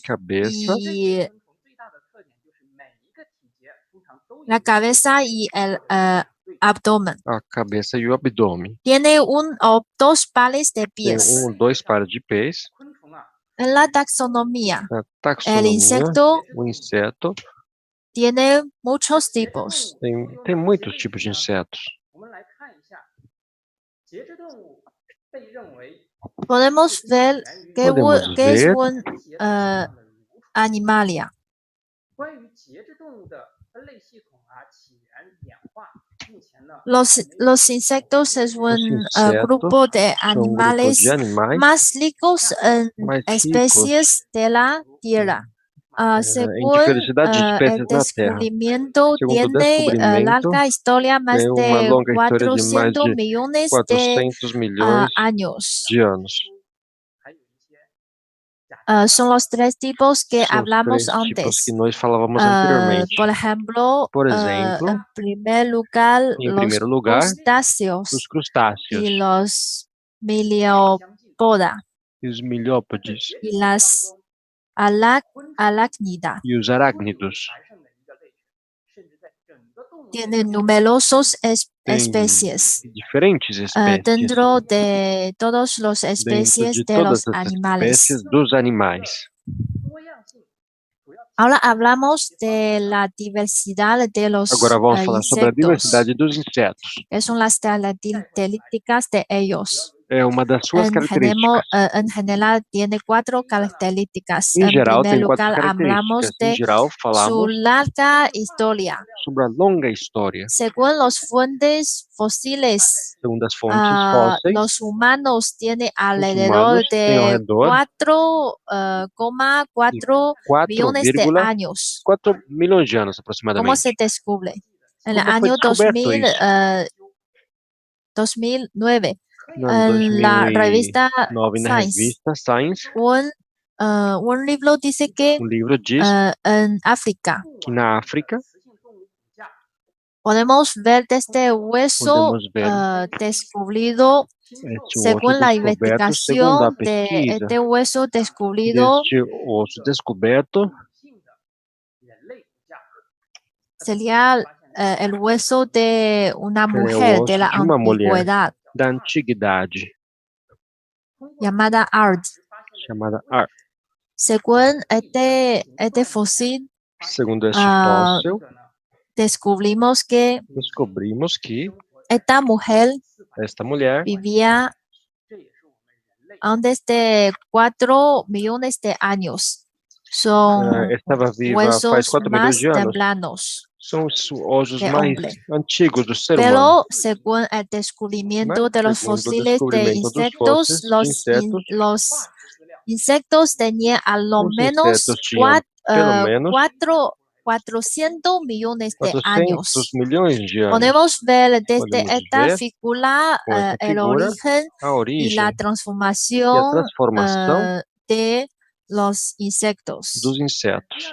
Speaker 2: cabeça,
Speaker 4: y el abdomen.
Speaker 2: a cabeça e o abdômen.
Speaker 4: Tiene 1 o 2 pares de
Speaker 2: Tem
Speaker 4: pies.
Speaker 2: dois pares de pés.
Speaker 4: En la taxonomía,
Speaker 2: Na
Speaker 4: el
Speaker 2: taxonomia,
Speaker 4: insecto
Speaker 2: o inseto
Speaker 4: tiene muchos tipos.
Speaker 2: tem muitos tipos de insetos.
Speaker 4: Podemos ver
Speaker 2: Podemos
Speaker 4: qué es
Speaker 2: ver
Speaker 4: un animalia. Los insectos es
Speaker 2: Os
Speaker 4: un
Speaker 2: insetos
Speaker 4: grupo de
Speaker 2: são um grupo de
Speaker 4: animales
Speaker 2: animais
Speaker 4: más ricos en
Speaker 2: mais ricos
Speaker 4: especies de la Tierra.
Speaker 2: em
Speaker 4: Según
Speaker 2: diversidade de
Speaker 4: el
Speaker 2: espécies na Terra.
Speaker 4: descubrimiento,
Speaker 2: Segundo o
Speaker 4: tiene
Speaker 2: descobrimento,
Speaker 4: larga historia, más
Speaker 2: tem uma
Speaker 4: de
Speaker 2: longa história de mais
Speaker 4: 400
Speaker 2: de
Speaker 4: millones de
Speaker 2: 400 milhões
Speaker 4: años.
Speaker 2: de anos.
Speaker 4: Son los 3 tipos que
Speaker 2: São os
Speaker 4: hablamos
Speaker 2: três tipos que
Speaker 4: antes.
Speaker 2: nós falávamos anteriormente.
Speaker 4: Por ejemplo,
Speaker 2: Por exemplo,
Speaker 4: en primer lugar,
Speaker 2: em
Speaker 4: los
Speaker 2: primeiro lugar, os
Speaker 4: crustáceos
Speaker 2: crustáceos
Speaker 4: y los miliopoda
Speaker 2: e os milhópodes
Speaker 4: y las arácnidas.
Speaker 2: e os arácnidos.
Speaker 4: Tienen numerosos
Speaker 2: Tem
Speaker 4: especies.
Speaker 2: diferentes espécies
Speaker 4: Dentro de todas las
Speaker 2: dentro
Speaker 4: especies
Speaker 2: de
Speaker 4: de
Speaker 2: todas
Speaker 4: los
Speaker 2: essas
Speaker 4: animales.
Speaker 2: espécies dos animais.
Speaker 4: Ahora hablamos de la diversidad de los
Speaker 2: Agora vamos falar sobre a
Speaker 4: insectos,
Speaker 2: diversidade dos insetos.
Speaker 4: que son las características de ellos.
Speaker 2: É uma das suas características.
Speaker 4: En general tiene 4 características.
Speaker 2: Em
Speaker 4: En
Speaker 2: geral,
Speaker 4: primer
Speaker 2: tem 4
Speaker 4: lugar, hablamos
Speaker 2: características. Em
Speaker 4: de
Speaker 2: geral,
Speaker 4: su
Speaker 2: falamos
Speaker 4: larga historia.
Speaker 2: sobre a longa história.
Speaker 4: Según las fuentes fósiles,
Speaker 2: Segundo as fontes fósseis,
Speaker 4: los humanos tienen
Speaker 2: os
Speaker 4: alrededor
Speaker 2: humanos têm ao
Speaker 4: de
Speaker 2: redor
Speaker 4: 4,4 millones de años.
Speaker 2: 4,4 milhões de anos,
Speaker 4: ¿Cómo
Speaker 2: aproximadamente.
Speaker 4: se descubre? En el
Speaker 2: Como foi
Speaker 4: año
Speaker 2: descoberto isso?
Speaker 4: 2009,
Speaker 2: No ano
Speaker 4: en la revista
Speaker 2: 2009, na
Speaker 4: Science,
Speaker 2: revista Science,
Speaker 4: un libro dice que
Speaker 2: livro diz
Speaker 4: en África
Speaker 2: que na África
Speaker 4: podemos ver desde hueso
Speaker 2: podemos ver
Speaker 4: descubrido,
Speaker 2: este osso
Speaker 4: según la
Speaker 2: descoberto, segundo a
Speaker 4: investigación de
Speaker 2: pesquisa
Speaker 4: este hueso descubrido,
Speaker 2: deste osso descoberto,
Speaker 4: sería el hueso de una
Speaker 2: é o
Speaker 4: mujer de
Speaker 2: osso
Speaker 4: la
Speaker 2: de uma mulher
Speaker 4: antigüedad
Speaker 2: da antiguidade,
Speaker 4: llamada Art.
Speaker 2: chamada Ar.
Speaker 4: Según este fósil,
Speaker 2: Segundo este
Speaker 4: ah,
Speaker 2: fóssil,
Speaker 4: descubrimos que
Speaker 2: descobrimos que
Speaker 4: esta mujer
Speaker 2: esta mulher
Speaker 4: vivía antes de 4 millones de años. Son
Speaker 2: estava viva faz
Speaker 4: huesos
Speaker 2: 4 milhões
Speaker 4: más
Speaker 2: de anos.
Speaker 4: tempranos
Speaker 2: São os ossos
Speaker 4: de
Speaker 2: mais
Speaker 4: hombre.
Speaker 2: antigos do ser humano.
Speaker 4: Pero según el descubrimiento
Speaker 2: Mas,
Speaker 4: de los
Speaker 2: segundo o
Speaker 4: fósiles de
Speaker 2: descobrimento dos fósseis de insetos,
Speaker 4: los insectos tenían a lo
Speaker 2: os
Speaker 4: menos
Speaker 2: insetos tinham pelo menos
Speaker 4: 400 millones de
Speaker 2: 400
Speaker 4: años.
Speaker 2: milhões de anos.
Speaker 4: Podemos ver desde
Speaker 2: Podemos
Speaker 4: esta
Speaker 2: ver
Speaker 4: figura
Speaker 2: com essa
Speaker 4: el
Speaker 2: figura
Speaker 4: origen
Speaker 2: a
Speaker 4: y
Speaker 2: origem
Speaker 4: la
Speaker 2: e a
Speaker 4: transformación
Speaker 2: transformação
Speaker 4: de los insectos.
Speaker 2: dos insetos.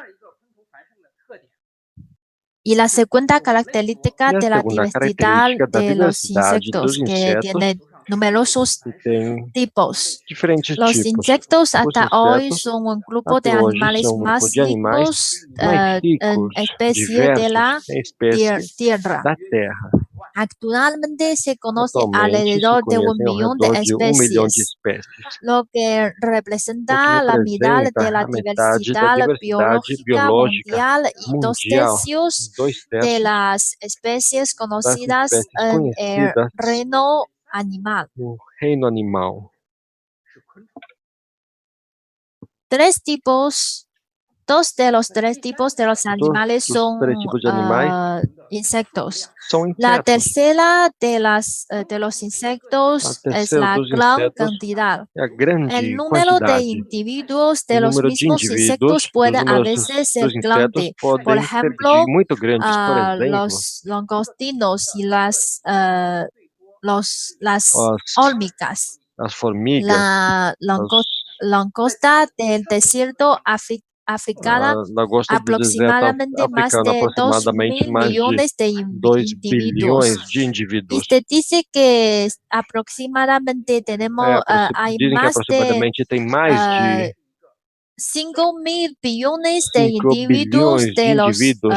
Speaker 4: Y la segunda característica
Speaker 2: E a
Speaker 4: de la
Speaker 2: segunda
Speaker 4: diversidad
Speaker 2: característica da
Speaker 4: de los
Speaker 2: diversidade dos
Speaker 4: insectos, que
Speaker 2: insetos,
Speaker 4: tiene numerosos
Speaker 2: que tem
Speaker 4: tipos.
Speaker 2: diferentes
Speaker 4: Los
Speaker 2: tipos.
Speaker 4: insectos
Speaker 2: Os
Speaker 4: hasta hoy
Speaker 2: insetos,
Speaker 4: son un grupo de
Speaker 2: até hoje,
Speaker 4: animales
Speaker 2: são um grupo
Speaker 4: más
Speaker 2: de animais
Speaker 4: ricos
Speaker 2: mais
Speaker 4: en
Speaker 2: ricos,
Speaker 4: especie de
Speaker 2: diversos,
Speaker 4: la
Speaker 2: em espécie
Speaker 4: tierra.
Speaker 2: da Terra.
Speaker 4: Actualmente se conoce
Speaker 2: Atualmente, se
Speaker 4: alrededor de 1
Speaker 2: conhecem ao
Speaker 4: millón de
Speaker 2: redor de 1 milhão de
Speaker 4: especies,
Speaker 2: espécies,
Speaker 4: lo que
Speaker 2: o que
Speaker 4: representa la mitad
Speaker 2: representa
Speaker 4: de la
Speaker 2: a metade da
Speaker 4: diversidad
Speaker 2: diversidade
Speaker 4: biológica
Speaker 2: biológica
Speaker 4: mundial y
Speaker 2: mundial,
Speaker 4: 2 tercios
Speaker 2: 2
Speaker 4: de
Speaker 2: terços
Speaker 4: las especies
Speaker 2: das
Speaker 4: conocidas
Speaker 2: espécies
Speaker 4: en el
Speaker 2: conhecidas
Speaker 4: reino animal.
Speaker 2: no reino animal.
Speaker 4: Dos de los 3 tipos de los animales
Speaker 2: Dos dos 3
Speaker 4: son
Speaker 2: tipos de animais
Speaker 4: insectos.
Speaker 2: são
Speaker 4: La
Speaker 2: insetos.
Speaker 4: tercera de los
Speaker 2: A
Speaker 4: insectos es
Speaker 2: terceira
Speaker 4: la
Speaker 2: dos
Speaker 4: gran
Speaker 2: insetos
Speaker 4: cantidad.
Speaker 2: é a
Speaker 4: El
Speaker 2: grande
Speaker 4: número de
Speaker 2: quantidade.
Speaker 4: individuos
Speaker 2: O
Speaker 4: de los
Speaker 2: número de
Speaker 4: mismos
Speaker 2: indivíduos
Speaker 4: insectos puede
Speaker 2: dos
Speaker 4: a
Speaker 2: números
Speaker 4: veces ser
Speaker 2: dos insetos
Speaker 4: grande. Por
Speaker 2: podem ser
Speaker 4: ejemplo,
Speaker 2: muito grandes. Por exemplo,
Speaker 4: los langostinos y las
Speaker 2: as,
Speaker 4: hormigas.
Speaker 2: as formigas,
Speaker 4: La langosta del desierto africana,
Speaker 2: a lagosta do deserto
Speaker 4: aproximadamente más
Speaker 2: africano,
Speaker 4: de 2
Speaker 2: aproximadamente
Speaker 4: mil
Speaker 2: mais de
Speaker 4: millones de
Speaker 2: 2 bilhões
Speaker 4: individuos.
Speaker 2: de indivíduos.
Speaker 4: Y se dice que aproximadamente hay
Speaker 2: Dizem que
Speaker 4: más de
Speaker 2: aproximadamente tem mais de
Speaker 4: 5.000 billones de
Speaker 2: 5 bilhões
Speaker 4: individuos
Speaker 2: de
Speaker 4: de los
Speaker 2: indivíduos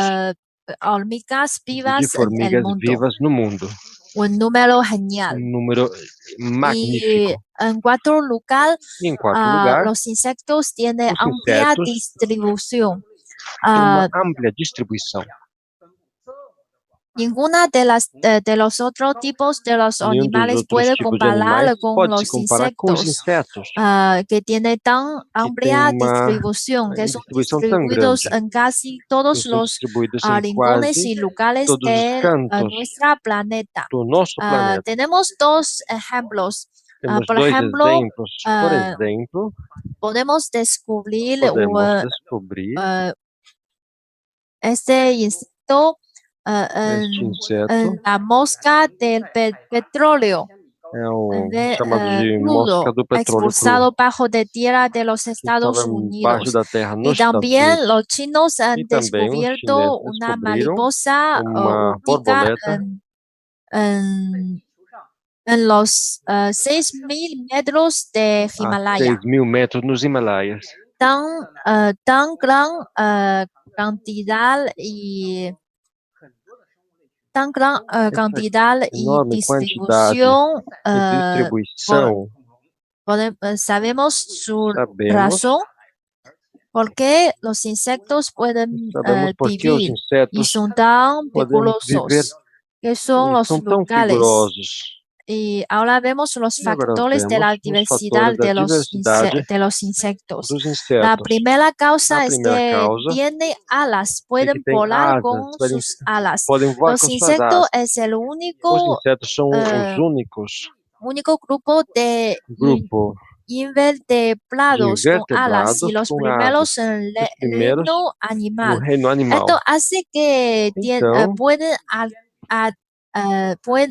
Speaker 4: hormigas
Speaker 2: de
Speaker 4: vivas en el
Speaker 2: formigas
Speaker 4: mundo.
Speaker 2: vivas no mundo.
Speaker 4: Un número genial.
Speaker 2: Número
Speaker 4: Y
Speaker 2: magnífico.
Speaker 4: en cuarto lugar,
Speaker 2: E em quarto lugar,
Speaker 4: los insectos tienen
Speaker 2: os
Speaker 4: amplia
Speaker 2: insetos
Speaker 4: distribución.
Speaker 2: têm uma ampla distribuição.
Speaker 4: Ninguna de los otros tipos de los
Speaker 2: Nenhum dos
Speaker 4: animales
Speaker 2: outros
Speaker 4: puede
Speaker 2: tipos de animais
Speaker 4: comparar con
Speaker 2: pode se
Speaker 4: los
Speaker 2: comparar com os
Speaker 4: insectos,
Speaker 2: insetos,
Speaker 4: que tienen tan
Speaker 2: que tem
Speaker 4: amplia
Speaker 2: uma
Speaker 4: distribución, que son
Speaker 2: distribuição tão
Speaker 4: distribuidos
Speaker 2: grande,
Speaker 4: en casi
Speaker 2: que
Speaker 4: todos
Speaker 2: são
Speaker 4: los
Speaker 2: distribuídos em
Speaker 4: rincones
Speaker 2: quase
Speaker 4: y lugares
Speaker 2: todos os
Speaker 4: de
Speaker 2: cantos
Speaker 4: nuestro planeta.
Speaker 2: do nosso planeta.
Speaker 4: Tenemos 2 ejemplos.
Speaker 2: Temos
Speaker 4: Por
Speaker 2: 2
Speaker 4: ejemplo,
Speaker 2: exemplos. Por exemplo,
Speaker 4: podemos descubrir
Speaker 2: podemos descobrir
Speaker 4: este insecto
Speaker 2: este inseto,
Speaker 4: en la mosca del petróleo.
Speaker 2: chamado de mosca
Speaker 4: Crudo,
Speaker 2: do petróleo cru,
Speaker 4: expulsado bajo de tierra de los
Speaker 2: que estava
Speaker 4: Estados
Speaker 2: embaixo
Speaker 4: Unidos.
Speaker 2: da terra
Speaker 4: Y
Speaker 2: nos Estados
Speaker 4: también
Speaker 2: Unidos.
Speaker 4: los chinos
Speaker 2: E
Speaker 4: han
Speaker 2: também os
Speaker 4: descubierto
Speaker 2: chineses
Speaker 4: una
Speaker 2: descobriram
Speaker 4: mariposa
Speaker 2: uma
Speaker 4: ubica
Speaker 2: borboleta
Speaker 4: en los 6.000 metros de
Speaker 2: a
Speaker 4: Himalaya.
Speaker 2: 6.000 metros nos Himalaias.
Speaker 4: Tan gran cantidad y cantidad y
Speaker 2: Enorme quantidade
Speaker 4: distribución.
Speaker 2: de distribuição,
Speaker 4: Sabemos su
Speaker 2: sabemos,
Speaker 4: razón, porque los insectos pueden
Speaker 2: sabemos por que os
Speaker 4: vivir y
Speaker 2: insetos
Speaker 4: son tan
Speaker 2: podem viver
Speaker 4: vigorosos, que son
Speaker 2: e
Speaker 4: los
Speaker 2: são tão
Speaker 4: locales.
Speaker 2: vigorosos.
Speaker 4: Y ahora vemos los
Speaker 2: E agora
Speaker 4: factores de
Speaker 2: vemos
Speaker 4: la
Speaker 2: os
Speaker 4: diversidad
Speaker 2: fatores da diversidade
Speaker 4: de los insectos.
Speaker 2: dos
Speaker 4: La
Speaker 2: insetos.
Speaker 4: primera causa
Speaker 2: A
Speaker 4: es
Speaker 2: primeira
Speaker 4: que
Speaker 2: causa
Speaker 4: tienen alas,
Speaker 2: é que
Speaker 4: pueden
Speaker 2: tem
Speaker 4: volar
Speaker 2: asas,
Speaker 4: con sus alas.
Speaker 2: podem voar
Speaker 4: Los
Speaker 2: com suas
Speaker 4: insectos
Speaker 2: asas.
Speaker 4: es el
Speaker 2: Os
Speaker 4: único
Speaker 2: insetos são os
Speaker 4: único grupo de
Speaker 2: grupo de
Speaker 4: invertebrados con alas y
Speaker 2: invertebrados
Speaker 4: los
Speaker 2: com
Speaker 4: primeros
Speaker 2: asas.
Speaker 4: en el
Speaker 2: Os primeiros
Speaker 4: reino
Speaker 2: no
Speaker 4: animal.
Speaker 2: reino animal.
Speaker 4: Esto hace que
Speaker 2: Então,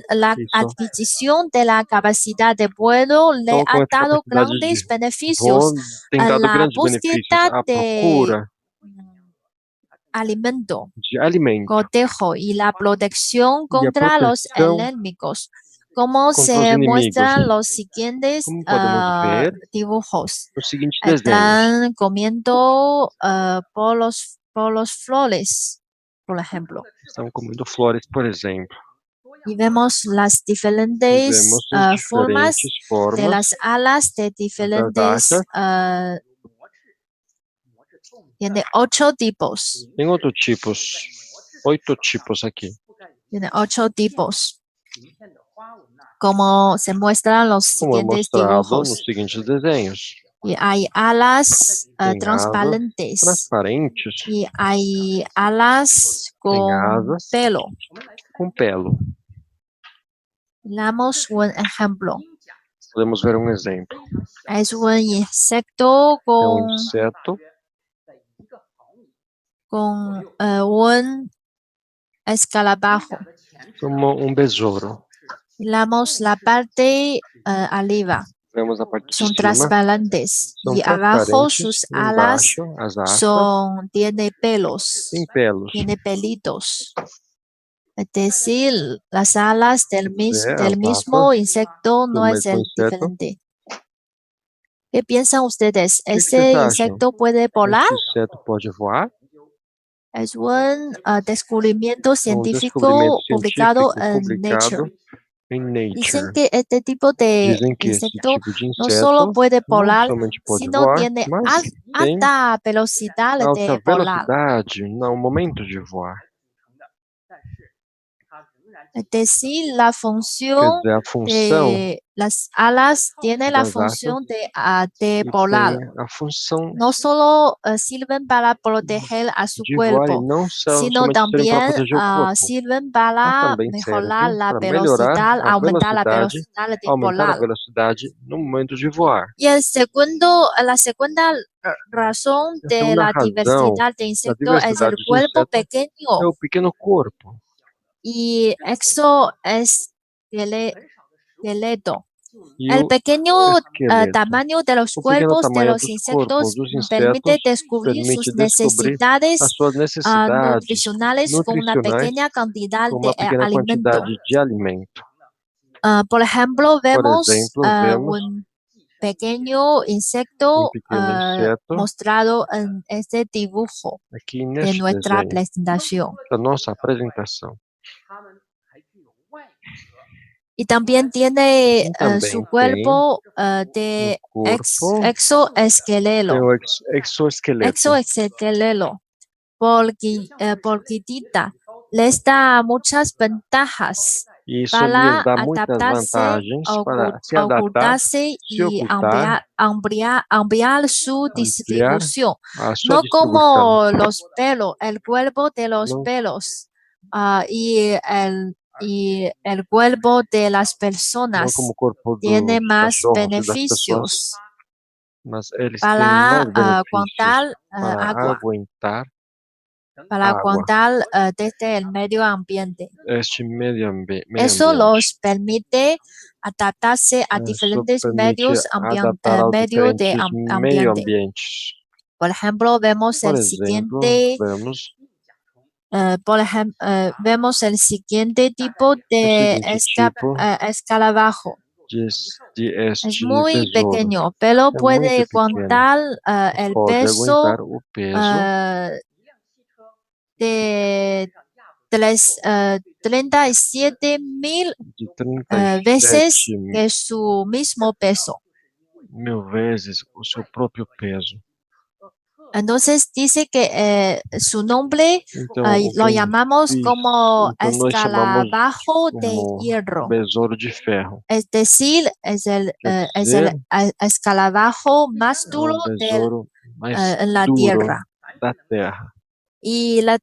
Speaker 4: la
Speaker 2: isso.
Speaker 4: adquisición de la capacidad de vuelo le
Speaker 2: Então, com
Speaker 4: ha
Speaker 2: essa
Speaker 4: dado
Speaker 2: capacidade
Speaker 4: grandes
Speaker 2: de
Speaker 4: beneficios
Speaker 2: voo, tem
Speaker 4: en
Speaker 2: dado
Speaker 4: la
Speaker 2: grandes benefícios
Speaker 4: búsqueda
Speaker 2: à
Speaker 4: de
Speaker 2: procura
Speaker 4: alimento,
Speaker 2: de alimento
Speaker 4: cotejo y la protección
Speaker 2: e a
Speaker 4: contra los
Speaker 2: proteção
Speaker 4: enemigos, como
Speaker 2: contra os
Speaker 4: se
Speaker 2: inimigos.
Speaker 4: muestran los siguientes
Speaker 2: Como podemos ver
Speaker 4: dibujos.
Speaker 2: nos seguintes desenhos.
Speaker 4: Están comiendo por los flores, por ejemplo.
Speaker 2: Estão comendo flores, por exemplo.
Speaker 4: Y vemos las
Speaker 2: E
Speaker 4: diferentes
Speaker 2: vemos as
Speaker 4: formas
Speaker 2: diferentes
Speaker 4: de
Speaker 2: formas
Speaker 4: las alas de
Speaker 2: das
Speaker 4: diferentes.
Speaker 2: asas.
Speaker 4: Tiene 8 tipos.
Speaker 2: Tem outros tipos, 8 tipos aqui.
Speaker 4: Tiene 8 tipos. Como se muestran los
Speaker 2: Como é
Speaker 4: siguientes
Speaker 2: mostrado
Speaker 4: dibujos.
Speaker 2: nos seguintes desenhos.
Speaker 4: Y hay alas
Speaker 2: Tem asas
Speaker 4: transparentes.
Speaker 2: transparentes,
Speaker 4: Y hay alas
Speaker 2: tem
Speaker 4: con
Speaker 2: asas
Speaker 4: pelo.
Speaker 2: com pelo.
Speaker 4: Damos un ejemplo.
Speaker 2: Podemos ver um exemplo.
Speaker 4: Es un insecto
Speaker 2: É um inseto
Speaker 4: con un escarabajo.
Speaker 2: como um besouro.
Speaker 4: Damos la parte arriba.
Speaker 2: Vemos a parte de
Speaker 4: son
Speaker 2: cima,
Speaker 4: transparentes
Speaker 2: são
Speaker 4: y abajo sus
Speaker 2: transparentes,
Speaker 4: alas
Speaker 2: embaixo as asas
Speaker 4: tiene pelos,
Speaker 2: têm pelos.
Speaker 4: tiene pelitos. Es decir, las alas del
Speaker 2: As
Speaker 4: mismo
Speaker 2: asas
Speaker 4: insecto
Speaker 2: do
Speaker 4: no es
Speaker 2: mesmo
Speaker 4: el
Speaker 2: inseto.
Speaker 4: diferente. ¿Qué piensan ustedes?
Speaker 2: que vocês
Speaker 4: ¿Ese
Speaker 2: acham?
Speaker 4: insecto puede volar?
Speaker 2: Esse inseto pode voar?
Speaker 4: Es un descubrimiento
Speaker 2: É um
Speaker 4: científico
Speaker 2: descobrimento
Speaker 4: publicado
Speaker 2: científico
Speaker 4: en
Speaker 2: publicado
Speaker 4: Nature.
Speaker 2: em
Speaker 4: Dicen
Speaker 2: Nature.
Speaker 4: que este tipo de
Speaker 2: Dizem que esse
Speaker 4: insecto
Speaker 2: tipo de
Speaker 4: no solo
Speaker 2: inseto
Speaker 4: puede
Speaker 2: não
Speaker 4: volar,
Speaker 2: somente pode
Speaker 4: sino
Speaker 2: voar,
Speaker 4: tiene
Speaker 2: mas tem
Speaker 4: alta velocidad
Speaker 2: alta
Speaker 4: de volar.
Speaker 2: velocidade no momento de voar.
Speaker 4: Es decir, la
Speaker 2: Quer
Speaker 4: función
Speaker 2: dizer, a função
Speaker 4: de las alas tiene la
Speaker 2: das asas
Speaker 4: función de
Speaker 2: tem
Speaker 4: volar.
Speaker 2: a função
Speaker 4: No solo sirven para proteger a su
Speaker 2: de voar e
Speaker 4: cuerpo,
Speaker 2: não
Speaker 4: sino
Speaker 2: somente servem para
Speaker 4: también
Speaker 2: proteger o corpo,
Speaker 4: sirven
Speaker 2: mas
Speaker 4: para
Speaker 2: também
Speaker 4: mejorar
Speaker 2: servem
Speaker 4: la
Speaker 2: para melhorar
Speaker 4: velocidad,
Speaker 2: a
Speaker 4: aumentar la
Speaker 2: velocidade,
Speaker 4: velocidad de
Speaker 2: aumentar a
Speaker 4: volar.
Speaker 2: velocidade no momento de voar.
Speaker 4: Y la segunda razón
Speaker 2: A
Speaker 4: de
Speaker 2: segunda
Speaker 4: la
Speaker 2: razão
Speaker 4: diversidad de
Speaker 2: da
Speaker 4: insectos es el
Speaker 2: diversidade de
Speaker 4: cuerpo
Speaker 2: inseto é
Speaker 4: pequeño
Speaker 2: o pequeno corpo
Speaker 4: y exoesqueleto.
Speaker 2: e
Speaker 4: El
Speaker 2: o
Speaker 4: pequeño
Speaker 2: esqueleto.
Speaker 4: tamaño de los
Speaker 2: O pequeno
Speaker 4: cuerpos de
Speaker 2: tamanho
Speaker 4: los
Speaker 2: dos corpos
Speaker 4: insectos
Speaker 2: dos
Speaker 4: permite
Speaker 2: insetos
Speaker 4: descubrir sus
Speaker 2: permite descobrir
Speaker 4: necesidades
Speaker 2: as suas necessidades
Speaker 4: nutricionales con una
Speaker 2: nutricionais
Speaker 4: pequeña cantidad
Speaker 2: com
Speaker 4: de
Speaker 2: uma pequena
Speaker 4: alimento.
Speaker 2: quantidade de alimento.
Speaker 4: Por ejemplo,
Speaker 2: Por
Speaker 4: vemos
Speaker 2: exemplo, vemos
Speaker 4: un pequeño insecto
Speaker 2: pequeno inseto
Speaker 4: mostrado en este dibujo
Speaker 2: aqui
Speaker 4: de
Speaker 2: neste
Speaker 4: nuestra
Speaker 2: desenho
Speaker 4: presentación.
Speaker 2: da nossa apresentação.
Speaker 4: Y también tiene
Speaker 2: E também
Speaker 4: su
Speaker 2: tem
Speaker 4: cuerpo
Speaker 2: no
Speaker 4: de
Speaker 2: corpo tem
Speaker 4: exoesqueleto.
Speaker 2: o exoesqueleto.
Speaker 4: Exoesqueleto, porque les da muchas ventajas
Speaker 2: E isso lhes
Speaker 4: para
Speaker 2: dá muitas
Speaker 4: adaptarse,
Speaker 2: vantagens para se adaptar,
Speaker 4: ocultarse
Speaker 2: se
Speaker 4: y
Speaker 2: ocultar,
Speaker 4: ampliar su
Speaker 2: ampliar
Speaker 4: distribución.
Speaker 2: a sua
Speaker 4: No
Speaker 2: distribuição.
Speaker 4: como los pelos, el cuerpo de los
Speaker 2: Não
Speaker 4: pelos y el cuerpo de las
Speaker 2: não
Speaker 4: personas
Speaker 2: como o corpo
Speaker 4: tiene
Speaker 2: dos
Speaker 4: más
Speaker 2: cachorros e das pessoas,
Speaker 4: beneficios
Speaker 2: mas eles têm
Speaker 4: para
Speaker 2: mais benefícios
Speaker 4: contar
Speaker 2: para
Speaker 4: agua,
Speaker 2: aguentar
Speaker 4: para
Speaker 2: água,
Speaker 4: contar desde el medio ambiente.
Speaker 2: este meio
Speaker 4: Eso
Speaker 2: ambiente.
Speaker 4: los permite adaptarse a
Speaker 2: Isso
Speaker 4: diferentes
Speaker 2: permite adaptar aos
Speaker 4: medios de
Speaker 2: diferentes meio
Speaker 4: ambiente.
Speaker 2: ambientes.
Speaker 4: Por ejemplo, vemos
Speaker 2: Por
Speaker 4: el
Speaker 2: exemplo,
Speaker 4: siguiente,
Speaker 2: vemos
Speaker 4: vemos el siguiente tipo
Speaker 2: o
Speaker 4: de
Speaker 2: seguinte tipo
Speaker 4: escarabajo.
Speaker 2: de
Speaker 4: Es
Speaker 2: este
Speaker 4: muy
Speaker 2: besouro.
Speaker 4: pequeño, pero
Speaker 2: É muito
Speaker 4: puede
Speaker 2: pequeno,
Speaker 4: contar el
Speaker 2: pode
Speaker 4: peso
Speaker 2: aguentar o peso
Speaker 4: de 37.000
Speaker 2: de
Speaker 4: veces
Speaker 2: 37
Speaker 4: que su mismo peso.
Speaker 2: mil vezes o seu próprio peso.
Speaker 4: Entonces dice que su nombre
Speaker 2: Então,
Speaker 4: lo llamamos como
Speaker 2: então nós chamamos
Speaker 4: escarabajo de
Speaker 2: como
Speaker 4: hierro.
Speaker 2: besouro de ferro.
Speaker 4: Es decir, es el
Speaker 2: Quer dizer,
Speaker 4: escarabajo más
Speaker 2: é
Speaker 4: duro
Speaker 2: besouro mais
Speaker 4: en la
Speaker 2: duro
Speaker 4: tierra.
Speaker 2: da terra.
Speaker 4: Y la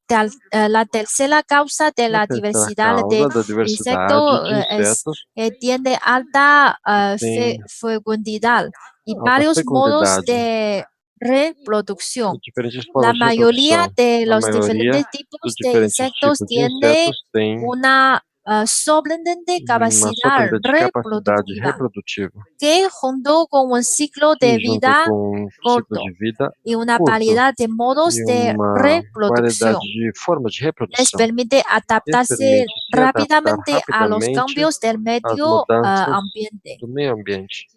Speaker 4: tercera causa de
Speaker 2: A
Speaker 4: la
Speaker 2: terceira
Speaker 4: diversidad de
Speaker 2: causa da diversidade
Speaker 4: insectos
Speaker 2: de
Speaker 4: es
Speaker 2: insetos
Speaker 4: que tiene alta
Speaker 2: tem
Speaker 4: fecundidad y
Speaker 2: alta
Speaker 4: varios modos
Speaker 2: fecundidade
Speaker 4: de reproducción.
Speaker 2: e diferentes
Speaker 4: La
Speaker 2: formas de
Speaker 4: mayoría
Speaker 2: reprodução.
Speaker 4: de
Speaker 2: A
Speaker 4: los
Speaker 2: maioria
Speaker 4: diferentes
Speaker 2: dos
Speaker 4: tipos de
Speaker 2: diferentes
Speaker 4: insectos
Speaker 2: tipos de
Speaker 4: tiene
Speaker 2: insetos tem
Speaker 4: una sorprendente
Speaker 2: uma
Speaker 4: capacidad
Speaker 2: surpreendente capacidade
Speaker 4: reproductiva
Speaker 2: reprodutiva
Speaker 4: que junto con un ciclo
Speaker 2: que,
Speaker 4: de
Speaker 2: junto
Speaker 4: vida
Speaker 2: com um ciclo
Speaker 4: corto
Speaker 2: de vida
Speaker 4: y una
Speaker 2: curto
Speaker 4: variedad de modos
Speaker 2: e
Speaker 4: de
Speaker 2: uma variedade
Speaker 4: reproducción
Speaker 2: de formas de
Speaker 4: les
Speaker 2: reprodução,
Speaker 4: permite
Speaker 2: lhes
Speaker 4: adaptarse
Speaker 2: permite se adaptar
Speaker 4: rápidamente a los
Speaker 2: rapidamente
Speaker 4: cambios del
Speaker 2: às
Speaker 4: medio
Speaker 2: mudanças
Speaker 4: ambiente.
Speaker 2: do meio ambiente.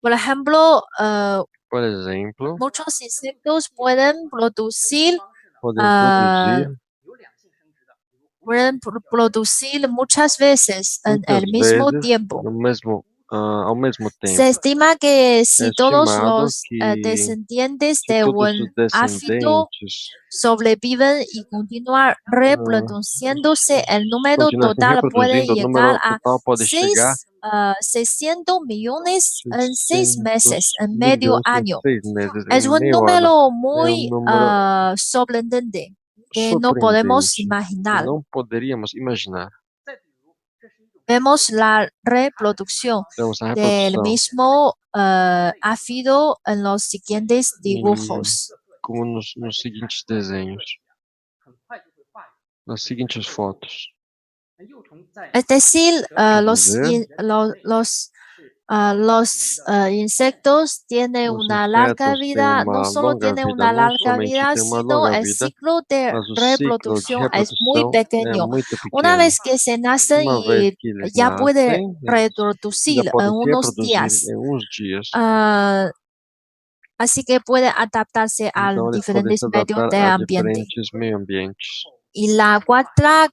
Speaker 4: Por ejemplo,
Speaker 2: Por exemplo,
Speaker 4: muchos insectos pueden producir
Speaker 2: podem produzir
Speaker 4: muchas veces en
Speaker 2: muitas
Speaker 4: el mismo
Speaker 2: vezes
Speaker 4: tiempo.
Speaker 2: ao mesmo
Speaker 4: Se
Speaker 2: tempo.
Speaker 4: estima que
Speaker 2: É
Speaker 4: si todos
Speaker 2: estimado
Speaker 4: los
Speaker 2: que
Speaker 4: descendientes
Speaker 2: se
Speaker 4: de
Speaker 2: todos
Speaker 4: un
Speaker 2: os
Speaker 4: áfido
Speaker 2: descendentes
Speaker 4: sobreviven y continúan reproduciéndose, el número
Speaker 2: continuassem
Speaker 4: total puede
Speaker 2: reproduzindo, o
Speaker 4: llegar
Speaker 2: número
Speaker 4: a
Speaker 2: total pode chegar
Speaker 4: 600 millones en 6 meses,
Speaker 2: 600
Speaker 4: en medio
Speaker 2: milhões em
Speaker 4: año.
Speaker 2: 6 meses,
Speaker 4: Es
Speaker 2: em
Speaker 4: un
Speaker 2: meio ano.
Speaker 4: número
Speaker 2: É
Speaker 4: muy
Speaker 2: número
Speaker 4: sorprendente que no podemos
Speaker 2: surpreendente que
Speaker 4: imaginar.
Speaker 2: não poderíamos imaginar.
Speaker 4: Vemos la reproducción
Speaker 2: Temos a
Speaker 4: del
Speaker 2: reprodução
Speaker 4: mismo áfido en los siguientes dibujos.
Speaker 2: como nos seguintes desenhos, nas seguintes fotos.
Speaker 4: Es decir,
Speaker 2: Quer
Speaker 4: los
Speaker 2: dizer,
Speaker 4: Los insectos tienen
Speaker 2: Os
Speaker 4: una larga
Speaker 2: insetos têm
Speaker 4: vida, no
Speaker 2: uma
Speaker 4: solo
Speaker 2: longa
Speaker 4: tienen
Speaker 2: vida,
Speaker 4: una
Speaker 2: não
Speaker 4: larga
Speaker 2: somente
Speaker 4: vida,
Speaker 2: têm uma
Speaker 4: sino
Speaker 2: longa
Speaker 4: el
Speaker 2: vida,
Speaker 4: ciclo de
Speaker 2: mas o ciclo de
Speaker 4: reproducción es muy
Speaker 2: reprodução é
Speaker 4: pequeño.
Speaker 2: muito
Speaker 4: Una
Speaker 2: pequeno.
Speaker 4: vez que se nacen
Speaker 2: Uma vez
Speaker 4: y
Speaker 2: que eles
Speaker 4: ya puede
Speaker 2: nascem, eles já
Speaker 4: reproducir
Speaker 2: podem
Speaker 4: en
Speaker 2: se
Speaker 4: unos
Speaker 2: reproduzir
Speaker 4: días.
Speaker 2: em uns dias.
Speaker 4: Así que puede adaptarse a
Speaker 2: Então, eles podem
Speaker 4: diferentes
Speaker 2: se
Speaker 4: medios
Speaker 2: adaptar
Speaker 4: de
Speaker 2: a
Speaker 4: ambiente.
Speaker 2: diferentes meio ambientes.
Speaker 4: Y la cuarta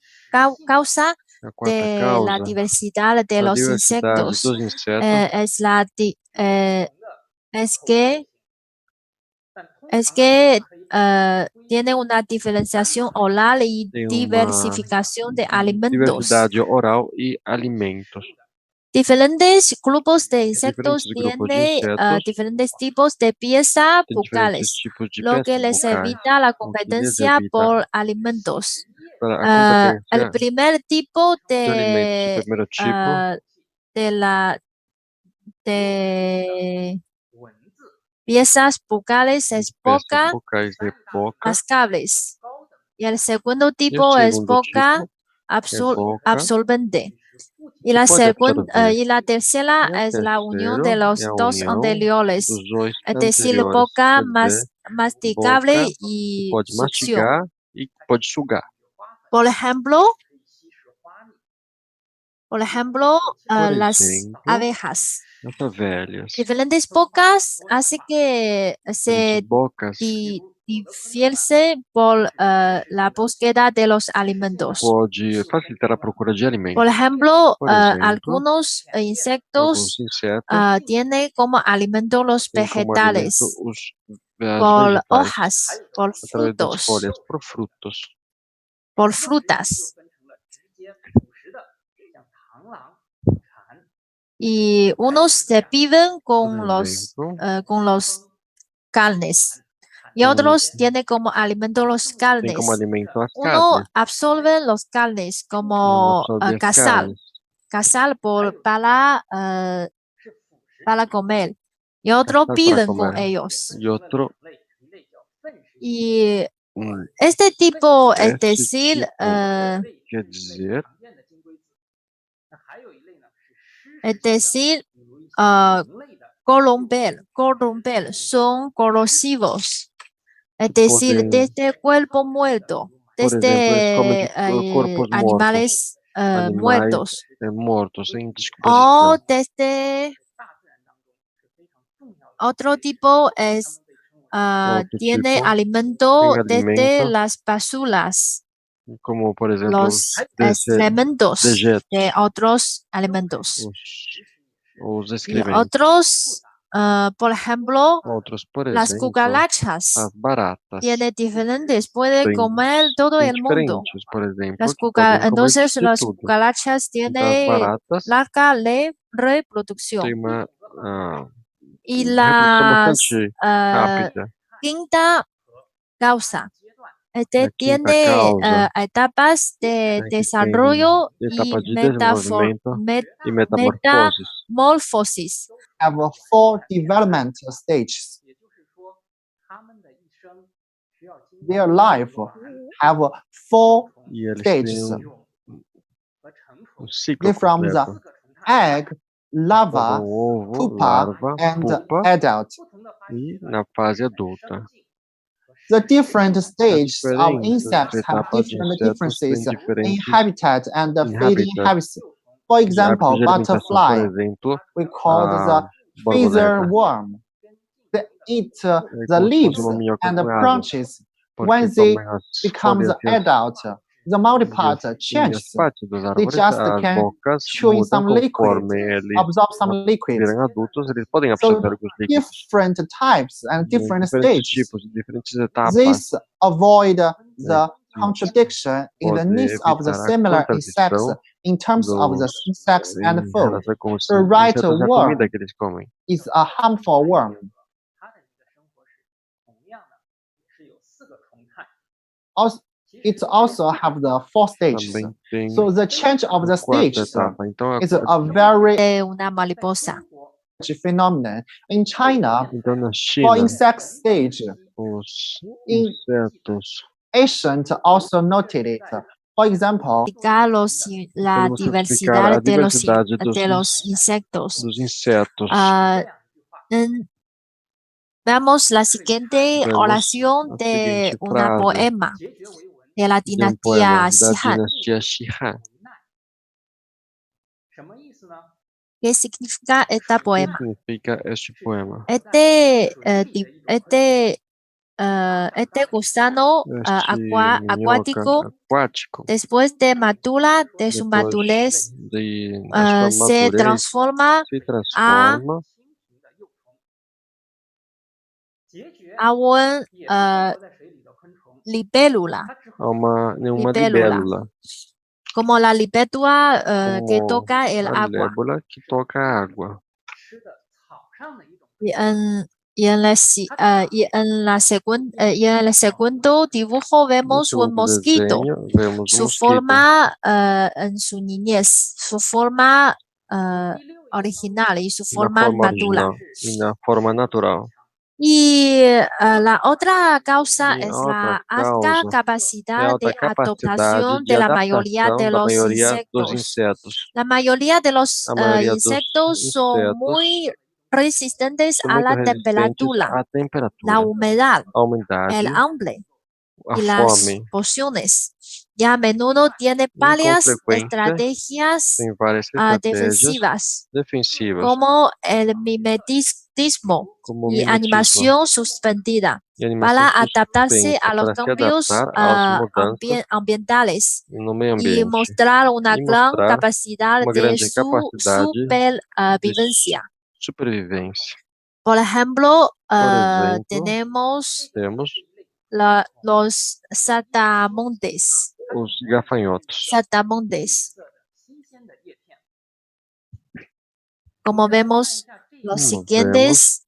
Speaker 4: causa
Speaker 2: A quarta
Speaker 4: de la
Speaker 2: causa
Speaker 4: diversidad de
Speaker 2: da
Speaker 4: los
Speaker 2: diversidade
Speaker 4: insectos
Speaker 2: dos insetos
Speaker 4: es que tiene una diferenciación oral y
Speaker 2: tem uma
Speaker 4: diversificación de alimentos.
Speaker 2: diversidade oral e alimentos.
Speaker 4: Diferentes grupos de
Speaker 2: Diferentes
Speaker 4: insectos
Speaker 2: grupos de
Speaker 4: tienen
Speaker 2: insetos
Speaker 4: diferentes tipos de piezas
Speaker 2: têm diferentes
Speaker 4: bucales,
Speaker 2: tipos de
Speaker 4: lo que
Speaker 2: peças
Speaker 4: les
Speaker 2: bucais,
Speaker 4: evita la
Speaker 2: o que lhes
Speaker 4: competencia
Speaker 2: evita
Speaker 4: por alimentos.
Speaker 2: a
Speaker 4: El
Speaker 2: competência
Speaker 4: primer tipo
Speaker 2: de alimentos. O primeiro tipo
Speaker 4: de piezas bucales
Speaker 2: de
Speaker 4: es
Speaker 2: peças
Speaker 4: boca,
Speaker 2: bucais de boca,
Speaker 4: las cables. Y el segundo
Speaker 2: e o
Speaker 4: tipo es
Speaker 2: segundo
Speaker 4: boca
Speaker 2: tipo é boca,
Speaker 4: absorbente. Y
Speaker 2: que pode absorver.
Speaker 4: y la tercera
Speaker 2: E o
Speaker 4: es la unión
Speaker 2: terceiro
Speaker 4: de
Speaker 2: é
Speaker 4: los
Speaker 2: a
Speaker 4: dos
Speaker 2: união
Speaker 4: anteriores,
Speaker 2: dos dois
Speaker 4: es decir,
Speaker 2: anteriores,
Speaker 4: boca
Speaker 2: quer dizer,
Speaker 4: masticable
Speaker 2: boca que
Speaker 4: y
Speaker 2: pode
Speaker 4: succión.
Speaker 2: mastigar e pode sugar.
Speaker 4: Por ejemplo,
Speaker 2: Por
Speaker 4: las
Speaker 2: exemplo,
Speaker 4: abejas.
Speaker 2: as abelhas.
Speaker 4: Diferentes bocas hace que se
Speaker 2: Diferentes bocas
Speaker 4: difiere por la búsqueda de los alimentos.
Speaker 2: pode facilitar a procura de
Speaker 4: Por
Speaker 2: alimentos.
Speaker 4: ejemplo,
Speaker 2: Por exemplo,
Speaker 4: algunos
Speaker 2: alguns
Speaker 4: insectos
Speaker 2: insetos
Speaker 4: tienen como alimento los
Speaker 2: têm como alimento
Speaker 4: vegetales,
Speaker 2: as
Speaker 4: por
Speaker 2: vegetais,
Speaker 4: hojas, por
Speaker 2: através das
Speaker 4: frutos,
Speaker 2: folhas, por frutos.
Speaker 4: por frutas. Y unos se viven
Speaker 2: Por exemplo,
Speaker 4: con los carnes y
Speaker 2: com-
Speaker 4: otros tienen como alimento los
Speaker 2: tem como
Speaker 4: carnes.
Speaker 2: alimento as
Speaker 4: Uno
Speaker 2: carnes.
Speaker 4: absorbe los carnes
Speaker 2: Um
Speaker 4: como
Speaker 2: absorve as
Speaker 4: casal,
Speaker 2: carnes,
Speaker 4: para comer y otro
Speaker 2: casal para
Speaker 4: viven con
Speaker 2: comer.
Speaker 4: ellos.
Speaker 2: E outro,
Speaker 4: Y
Speaker 2: este tipo
Speaker 4: es decir,
Speaker 2: quer dizer,
Speaker 4: corromper son corrosivos. Es decir,
Speaker 2: podem,
Speaker 4: desde cuerpo muerto,
Speaker 2: por exemplo, eles comem
Speaker 4: desde
Speaker 2: corpos mortos,
Speaker 4: animales
Speaker 2: animais
Speaker 4: muertos
Speaker 2: mortos em
Speaker 4: o
Speaker 2: descomposição.
Speaker 4: desde otro tipo es
Speaker 2: Outro
Speaker 4: tiene
Speaker 2: tipo
Speaker 4: alimento
Speaker 2: tem
Speaker 4: desde
Speaker 2: alimento,
Speaker 4: las basuras,
Speaker 2: como por exemplo os
Speaker 4: los excrementos
Speaker 2: dejetos,
Speaker 4: de otros alimentos.
Speaker 2: os
Speaker 4: Y
Speaker 2: excrementos.
Speaker 4: otros, por ejemplo,
Speaker 2: Outros, por
Speaker 4: las
Speaker 2: exemplo,
Speaker 4: cucarachas
Speaker 2: as baratas.
Speaker 4: tiene diferentes, puede comer todo
Speaker 2: Têm
Speaker 4: el mundo.
Speaker 2: diferentes, por exemplo, que podem comer
Speaker 4: Entonces
Speaker 2: de
Speaker 4: las
Speaker 2: tudo.
Speaker 4: cucarachas
Speaker 2: Então, as
Speaker 4: tienen
Speaker 2: baratas
Speaker 4: larga
Speaker 2: têm
Speaker 4: reproducción.
Speaker 2: uma
Speaker 4: Y
Speaker 2: reprodução
Speaker 4: las
Speaker 2: bastante rápida.
Speaker 4: quinta causa. Este
Speaker 2: A quinta
Speaker 4: tiene
Speaker 2: causa
Speaker 4: etapas de
Speaker 2: que tem
Speaker 4: desarrollo
Speaker 2: etapa
Speaker 4: y
Speaker 2: de desenvolvimento e metamorfose.
Speaker 4: metamorfosis.
Speaker 3: Have 4 development stages. Their life have 4
Speaker 2: E eles
Speaker 3: stages.
Speaker 2: têm ciclo
Speaker 3: They're from the
Speaker 2: completo.
Speaker 3: egg, larva,
Speaker 2: O ovo,
Speaker 3: pupa,
Speaker 2: larva,
Speaker 3: and
Speaker 2: pupa
Speaker 3: adult.
Speaker 2: e na fase adulta.
Speaker 3: The different
Speaker 2: As
Speaker 3: stages of
Speaker 2: diferentes
Speaker 3: insects have
Speaker 2: etapas de
Speaker 3: different
Speaker 2: insetos têm
Speaker 3: differences in
Speaker 2: diferentes
Speaker 3: habitat and feeding
Speaker 2: habitats
Speaker 3: habits. For
Speaker 2: e
Speaker 3: example,
Speaker 2: hábitos de alimentação. Por
Speaker 3: butterfly,
Speaker 2: exemplo,
Speaker 3: we call
Speaker 2: a
Speaker 3: the feather
Speaker 2: borboleta.
Speaker 3: worm. They eat the
Speaker 2: Como se fosse
Speaker 3: leaves
Speaker 2: uma minhoca
Speaker 3: and
Speaker 2: com
Speaker 3: the
Speaker 2: asas,
Speaker 3: branches.
Speaker 2: porque
Speaker 3: When they
Speaker 2: comem as
Speaker 3: becomes
Speaker 2: folhas
Speaker 3: adult, the mouth part
Speaker 2: e as
Speaker 3: changes.
Speaker 2: partes das
Speaker 3: They
Speaker 2: árvores,
Speaker 3: just
Speaker 2: as
Speaker 3: can
Speaker 2: bocas
Speaker 3: chew in
Speaker 2: mudam
Speaker 3: some liquid,
Speaker 2: conforme eles
Speaker 3: absorb some liquid.
Speaker 2: viram adultos, eles podem
Speaker 3: So
Speaker 2: absorver alguns líquidos.
Speaker 3: different types and different
Speaker 2: Diferentes
Speaker 3: stages.
Speaker 2: tipos, diferentes etapas.
Speaker 3: This avoid the contradiction in the
Speaker 2: Pode
Speaker 3: needs of the
Speaker 2: evitar a
Speaker 3: similar insects
Speaker 2: contradição
Speaker 3: in terms of the insects and
Speaker 2: em
Speaker 3: food.
Speaker 2: relação com os
Speaker 3: The right
Speaker 2: insetos e a
Speaker 3: worm
Speaker 2: comida que eles comem.
Speaker 3: is a harmful worm. Also, it also have the 4 stages.
Speaker 2: Também tem
Speaker 3: So the change of the
Speaker 2: a quarta
Speaker 3: stages
Speaker 2: etapa. Então,
Speaker 3: is a very
Speaker 4: De una mariposa.
Speaker 3: phenomenon. In China,
Speaker 2: então na
Speaker 3: for
Speaker 2: China,
Speaker 3: insect stage,
Speaker 2: os
Speaker 3: in
Speaker 2: insetos
Speaker 3: ancient also noted it. For example,
Speaker 4: explicar la
Speaker 2: Podemos explicar a
Speaker 4: diversidad de
Speaker 2: diversidade
Speaker 4: de los insectos.
Speaker 2: dos insetos.
Speaker 4: Veamos la siguiente
Speaker 2: Vemos
Speaker 4: oración
Speaker 2: a
Speaker 4: de
Speaker 2: seguinte
Speaker 4: una
Speaker 2: frase
Speaker 4: poema de la
Speaker 2: de um poema
Speaker 4: dinastía
Speaker 2: da
Speaker 4: Xi Han.
Speaker 2: dinastia Xi Han.
Speaker 4: ¿Qué significa este
Speaker 2: O que
Speaker 4: poema?
Speaker 2: significa este poema?
Speaker 4: Este gusano
Speaker 2: Este minhoca
Speaker 4: acuático,
Speaker 2: aquático,
Speaker 4: después de madura, de su
Speaker 2: depois
Speaker 4: madurez,
Speaker 2: de a sua
Speaker 4: se
Speaker 2: madurez,
Speaker 4: transforma
Speaker 2: se
Speaker 4: a
Speaker 2: transforma
Speaker 4: un libélula.
Speaker 2: em uma
Speaker 4: Libélula.
Speaker 2: libélula,
Speaker 4: Como la libélula que
Speaker 2: como
Speaker 4: toca el
Speaker 2: a
Speaker 4: agua.
Speaker 2: lébula que toca a água.
Speaker 4: Y en el segundo dibujo
Speaker 2: No
Speaker 4: vemos un
Speaker 2: segundo
Speaker 4: mosquito.
Speaker 2: desenho, vemos
Speaker 4: Su
Speaker 2: mosquito.
Speaker 4: forma en su niñez, su forma original y su
Speaker 2: Na
Speaker 4: forma
Speaker 2: forma
Speaker 4: madura.
Speaker 2: original e na forma natural.
Speaker 4: Y la otra causa
Speaker 2: E a
Speaker 4: es
Speaker 2: outra
Speaker 4: la alta
Speaker 2: causa é a
Speaker 4: capacidad
Speaker 2: alta
Speaker 4: de
Speaker 2: capacidade
Speaker 4: adaptación
Speaker 2: de
Speaker 4: de la mayoría
Speaker 2: adaptação
Speaker 4: de
Speaker 2: da
Speaker 4: los
Speaker 2: maioria dos
Speaker 4: insectos.
Speaker 2: insetos.
Speaker 4: La mayoría de los
Speaker 2: A maioria dos
Speaker 4: insectos son
Speaker 2: insetos
Speaker 4: muy resistentes
Speaker 2: são
Speaker 4: a
Speaker 2: muito
Speaker 4: la
Speaker 2: resistentes
Speaker 4: temperatura,
Speaker 2: à
Speaker 4: la
Speaker 2: temperatura,
Speaker 4: humedad,
Speaker 2: à umidade,
Speaker 4: el hambre
Speaker 2: à
Speaker 4: y las
Speaker 2: fome.
Speaker 4: pociones. Y a menudo tiene
Speaker 2: E com
Speaker 4: varias
Speaker 2: frequência
Speaker 4: estrategias
Speaker 2: tem várias estratégias
Speaker 4: defensivas,
Speaker 2: defensivas,
Speaker 4: como el mimetismo
Speaker 2: como o
Speaker 4: y
Speaker 2: mimetismo
Speaker 4: animación suspendida,
Speaker 2: e animação
Speaker 4: para adaptarse
Speaker 2: suspensa
Speaker 4: a los
Speaker 2: para se
Speaker 4: cambios
Speaker 2: adaptar às mudanças
Speaker 4: ambientales
Speaker 2: no meio
Speaker 4: y
Speaker 2: ambiente
Speaker 4: mostrar una
Speaker 2: e
Speaker 4: gran
Speaker 2: mostrar
Speaker 4: capacidad
Speaker 2: uma
Speaker 4: de
Speaker 2: grande capacidade de
Speaker 4: supervivencia.
Speaker 2: supervivência.
Speaker 4: Por ejemplo,
Speaker 2: Por exemplo,
Speaker 4: tenemos
Speaker 2: temos
Speaker 4: los saltamontes.
Speaker 2: os gafanhotos.
Speaker 4: Saltamontes. Como vemos, los
Speaker 2: Como
Speaker 4: siguientes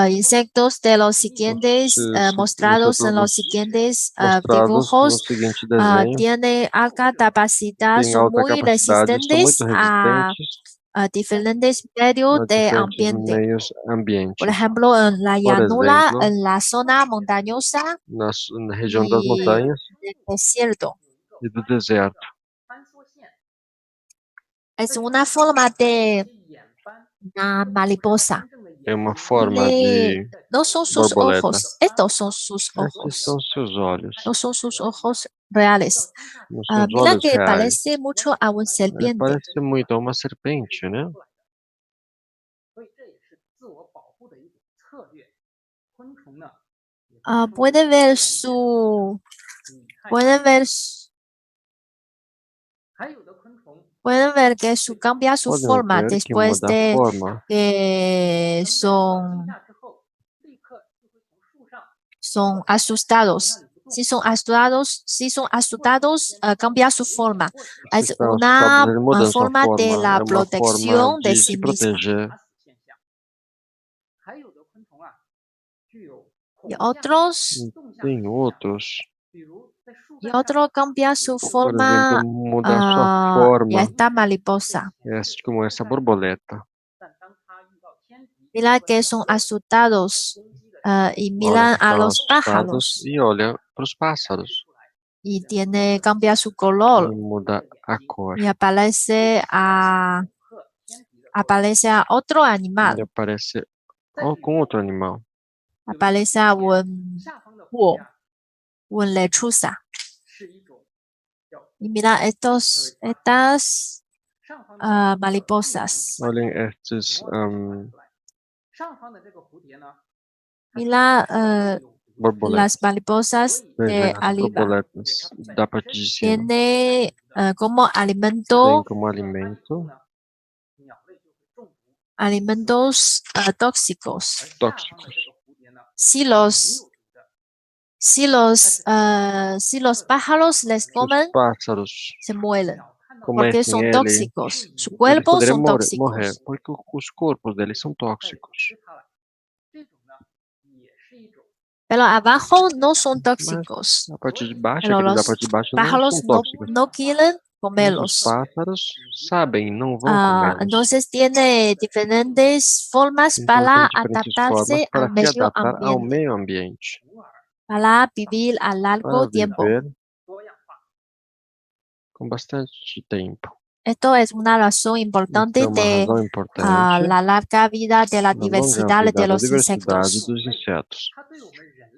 Speaker 4: insectos de los siguientes mostrados en los siguientes
Speaker 2: mostrados no
Speaker 4: dibujos
Speaker 2: seguinte desenho
Speaker 4: tienen alta capacidad,
Speaker 2: têm
Speaker 4: son
Speaker 2: alta
Speaker 4: muy
Speaker 2: capacidade, são
Speaker 4: resistentes
Speaker 2: muito resistentes
Speaker 4: a diferentes medios
Speaker 2: a
Speaker 4: de
Speaker 2: diferentes
Speaker 4: ambiente.
Speaker 2: meios ambientes.
Speaker 4: Por ejemplo, en la
Speaker 2: Por
Speaker 4: llanura,
Speaker 2: exemplo,
Speaker 4: en la zona montañosa
Speaker 2: na região das
Speaker 4: y
Speaker 2: montanhas
Speaker 4: del desierto.
Speaker 2: e do deserto.
Speaker 4: Es una forma de una mariposa.
Speaker 2: É uma forma de
Speaker 4: No son sus
Speaker 2: borboleta.
Speaker 4: ojos, estos son sus
Speaker 2: Esses são
Speaker 4: ojos,
Speaker 2: seus olhos,
Speaker 4: no son sus ojos reales.
Speaker 2: não são os
Speaker 4: Mira
Speaker 2: olhos
Speaker 4: que
Speaker 2: reais.
Speaker 4: parece mucho a un serpiente.
Speaker 2: Parece muito a uma serpente, né?
Speaker 4: Puede ver su, pueden ver, pueden ver que cambia su
Speaker 2: Podem
Speaker 4: forma
Speaker 2: ver que
Speaker 4: después
Speaker 2: muda a
Speaker 4: de
Speaker 2: forma.
Speaker 4: que son asustados. Si son asustados, cambia su forma.
Speaker 2: Se
Speaker 4: Es
Speaker 2: estão
Speaker 4: una
Speaker 2: assustados, ele muda sua
Speaker 4: forma de
Speaker 2: forma.
Speaker 4: la
Speaker 2: É uma forma
Speaker 4: protección de
Speaker 2: de
Speaker 4: sí
Speaker 2: se
Speaker 4: misma.
Speaker 2: proteger.
Speaker 4: Y otros,
Speaker 2: Tem outros,
Speaker 4: cambia su
Speaker 2: por
Speaker 4: forma
Speaker 2: exemplo, muda a sua
Speaker 4: y
Speaker 2: forma.
Speaker 4: esta mariposa.
Speaker 2: Como essa borboleta.
Speaker 4: Mira que son asustados y
Speaker 2: Olha
Speaker 4: miran
Speaker 2: que
Speaker 4: a
Speaker 2: estão
Speaker 4: los
Speaker 2: assustados
Speaker 4: pájaros
Speaker 2: e olha para os pássaros.
Speaker 4: y cambia su
Speaker 2: E
Speaker 4: color
Speaker 2: muda a cor.
Speaker 4: y aparece a otro
Speaker 2: E
Speaker 4: animal,
Speaker 2: aparece com outro animal.
Speaker 4: aparece a un lechuza. Y mira estas mariposas.
Speaker 2: Olhem estes
Speaker 4: Mira
Speaker 2: borboletas.
Speaker 4: las mariposas
Speaker 2: Vejam
Speaker 4: de
Speaker 2: as
Speaker 4: arriba.
Speaker 2: borboletas da parte de cima.
Speaker 4: Tiene como
Speaker 2: Tem
Speaker 4: alimento
Speaker 2: como alimento
Speaker 4: alimentos tóxicos. Si los pájaros les
Speaker 2: Se os
Speaker 4: comen,
Speaker 2: pássaros
Speaker 4: se mueren, porque
Speaker 2: comessem
Speaker 4: son
Speaker 2: ele,
Speaker 4: tóxicos. Sus
Speaker 2: eles
Speaker 4: cuerpos
Speaker 2: poderiam
Speaker 4: son
Speaker 2: morrer,
Speaker 4: tóxicos.
Speaker 2: porque os corpos deles são tóxicos.
Speaker 4: Pero abajo no son
Speaker 2: Mas
Speaker 4: tóxicos.
Speaker 2: a parte de baixo,
Speaker 4: Pero
Speaker 2: aqueles da
Speaker 4: los
Speaker 2: parte de baixo não
Speaker 4: pájaros
Speaker 2: são tóxicos.
Speaker 4: no quieren
Speaker 2: Mas os
Speaker 4: comerlos.
Speaker 2: pássaros sabem, não vão comê-los.
Speaker 4: Entonces tiene diferentes formas
Speaker 2: Então
Speaker 4: para
Speaker 2: tem diferentes formas
Speaker 4: adaptarse
Speaker 2: para
Speaker 4: al
Speaker 2: se
Speaker 4: medio
Speaker 2: adaptar ao
Speaker 4: ambiente.
Speaker 2: meio ambiente.
Speaker 4: para vivir a largo
Speaker 2: para
Speaker 4: tiempo.
Speaker 2: viver com bastante tempo.
Speaker 4: Esto es una razón
Speaker 2: Isso
Speaker 4: importante
Speaker 2: é uma
Speaker 4: de
Speaker 2: razão importante
Speaker 4: la larga vida de la
Speaker 2: da longa
Speaker 4: diversidad
Speaker 2: vida
Speaker 4: de
Speaker 2: da
Speaker 4: los
Speaker 2: diversidade
Speaker 4: insectos.
Speaker 2: dos insetos.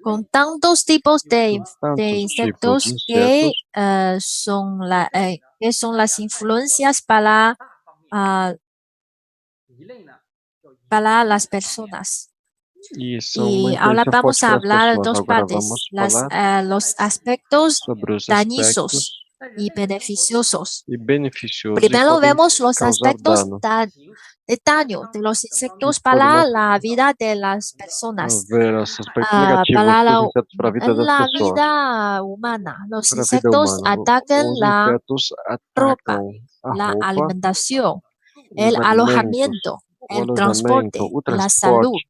Speaker 4: Con tantos tipos de
Speaker 2: Tantos tipos de
Speaker 4: insectos
Speaker 2: insetos
Speaker 4: que son las influencias ah, para las personas.
Speaker 2: e são uma
Speaker 4: Y ahora
Speaker 2: influência
Speaker 4: vamos
Speaker 2: forte
Speaker 4: a
Speaker 2: para as
Speaker 4: hablar de
Speaker 2: pessoas.
Speaker 4: dos
Speaker 2: Agora
Speaker 4: partes,
Speaker 2: vamos falar
Speaker 4: los aspectos
Speaker 2: sobre os
Speaker 4: dañosos
Speaker 2: aspectos
Speaker 4: y beneficiosos.
Speaker 2: e beneficiosos e
Speaker 4: Primero
Speaker 2: podem
Speaker 4: vemos los
Speaker 2: causar
Speaker 4: aspectos
Speaker 2: dano.
Speaker 4: de daño de los insectos
Speaker 2: Podemos
Speaker 4: para la vida de las personas.
Speaker 2: ver os aspectos negativos
Speaker 4: Para
Speaker 2: dos insetos para a vida
Speaker 4: en
Speaker 2: das
Speaker 4: la
Speaker 2: pessoas.
Speaker 4: vida humana, los
Speaker 2: Para a vida
Speaker 4: insectos
Speaker 2: humana,
Speaker 4: atacan
Speaker 2: os
Speaker 4: la
Speaker 2: insetos
Speaker 4: ropa,
Speaker 2: atacam a
Speaker 4: la
Speaker 2: roupa,
Speaker 4: alimentación,
Speaker 2: os
Speaker 4: el
Speaker 2: alimentos,
Speaker 4: alojamiento,
Speaker 2: o
Speaker 4: el
Speaker 2: alojamento,
Speaker 4: transporte,
Speaker 2: o
Speaker 4: la salud.
Speaker 2: transporte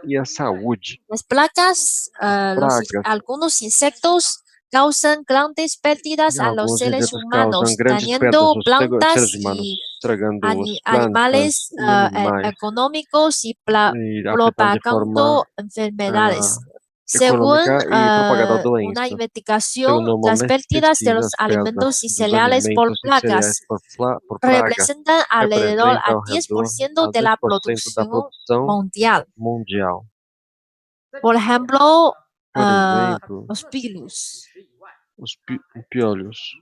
Speaker 2: e a saúde.
Speaker 4: Las plagas,
Speaker 2: Pragas.
Speaker 4: algunos insectos causan grandes pérdidas
Speaker 2: E
Speaker 4: a los
Speaker 2: alguns
Speaker 4: seres
Speaker 2: insetos causam
Speaker 4: humanos,
Speaker 2: grandes perdas
Speaker 4: dañando
Speaker 2: aos
Speaker 4: plantas
Speaker 2: seres humanos,
Speaker 4: y
Speaker 2: estragando as plantas
Speaker 4: animales
Speaker 2: e animais
Speaker 4: económicos y
Speaker 2: e afetando de forma
Speaker 4: propagando enfermedades. Según
Speaker 2: econômica e propagando a
Speaker 4: una
Speaker 2: doença.
Speaker 4: investigación,
Speaker 2: Segundo uma
Speaker 4: las pérdidas de los
Speaker 2: pesquisa, as perdas
Speaker 4: alimentos y
Speaker 2: dos
Speaker 4: cereales por
Speaker 2: alimentos e cereais
Speaker 4: plagas
Speaker 2: por praga
Speaker 4: representan alrededor
Speaker 2: representa
Speaker 4: a
Speaker 2: ao redor
Speaker 4: 10%
Speaker 2: a
Speaker 4: de la
Speaker 2: 10% da
Speaker 4: producción
Speaker 2: produção
Speaker 4: mundial.
Speaker 2: mundial.
Speaker 4: Por ejemplo,
Speaker 2: Por exemplo,
Speaker 4: los virus.
Speaker 2: os piolhos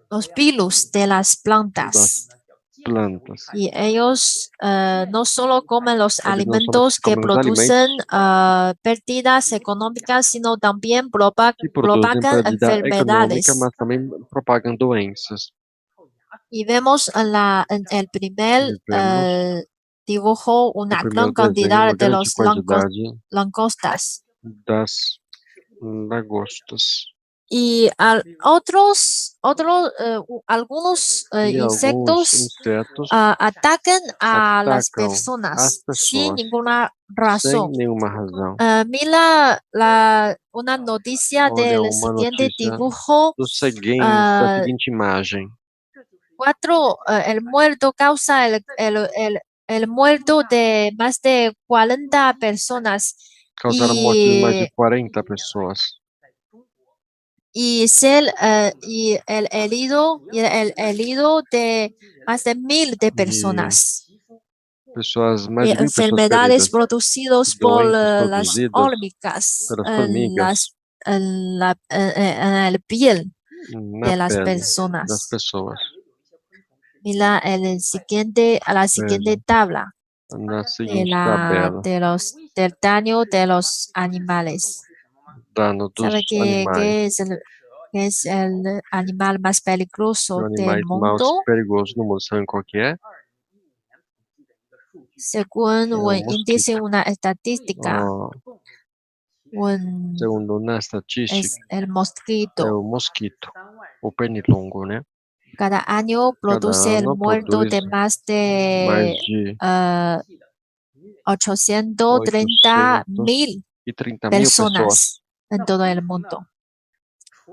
Speaker 4: Los virus de las plantas.
Speaker 2: das plantas.
Speaker 4: Y ellos no solo comen los
Speaker 2: Eles não
Speaker 4: alimentos
Speaker 2: somente
Speaker 4: que
Speaker 2: comem os alimentos
Speaker 4: producen pérdidas económicas, sino también
Speaker 2: que produzem
Speaker 4: propagan
Speaker 2: pérdida econômica,
Speaker 4: enfermedades.
Speaker 2: mas também propagam doenças.
Speaker 4: Y vemos en el primer
Speaker 2: E vemos
Speaker 4: dibujo
Speaker 2: no
Speaker 4: una
Speaker 2: primeiro
Speaker 4: gran
Speaker 2: desenho
Speaker 4: cantidad
Speaker 2: uma
Speaker 4: de
Speaker 2: grande
Speaker 4: los
Speaker 2: quantidade
Speaker 4: langostas.
Speaker 2: das lagostas.
Speaker 4: Y algunos
Speaker 2: E alguns
Speaker 4: insectos
Speaker 2: insetos
Speaker 4: atacan a las
Speaker 2: atacam as
Speaker 4: personas sin
Speaker 2: pessoas
Speaker 4: ninguna
Speaker 2: sem
Speaker 4: razón.
Speaker 2: nenhuma razão.
Speaker 4: Mira una noticia
Speaker 2: Olha
Speaker 4: del
Speaker 2: uma
Speaker 4: siguiente
Speaker 2: notícia
Speaker 4: dibujo.
Speaker 2: da seguinte imagem.
Speaker 4: El muerto causa el muerto de más de 40 personas
Speaker 2: Causaram a morte de mais de 40 pessoas.
Speaker 4: y el herido de más de 1.000 de personas.
Speaker 2: Mais de 1.000 pessoas
Speaker 4: Enfermedades
Speaker 2: feridas.
Speaker 4: producidas por
Speaker 2: Doenças
Speaker 4: las
Speaker 2: produzidas
Speaker 4: hormigas
Speaker 2: pelas formigas
Speaker 4: en el piel
Speaker 2: na
Speaker 4: de las
Speaker 2: pele das
Speaker 4: personas.
Speaker 2: pessoas.
Speaker 4: Mira a la siguiente
Speaker 2: Veja,
Speaker 4: tabla
Speaker 2: na seguinte tabela,
Speaker 4: del daño de los animales.
Speaker 2: dano dos
Speaker 4: ¿Sabe qué
Speaker 2: animais.
Speaker 4: es el animal más
Speaker 2: O
Speaker 4: peligroso
Speaker 2: animal
Speaker 4: del
Speaker 2: mais
Speaker 4: mundo?
Speaker 2: perigoso no mundo, sabe qual que é?
Speaker 4: Según
Speaker 2: É o
Speaker 4: un índice,
Speaker 2: mosquito.
Speaker 4: una estadística,
Speaker 2: Segundo na
Speaker 4: es
Speaker 2: estatística,
Speaker 4: el
Speaker 2: é
Speaker 4: mosquito.
Speaker 2: o mosquito, o pernilongo, né?
Speaker 4: Cada año
Speaker 2: Cada
Speaker 4: produce el
Speaker 2: ano
Speaker 4: muerto
Speaker 2: produz
Speaker 4: de más
Speaker 2: mais
Speaker 4: de
Speaker 2: de
Speaker 4: 830.000
Speaker 2: 830.000 pessoas
Speaker 4: personas en todo el mundo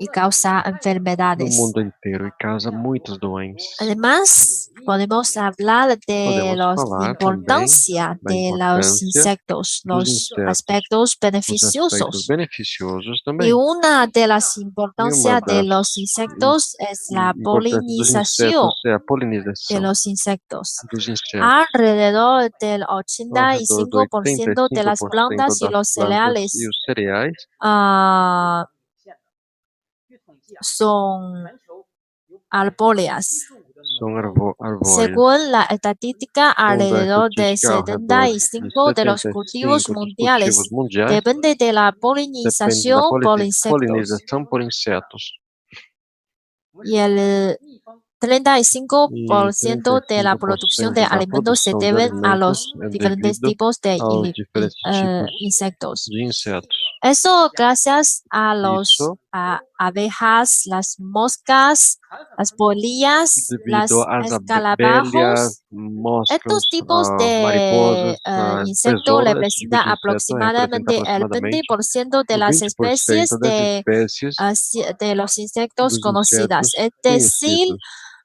Speaker 4: y causa
Speaker 2: no
Speaker 4: enfermedades.
Speaker 2: mundo inteiro e causa muitas doenças.
Speaker 4: Además, podemos hablar de la
Speaker 2: Podemos falar
Speaker 4: importancia
Speaker 2: também da
Speaker 4: de los
Speaker 2: importância
Speaker 4: insectos,
Speaker 2: dos
Speaker 4: los
Speaker 2: insetos,
Speaker 4: aspectos
Speaker 2: os aspectos
Speaker 4: beneficiosos.
Speaker 2: beneficiosos
Speaker 4: Y
Speaker 2: também.
Speaker 4: una de las
Speaker 2: E uma
Speaker 4: importancias de
Speaker 2: das
Speaker 4: los insectos es la
Speaker 2: importâncias dos
Speaker 4: polinización
Speaker 2: insetos é a
Speaker 4: de
Speaker 2: polinização
Speaker 4: los insectos.
Speaker 2: dos insetos.
Speaker 4: Alrededor del
Speaker 2: Ao redor do
Speaker 4: 85% de las
Speaker 2: 85%
Speaker 4: plantas y
Speaker 2: das
Speaker 4: los
Speaker 2: plantas e
Speaker 4: cereales
Speaker 2: os cereais
Speaker 4: son arbóreas.
Speaker 2: são arbóreas.
Speaker 4: Según la estadística,
Speaker 2: Segundo a
Speaker 4: alrededor de
Speaker 2: estatística, ao redor de
Speaker 4: 75 de los
Speaker 2: 75
Speaker 4: cultivos
Speaker 2: dos
Speaker 4: mundiales
Speaker 2: cultivos mundiais
Speaker 4: depende de la
Speaker 2: depende da
Speaker 4: polinización por insectos.
Speaker 2: polinização por insetos.
Speaker 4: Y el 35% de la
Speaker 2: 35%
Speaker 4: producción de
Speaker 2: da
Speaker 4: alimentos se
Speaker 2: produção de
Speaker 4: deben a
Speaker 2: alimentos
Speaker 4: los
Speaker 2: é
Speaker 4: diferentes
Speaker 2: devido
Speaker 4: tipos de
Speaker 2: aos diferentes tipos
Speaker 4: insectos.
Speaker 2: de insetos.
Speaker 4: Eso gracias a
Speaker 2: Isso
Speaker 4: abejas, las moscas, las polillas,
Speaker 2: devido às abelhas,
Speaker 4: escarabajos.
Speaker 2: moscas,
Speaker 4: Estos tipos
Speaker 2: mariposas,
Speaker 4: de insectos
Speaker 2: besouras, esse tipo
Speaker 4: representan
Speaker 2: de inseto representa
Speaker 4: aproximadamente el
Speaker 2: aproximadamente
Speaker 4: 20% de
Speaker 2: o
Speaker 4: las
Speaker 2: 20%
Speaker 4: especies
Speaker 2: das espécies
Speaker 4: de los insectos
Speaker 2: dos
Speaker 4: conocidas.
Speaker 2: insetos
Speaker 4: Es decir,
Speaker 2: conhecidos.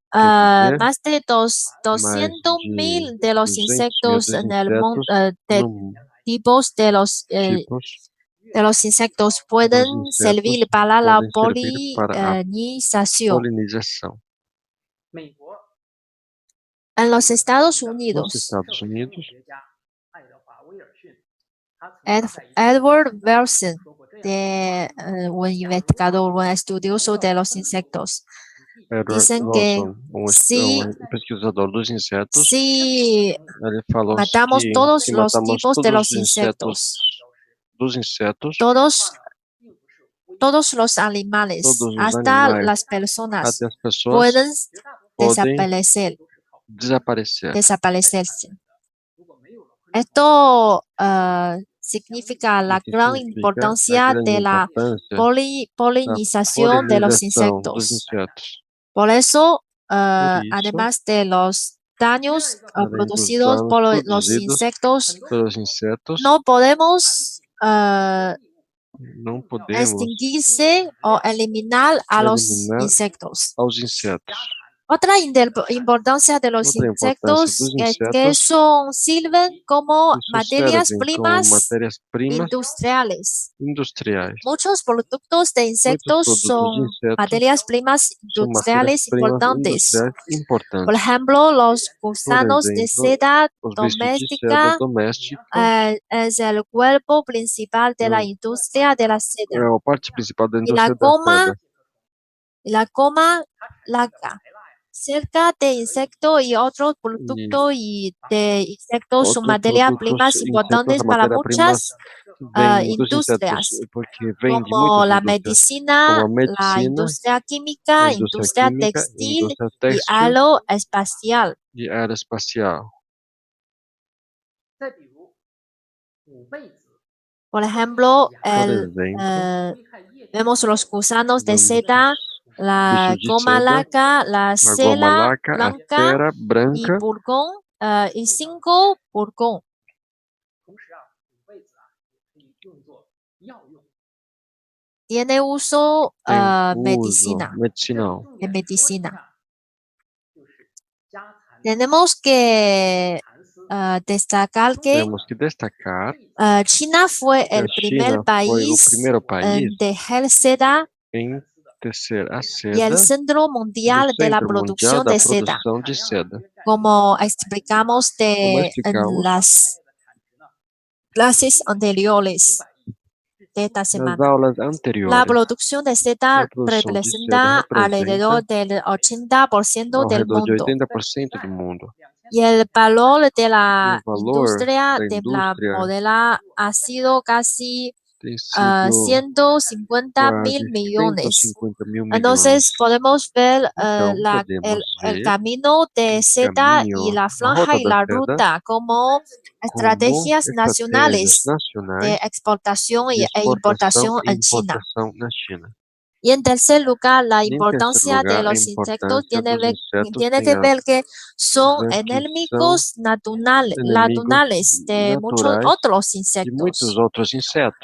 Speaker 2: Quer dizer,
Speaker 4: más de
Speaker 2: mais
Speaker 4: 200.000
Speaker 2: de
Speaker 4: de los
Speaker 2: 200.000
Speaker 4: insectos
Speaker 2: dos
Speaker 4: en el mundo,
Speaker 2: insetos
Speaker 4: de
Speaker 2: no
Speaker 4: tipos de los
Speaker 2: tipos
Speaker 4: de los insectos pueden servir para la polinización. En los Estados Unidos, Edward Wilson, un investigador, un estudioso de los insectos, dicen que si matamos todos los tipos de los insectos, todos los animales, hasta las personas, pueden desaparecerse. Esto significa la gran importancia de la polinización de los insectos. Por eso, además de los daños producidos por los insectos, no podemos extinguirse o eliminar a los insectos. Otra importancia de los insectos es que sirven como materias primas industriales. Muchos productos de insectos son materias primas industriales importantes. Por ejemplo, los gusanos de seda doméstica es el cuerpo principal de la industria de la seda. Y la goma laca. Cerca de insectos y otros productos de insectos son materias primas importantes para muchas industrias, como la medicina, la industria química, industria textil y aeroespacial. Por ejemplo, vemos los gusanos de seda, la goma laca, la cera blanca y purgón y 5 purgón. Tiene uso en medicina. Tenemos que destacar que China fue el primer país en tejer seda y el centro mundial de la producción de seda, como explicamos en las clases anteriores de esta semana. La producción de seda representa alrededor del 80% del mundo. Y el valor de la industria de la modela ha sido casi 150 mil millones. Entonces podemos ver el camino de seda y la franja y la ruta como estrategias nacionales de exportación e importación en China. Y en tercer lugar, la importancia de los insectos tiene que ver que son enemigos naturales de muchos otros insectos.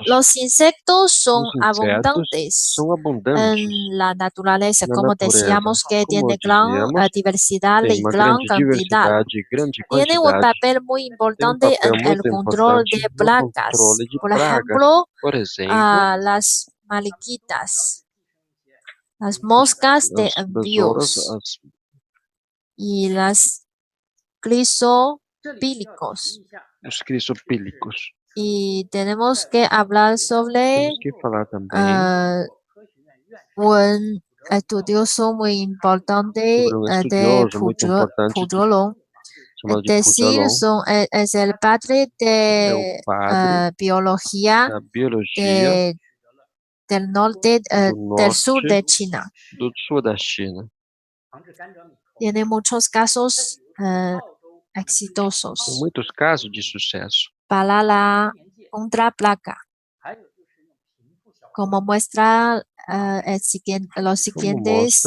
Speaker 4: Los insectos son abundantes en la naturaleza, como decíamos, que tiene gran diversidad y gran cantidad. Tiene un papel muy importante en el control de plagas. Por ejemplo, las mariquitas, las moscas de envíos y las crisopílicos. Y tenemos que hablar sobre un estudioso muy importante de Puzhou. Es decir, es el padre de biología del norte, del sur de China. Tiene muchos casos exitosos para la contraplaga, como muestra los siguientes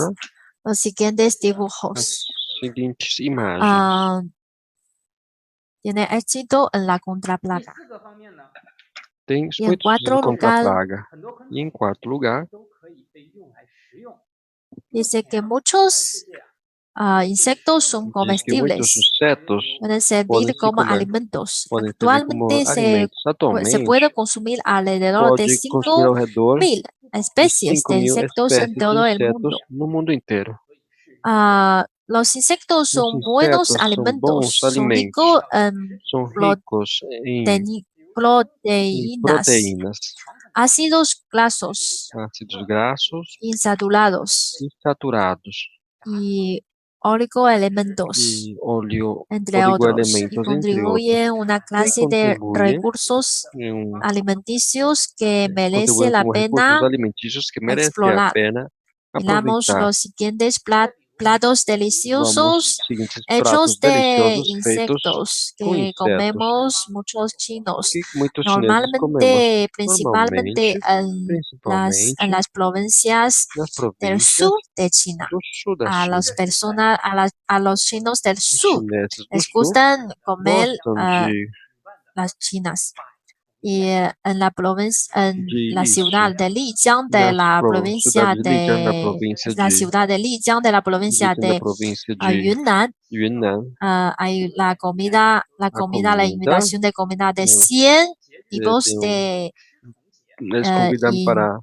Speaker 4: dibujos. Tiene éxito en la contraplaga. Y en cuarto lugar, dice que muchos insectos son
Speaker 2: Diz que muitos
Speaker 4: comestibles,
Speaker 2: insetos
Speaker 4: pueden
Speaker 2: podem
Speaker 4: servir
Speaker 2: se
Speaker 4: como
Speaker 2: comer,
Speaker 4: alimentos.
Speaker 2: podem servir como
Speaker 4: Actualmente
Speaker 2: alimentos.
Speaker 4: se
Speaker 2: Atualmente,
Speaker 4: puede consumir alrededor de
Speaker 2: pode consumir ao redor
Speaker 4: 5.000
Speaker 2: de
Speaker 4: especies de
Speaker 2: 5.000
Speaker 4: insectos en
Speaker 2: espécies de
Speaker 4: todo el
Speaker 2: insetos
Speaker 4: mundo.
Speaker 2: no mundo inteiro.
Speaker 4: Los insectos
Speaker 2: Os
Speaker 4: son buenos
Speaker 2: insetos são
Speaker 4: alimentos,
Speaker 2: bons
Speaker 4: son
Speaker 2: alimentos,
Speaker 4: ricos en
Speaker 2: são ricos em
Speaker 4: proteínas,
Speaker 2: proteínas,
Speaker 4: ácidos grasos
Speaker 2: ácidos graxos
Speaker 4: insaturados
Speaker 2: e saturados
Speaker 4: y oligoelementos,
Speaker 2: e óleo,
Speaker 4: entre otros, y
Speaker 2: oligoelementos, entre outros,
Speaker 4: contribuyen a una
Speaker 2: e
Speaker 4: clase de
Speaker 2: contribuem
Speaker 4: recursos
Speaker 2: em
Speaker 4: alimenticios que merece
Speaker 2: contribuem
Speaker 4: la
Speaker 2: como recursos
Speaker 4: pena
Speaker 2: alimentícios que merecem a
Speaker 4: explorar.
Speaker 2: pena
Speaker 4: Miramos
Speaker 2: aproveitar.
Speaker 4: los siguientes platos
Speaker 2: Vamos
Speaker 4: deliciosos
Speaker 2: seguintes
Speaker 4: hechos
Speaker 2: pratos
Speaker 4: de
Speaker 2: deliciosos feitos
Speaker 4: insectos
Speaker 2: com
Speaker 4: que
Speaker 2: insetos,
Speaker 4: comemos muchos chinos,
Speaker 2: que muitos chineses comemos
Speaker 4: normalmente, principalmente
Speaker 2: normalmente,
Speaker 4: en
Speaker 2: principalmente
Speaker 4: las provincias
Speaker 2: nas
Speaker 4: del
Speaker 2: províncias
Speaker 4: sur de China.
Speaker 2: do sul da
Speaker 4: A las
Speaker 2: China.
Speaker 4: personas, a los chinos del
Speaker 2: Os
Speaker 4: sur
Speaker 2: chineses do
Speaker 4: les
Speaker 2: sul
Speaker 4: gustan comer
Speaker 2: gostam
Speaker 4: las chinas. Y en la provincia, en
Speaker 2: de
Speaker 4: la
Speaker 2: isso.
Speaker 4: ciudad de Lijiang de la
Speaker 2: Cidade
Speaker 4: provincia
Speaker 2: de Lijiang, na
Speaker 4: de
Speaker 2: província
Speaker 4: la ciudad de Lijiang de la provincia
Speaker 2: Lijiang, na
Speaker 4: de
Speaker 2: província de
Speaker 4: Yunnan,
Speaker 2: Yunnan,
Speaker 4: hay
Speaker 2: a
Speaker 4: la
Speaker 2: comida,
Speaker 4: invitación de comida de
Speaker 2: eh,
Speaker 4: 100
Speaker 2: tem
Speaker 4: tipos de
Speaker 2: eles convidam para comer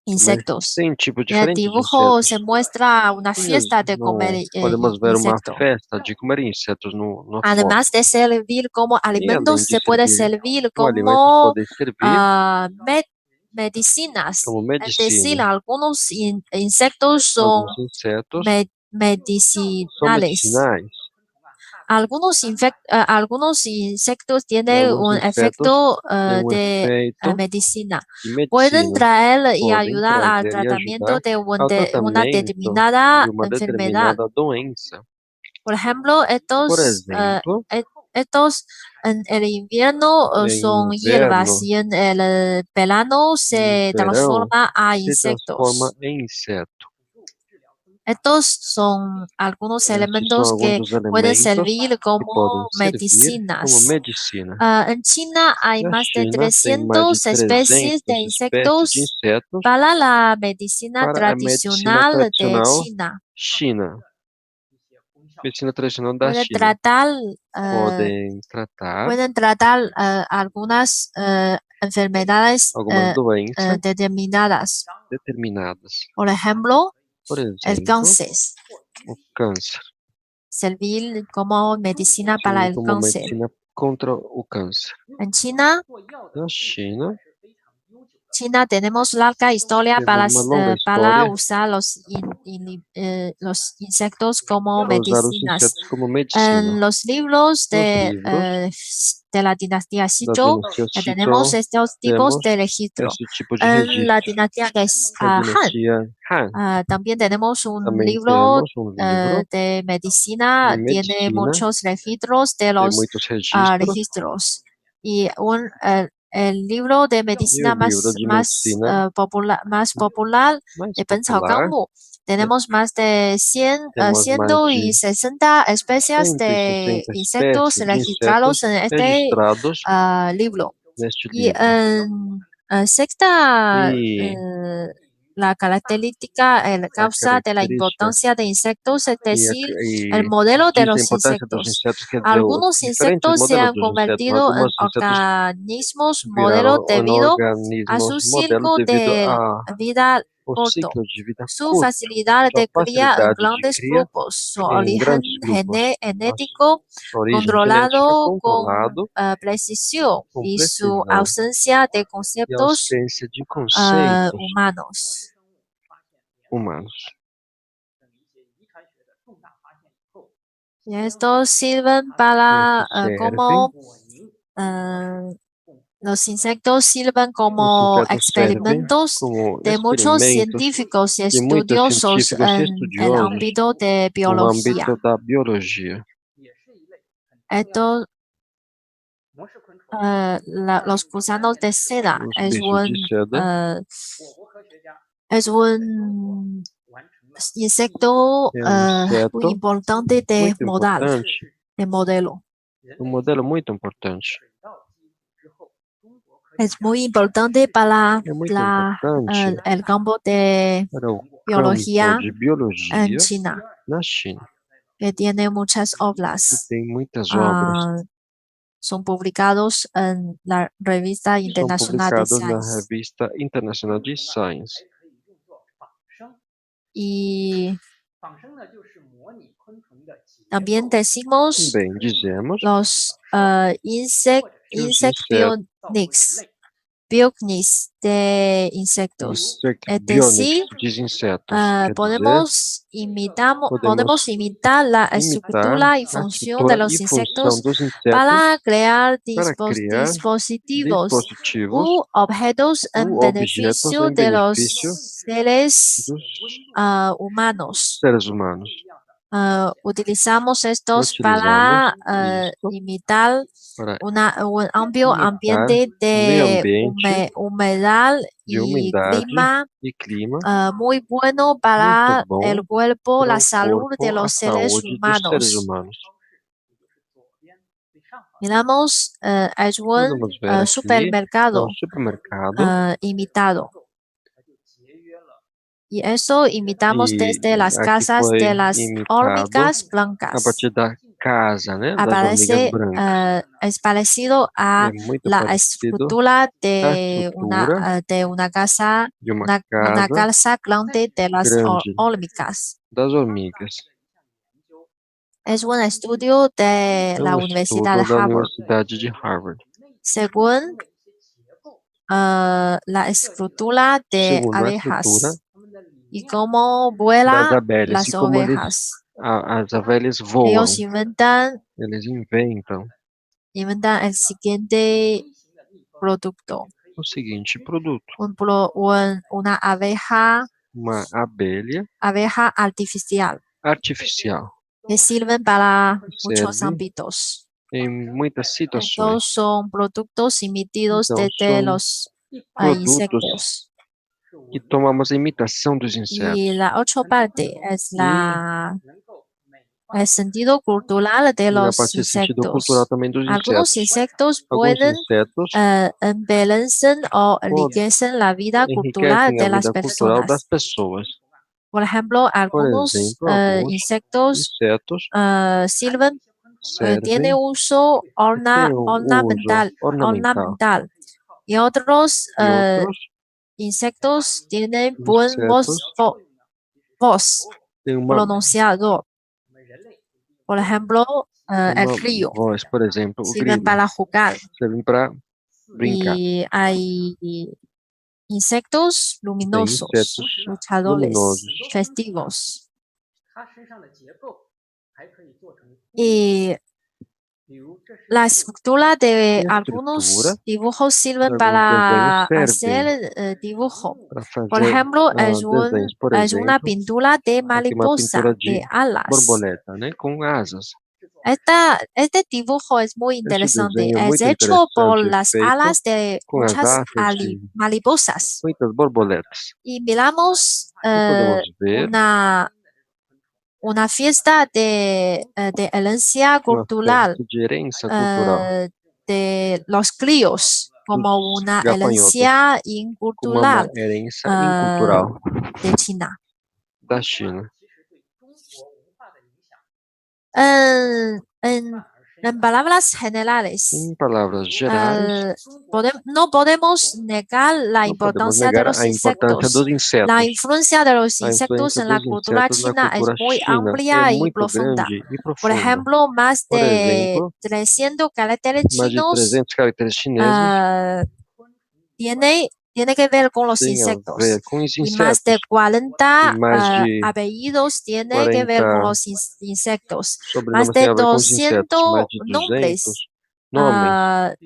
Speaker 4: insectos.
Speaker 2: 100 tipos
Speaker 4: En el
Speaker 2: diferentes de
Speaker 4: dibujo se
Speaker 2: insetos.
Speaker 4: muestra una fiesta de comer
Speaker 2: Podemos ver uma
Speaker 4: insecto.
Speaker 2: festa de comer insetos numa foto.
Speaker 4: Además de servir como
Speaker 2: E
Speaker 4: alimentos,
Speaker 2: além de
Speaker 4: se puede
Speaker 2: servir
Speaker 4: servir
Speaker 2: como alimentos,
Speaker 4: como
Speaker 2: podem servir
Speaker 4: medicinas.
Speaker 2: como
Speaker 4: Es decir,
Speaker 2: medicina.
Speaker 4: algunos insectos son
Speaker 2: Alguns insetos são
Speaker 4: medicinales.
Speaker 2: medicinais.
Speaker 4: Algunos insectos tienen
Speaker 2: Alguns
Speaker 4: un
Speaker 2: insetos
Speaker 4: efecto
Speaker 2: têm
Speaker 4: de
Speaker 2: efeito
Speaker 4: medicina.
Speaker 2: de
Speaker 4: Pueden
Speaker 2: medicina.
Speaker 4: traer y
Speaker 2: Podem
Speaker 4: ayudar al
Speaker 2: trazer e
Speaker 4: tratamiento
Speaker 2: ajudar
Speaker 4: de
Speaker 2: ao
Speaker 4: una
Speaker 2: tratamento de
Speaker 4: determinada
Speaker 2: uma
Speaker 4: enfermedad.
Speaker 2: determinada doença.
Speaker 4: Por ejemplo,
Speaker 2: Por exemplo,
Speaker 4: estos en el invierno son
Speaker 2: em
Speaker 4: hierbas
Speaker 2: inverno,
Speaker 4: y en el verano
Speaker 2: no
Speaker 4: se
Speaker 2: verão,
Speaker 4: transforma a
Speaker 2: se transforma
Speaker 4: insectos.
Speaker 2: em inseto.
Speaker 4: Estos son algunos
Speaker 2: Estes são
Speaker 4: elementos
Speaker 2: alguns
Speaker 4: que
Speaker 2: dos
Speaker 4: pueden
Speaker 2: elementos
Speaker 4: servir
Speaker 2: que
Speaker 4: como
Speaker 2: podem servir como
Speaker 4: medicinas.
Speaker 2: medicina.
Speaker 4: En China hay
Speaker 2: Na
Speaker 4: más de
Speaker 2: China, tem mais de
Speaker 4: 300 especies de
Speaker 2: 300 espécies de
Speaker 4: insectos
Speaker 2: insetos
Speaker 4: para la medicina
Speaker 2: para a medicina
Speaker 4: tradicional de
Speaker 2: tradicional
Speaker 4: China.
Speaker 2: China. Medicina tradicional da
Speaker 4: Pueden
Speaker 2: China.
Speaker 4: tratar,
Speaker 2: Podem tratar
Speaker 4: algunas enfermedades
Speaker 2: algumas doenças
Speaker 4: determinadas.
Speaker 2: determinadas.
Speaker 4: Por ejemplo,
Speaker 2: Por
Speaker 4: el
Speaker 2: exemplo,
Speaker 4: cáncer.
Speaker 2: o câncer.
Speaker 4: Servir como medicina para
Speaker 2: Servir
Speaker 4: el
Speaker 2: como
Speaker 4: cáncer.
Speaker 2: medicina contra o câncer.
Speaker 4: En China,
Speaker 2: Na China,
Speaker 4: tenemos larga historia
Speaker 2: temos uma longa
Speaker 4: para
Speaker 2: história
Speaker 4: usar los insectos como
Speaker 2: para usar os
Speaker 4: medicinas.
Speaker 2: insetos como
Speaker 4: En
Speaker 2: medicina.
Speaker 4: los libros
Speaker 2: Nos livros
Speaker 4: de la dinastía
Speaker 2: da
Speaker 4: Xizhou
Speaker 2: dinastia
Speaker 4: tenemos
Speaker 2: Shizhou,
Speaker 4: estos tipos
Speaker 2: temos
Speaker 4: de registro.
Speaker 2: esse tipo de
Speaker 4: En la
Speaker 2: registro.
Speaker 4: dinastía
Speaker 2: Na
Speaker 4: Han
Speaker 2: dinastia Han,
Speaker 4: también tenemos un
Speaker 2: também
Speaker 4: libro
Speaker 2: temos um livro
Speaker 4: de
Speaker 2: de
Speaker 4: medicina, tiene
Speaker 2: medicina,
Speaker 4: muchos registros de
Speaker 2: tem
Speaker 4: los
Speaker 2: muitos registros,
Speaker 4: registros. Y el libro de
Speaker 2: e o
Speaker 4: medicina
Speaker 2: livro de medicina
Speaker 4: más popular
Speaker 2: mais
Speaker 4: de Pen Cao
Speaker 2: popular,
Speaker 4: Gang Mu. Tenemos más de
Speaker 2: temos mais de
Speaker 4: 160 especies de
Speaker 2: 160
Speaker 4: insectos
Speaker 2: espécies de
Speaker 4: registrados
Speaker 2: insetos
Speaker 4: en este
Speaker 2: registrados
Speaker 4: libro.
Speaker 2: neste
Speaker 4: Y
Speaker 2: livro.
Speaker 4: sexta,
Speaker 2: E
Speaker 4: la característica,
Speaker 2: a
Speaker 4: causa de la
Speaker 2: característica
Speaker 4: importancia de insectos, es decir, el
Speaker 2: e
Speaker 4: modelo de
Speaker 2: diz a
Speaker 4: los
Speaker 2: importância dos
Speaker 4: insectos.
Speaker 2: insetos, quer dizer, os
Speaker 4: Algunos
Speaker 2: diferentes
Speaker 4: insectos se
Speaker 2: modelos
Speaker 4: han
Speaker 2: dos insetos.
Speaker 4: convertido en
Speaker 2: Alguns insetos
Speaker 4: organismos modelo
Speaker 2: viraram em
Speaker 4: debido a
Speaker 2: organismos
Speaker 4: su
Speaker 2: modelos
Speaker 4: ciclo
Speaker 2: devido
Speaker 4: de vida
Speaker 2: ao
Speaker 4: corto,
Speaker 2: ciclo de vida
Speaker 4: su
Speaker 2: curto,
Speaker 4: facilidad
Speaker 2: sua
Speaker 4: de cría en
Speaker 2: facilidade de
Speaker 4: grandes
Speaker 2: cria
Speaker 4: grupos, su
Speaker 2: em
Speaker 4: origen
Speaker 2: grandes grupos, a
Speaker 4: genético
Speaker 2: sua origem genética
Speaker 4: controlado con
Speaker 2: controlado
Speaker 4: precisión
Speaker 2: com
Speaker 4: y su
Speaker 2: precisão
Speaker 4: ausencia de
Speaker 2: e
Speaker 4: conceptos
Speaker 2: ausência de conceitos
Speaker 4: humanos.
Speaker 2: humanos.
Speaker 4: Y estos sirven para
Speaker 2: Estes servem,
Speaker 4: como los insectos sirven
Speaker 2: os
Speaker 4: como
Speaker 2: insetos servem
Speaker 4: experimentos
Speaker 2: como
Speaker 4: de muchos
Speaker 2: experimentos
Speaker 4: científicos y
Speaker 2: de muitos
Speaker 4: estudiosos
Speaker 2: científicos e
Speaker 4: en el
Speaker 2: estudiosos
Speaker 4: ámbito de
Speaker 2: no âmbito
Speaker 4: biología.
Speaker 2: da biologia.
Speaker 4: Estos, los gusanos de seda
Speaker 2: Os bichos de seda
Speaker 4: es un insecto
Speaker 2: é um
Speaker 4: muy
Speaker 2: inseto
Speaker 4: importante
Speaker 2: muito importante,
Speaker 4: de modelo.
Speaker 2: um modelo muito importante.
Speaker 4: Es muy importante para
Speaker 2: É muito importante
Speaker 4: el campo de
Speaker 2: para o campo
Speaker 4: biología
Speaker 2: de
Speaker 4: en
Speaker 2: biologia
Speaker 4: China.
Speaker 2: na China,
Speaker 4: que tiene muchas
Speaker 2: que
Speaker 4: obras.
Speaker 2: tem muitas obras,
Speaker 4: Son publicados en la revista
Speaker 2: que são
Speaker 4: internacional de
Speaker 2: publicadas na
Speaker 4: Science.
Speaker 2: revista internacional de Science.
Speaker 4: Y también decimos
Speaker 2: Também dizemos
Speaker 4: los
Speaker 2: que os insetos,
Speaker 4: biognis de insectos. Es decir,
Speaker 2: bionics de insetos, quer dizer,
Speaker 4: podemos
Speaker 2: podemos
Speaker 4: imitar la
Speaker 2: imitar
Speaker 4: estructura y
Speaker 2: a
Speaker 4: función de
Speaker 2: estrutura
Speaker 4: los
Speaker 2: e função
Speaker 4: insectos
Speaker 2: dos insetos
Speaker 4: para crear
Speaker 2: para criar
Speaker 4: dispositivos
Speaker 2: dispositivos
Speaker 4: u objetos en
Speaker 2: ou objetos
Speaker 4: beneficio
Speaker 2: em
Speaker 4: de los
Speaker 2: benefício
Speaker 4: seres
Speaker 2: dos
Speaker 4: humanos.
Speaker 2: seres humanos.
Speaker 4: Utilizamos estos
Speaker 2: Utilizamos
Speaker 4: para
Speaker 2: isto
Speaker 4: imitar
Speaker 2: para
Speaker 4: un amplio
Speaker 2: imitar
Speaker 4: ambiente
Speaker 2: o meio
Speaker 4: de
Speaker 2: ambiente
Speaker 4: humedad
Speaker 2: de
Speaker 4: y
Speaker 2: umidade e clima
Speaker 4: muy bueno
Speaker 2: muito
Speaker 4: para
Speaker 2: bom
Speaker 4: el cuerpo,
Speaker 2: para
Speaker 4: la
Speaker 2: o
Speaker 4: salud de
Speaker 2: corpo, a
Speaker 4: los seres
Speaker 2: saúde dos seres
Speaker 4: humanos.
Speaker 2: humanos.
Speaker 4: Miramos, es un
Speaker 2: Podemos ver aqui, é
Speaker 4: supermercado
Speaker 2: supermercado
Speaker 4: imitado. Y eso imitamos
Speaker 2: e
Speaker 4: desde las
Speaker 2: aqui
Speaker 4: casas
Speaker 2: foi
Speaker 4: de las
Speaker 2: imitado
Speaker 4: hormigas
Speaker 2: a
Speaker 4: blancas.
Speaker 2: partir da casa, né, das hormigas brancas.
Speaker 4: Es parecido a
Speaker 2: É muito
Speaker 4: la
Speaker 2: parecido
Speaker 4: estructura
Speaker 2: à estrutura
Speaker 4: de una casa,
Speaker 2: de uma
Speaker 4: una
Speaker 2: casa
Speaker 4: casa grande de las
Speaker 2: grande
Speaker 4: hormigas.
Speaker 2: das hormigas.
Speaker 4: Es un estudio de
Speaker 2: É
Speaker 4: la Universidad de
Speaker 2: estudo da
Speaker 4: Harvard.
Speaker 2: Universidade de Harvard.
Speaker 4: Según la estructura de
Speaker 2: Segundo a estrutura
Speaker 4: abejas y cómo
Speaker 2: das
Speaker 4: vuelan
Speaker 2: abelhas
Speaker 4: las
Speaker 2: e como
Speaker 4: ovejas.
Speaker 2: as abelhas voam,
Speaker 4: Ellos
Speaker 2: eles inventam
Speaker 4: inventan el siguiente producto.
Speaker 2: o seguinte produto:
Speaker 4: Una
Speaker 2: uma abelha
Speaker 4: abeja artificial
Speaker 2: artificial
Speaker 4: que sirven para
Speaker 2: que
Speaker 4: muchos
Speaker 2: serve
Speaker 4: ámbitos.
Speaker 2: em muitas situações.
Speaker 4: Estos son productos emitidos
Speaker 2: Então,
Speaker 4: desde
Speaker 2: são
Speaker 4: los
Speaker 2: produtos
Speaker 4: insectos.
Speaker 2: que tomamos a imitação dos
Speaker 4: Y
Speaker 2: insetos.
Speaker 4: la otra parte es
Speaker 2: E
Speaker 4: el sentido cultural de
Speaker 2: a
Speaker 4: los
Speaker 2: parte do sentido cultural
Speaker 4: insectos.
Speaker 2: também dos
Speaker 4: Algunos
Speaker 2: insetos.
Speaker 4: insectos
Speaker 2: Alguns
Speaker 4: pueden
Speaker 2: insetos
Speaker 4: embellecen o enriquecen la vida cultural
Speaker 2: enriquecem a
Speaker 4: de las
Speaker 2: vida cultural das
Speaker 4: personas.
Speaker 2: pessoas.
Speaker 4: Por ejemplo,
Speaker 2: Por
Speaker 4: algunos
Speaker 2: exemplo, alguns
Speaker 4: insectos
Speaker 2: insetos
Speaker 4: tienen
Speaker 2: servem
Speaker 4: uso
Speaker 2: e têm um uso ornamental.
Speaker 4: y otros
Speaker 2: E outros
Speaker 4: insectos tienen buen
Speaker 2: insetos
Speaker 4: voz
Speaker 2: têm uma
Speaker 4: pronunciado. Por ejemplo, el
Speaker 2: uma
Speaker 4: río
Speaker 2: voz, por exemplo, o
Speaker 4: sirven
Speaker 2: grilo,
Speaker 4: para jugar
Speaker 2: servem para brincar.
Speaker 4: y hay insectos
Speaker 2: Tem
Speaker 4: luminosos,
Speaker 2: insetos
Speaker 4: luchadores,
Speaker 2: luminosos.
Speaker 4: festivos. Y la estructura de
Speaker 2: E a
Speaker 4: algunos
Speaker 2: estrutura
Speaker 4: dibujos
Speaker 2: de
Speaker 4: sirven
Speaker 2: alguns desenhos
Speaker 4: para
Speaker 2: servem
Speaker 4: hacer dibujo.
Speaker 2: para
Speaker 4: Por
Speaker 2: fazer
Speaker 4: ejemplo,
Speaker 2: desenhos. Por
Speaker 4: es una
Speaker 2: exemplo,
Speaker 4: pintura de
Speaker 2: aqui uma pintura
Speaker 4: mariposa, de
Speaker 2: de
Speaker 4: alas.
Speaker 2: borboleta, né, com asas.
Speaker 4: Este dibujo es muy
Speaker 2: Este
Speaker 4: interesante.
Speaker 2: desenho é
Speaker 4: Es
Speaker 2: muito
Speaker 4: hecho por
Speaker 2: interessante,
Speaker 4: las
Speaker 2: feito
Speaker 4: alas de
Speaker 2: com as
Speaker 4: muchas
Speaker 2: asas de
Speaker 4: mariposas.
Speaker 2: muitas borboletas.
Speaker 4: Y miramos
Speaker 2: E podemos ver
Speaker 4: una fiesta de herencia
Speaker 2: uma
Speaker 4: cultural
Speaker 2: festa de herança cultural
Speaker 4: de los críos como
Speaker 2: dos
Speaker 4: una
Speaker 2: gafanhotos,
Speaker 4: herencia
Speaker 2: como uma
Speaker 4: incultural
Speaker 2: herança incultural
Speaker 4: de China.
Speaker 2: da China.
Speaker 4: En palabras generales,
Speaker 2: Em palavras gerais,
Speaker 4: no podemos negar la
Speaker 2: não podemos
Speaker 4: importancia de
Speaker 2: negar
Speaker 4: los
Speaker 2: a importância
Speaker 4: insectos.
Speaker 2: dos
Speaker 4: La
Speaker 2: insetos.
Speaker 4: influencia de los
Speaker 2: A
Speaker 4: insectos
Speaker 2: influência
Speaker 4: en la
Speaker 2: dos
Speaker 4: cultura
Speaker 2: insetos na
Speaker 4: china es
Speaker 2: cultura
Speaker 4: muy
Speaker 2: china é
Speaker 4: amplia y
Speaker 2: muito
Speaker 4: profunda.
Speaker 2: grande e
Speaker 4: Por
Speaker 2: profunda.
Speaker 4: ejemplo, más
Speaker 2: Por
Speaker 4: de
Speaker 2: exemplo,
Speaker 4: 300 caracteres
Speaker 2: mais de
Speaker 4: chinos
Speaker 2: 300 caracteres chineses
Speaker 4: tiene que ver con los
Speaker 2: têm a
Speaker 4: insectos.
Speaker 2: ver com os
Speaker 4: Y más de
Speaker 2: insetos.
Speaker 4: 40
Speaker 2: E mais de
Speaker 4: apellidos tiene que ver con
Speaker 2: 40
Speaker 4: los insectos. Más
Speaker 2: sobrenomes
Speaker 4: de
Speaker 2: têm a ver com os insetos.
Speaker 4: 200
Speaker 2: Mais de 200
Speaker 4: nombres
Speaker 2: nomes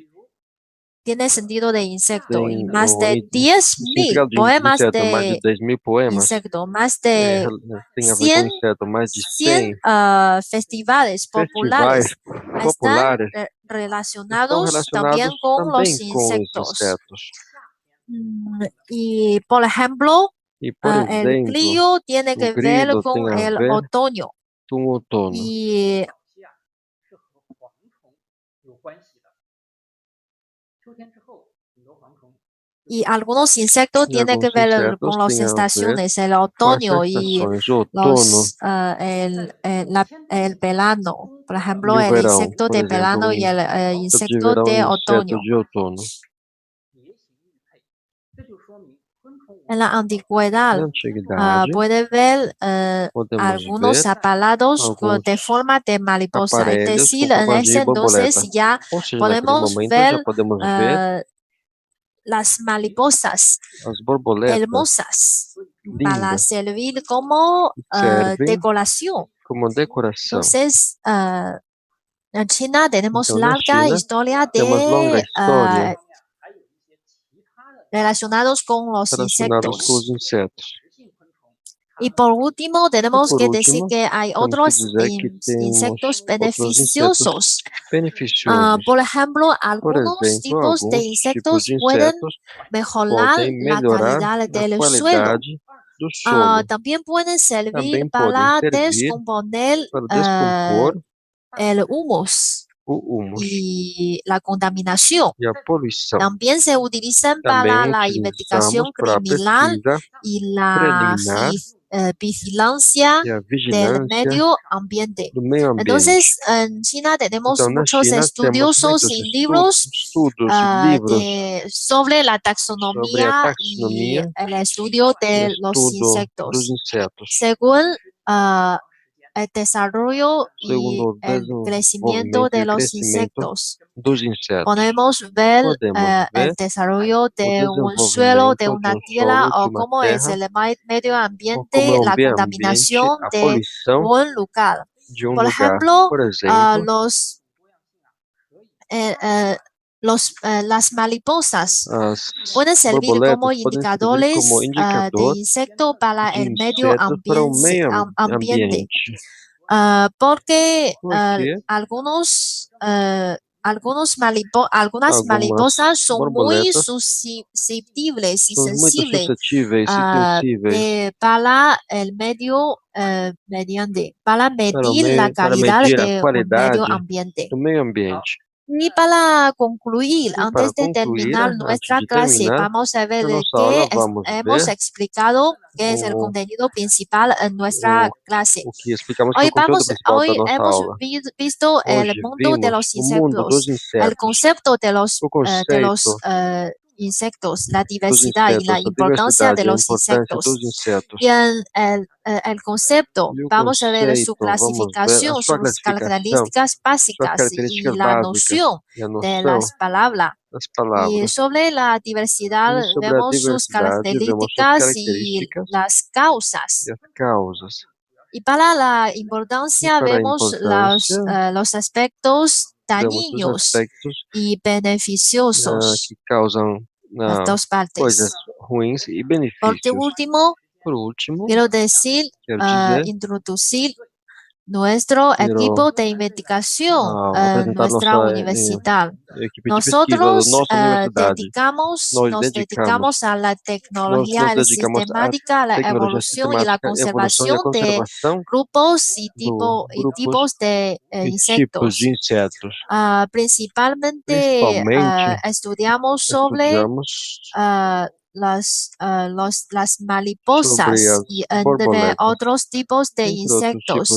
Speaker 4: tiene sentido de insecto y
Speaker 2: têm
Speaker 4: más
Speaker 2: o
Speaker 4: de 10.000
Speaker 2: significado de
Speaker 4: poemas
Speaker 2: inseto. Mais de
Speaker 4: de
Speaker 2: 10.000 poemas
Speaker 4: insecto, más de
Speaker 2: têm a ver com
Speaker 4: 100,
Speaker 2: inseto. Mais de
Speaker 4: 100
Speaker 2: 100
Speaker 4: festivales
Speaker 2: festivais
Speaker 4: populares están
Speaker 2: populares estão
Speaker 4: relacionados también
Speaker 2: relacionados
Speaker 4: con
Speaker 2: também
Speaker 4: los
Speaker 2: com os
Speaker 4: insectos.
Speaker 2: insetos.
Speaker 4: Y por ejemplo,
Speaker 2: E, por
Speaker 4: el
Speaker 2: exemplo,
Speaker 4: crío tiene
Speaker 2: o
Speaker 4: que ver
Speaker 2: grilo
Speaker 4: con
Speaker 2: tem a
Speaker 4: el
Speaker 2: ver
Speaker 4: otoño
Speaker 2: com o outono.
Speaker 4: y Y algunos insectos tienen que ver con las estaciones, el otoño y el verano. Por ejemplo, el insecto de verano y el insecto de otoño. En la antigüedad puede ver algunos aparatos de forma de mariposa. Es decir, en ese entonces ya podemos ver las mariposas hermosas para servir como decoración. Entonces, en China tenemos larga historia de relacionados con los insectos. Y por último, tenemos que decir que hay otros insectos beneficiosos. Por ejemplo, algunos tipos de insectos pueden mejorar la calidad del suelo. También pueden servir para descomponer el humus y la contaminación. También se utilizan para la investigación criminal y la vigilancia del medio ambiente. Entonces, en China tenemos muchos estudiosos y libros sobre la taxonomía y el estudio de los insectos. Según el desarrollo y el crecimiento de los insectos. Podemos ver el desarrollo de un suelo, de una tierra o cómo es el medio ambiente, la contaminación de un lugar. Por ejemplo, las mariposas pueden servir como indicadores de insecto para el medio ambiente. Porque algunas mariposas son muy susceptibles y sensibles para el medio ambiente, para medir la calidad de un medio ambiente. Y para concluir, antes de terminar nuestra clase, vamos a ver qué hemos explicado, qué es el contenido principal en nuestra clase. Hoy hemos visto el mundo de los insectos, el concepto de los insectos, la diversidad y la importancia de los insectos. Y en el concepto, vamos a ver su clasificación, sus características básicas y la noción de las palabras. Y sobre la diversidad, vemos sus características y las causas. Y para la importancia, vemos los aspectos dañinos y beneficiosos. Las dos partes. Por último, quiero decir, introducir nuestro equipo de investigación en nuestra universidad. Nosotros nos dedicamos a la tecnología, a la sistemática, a la evolución y la conservación de grupos y tipos de insectos. Principalmente estudiamos sobre las mariposas y entre otros tipos de insectos.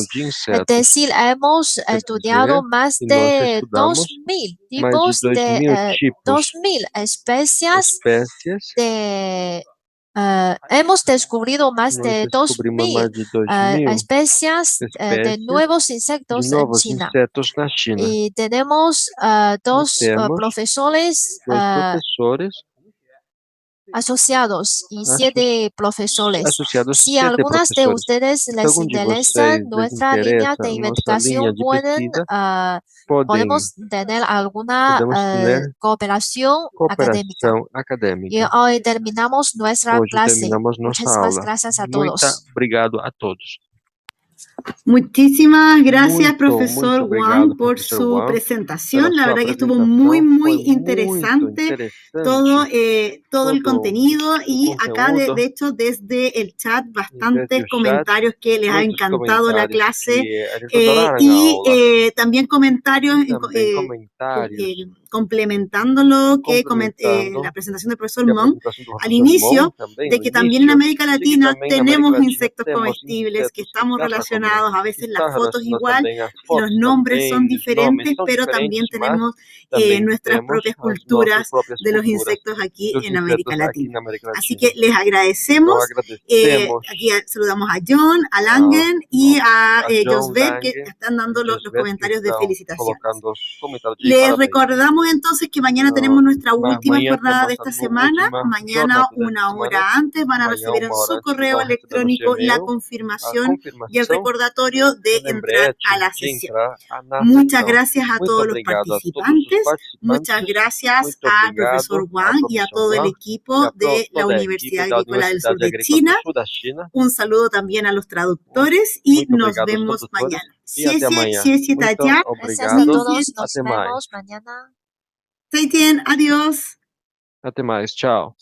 Speaker 4: Es decir, hemos estudiado más de 2.000 tipos de 2.000 especies de hemos descubierto más de 2.000 especies de nuevos insectos en China. Y tenemos dos profesores asociados y 7 profesores. Si algunas de ustedes les interesa nuestra línea de investigación, podemos tener alguna cooperación académica. Y hoy terminamos nuestra clase. Muchísimas gracias a todos.
Speaker 1: Muchísimas gracias, profesor Wang, por su presentación. La verdad que estuvo muy, muy interesante todo el contenido y acá, de hecho, desde el chat, bastantes comentarios que les ha encantado la clase y también comentarios complementando lo que comenté la presentación del profesor Monk al inicio, de que también en América Latina tenemos insectos comestibles que estamos relacionados, a veces las fotos igual, y los nombres son diferentes, pero también tenemos nuestras propias culturas de los insectos aquí en América Latina. Así que les agradecemos. Aquí saludamos a John, a Langen y a Josbert, que están dando los comentarios de felicitaciones. Les recordamos entonces que mañana tenemos nuestra última jornada de esta semana. Mañana, 1 hora antes, van a recibir en su correo electrónico la confirmación y el recordatorio de entrar a la sesión. Muchas gracias a todos los participantes. Muchas gracias al profesor Wang y a todo el equipo de la Universidad Agrícola del Sur de China. Un saludo también a los traductores y nos vemos mañana.
Speaker 4: Gracias a todos. Nos vemos mañana.
Speaker 1: Adiós.
Speaker 2: Até mais. Tchau.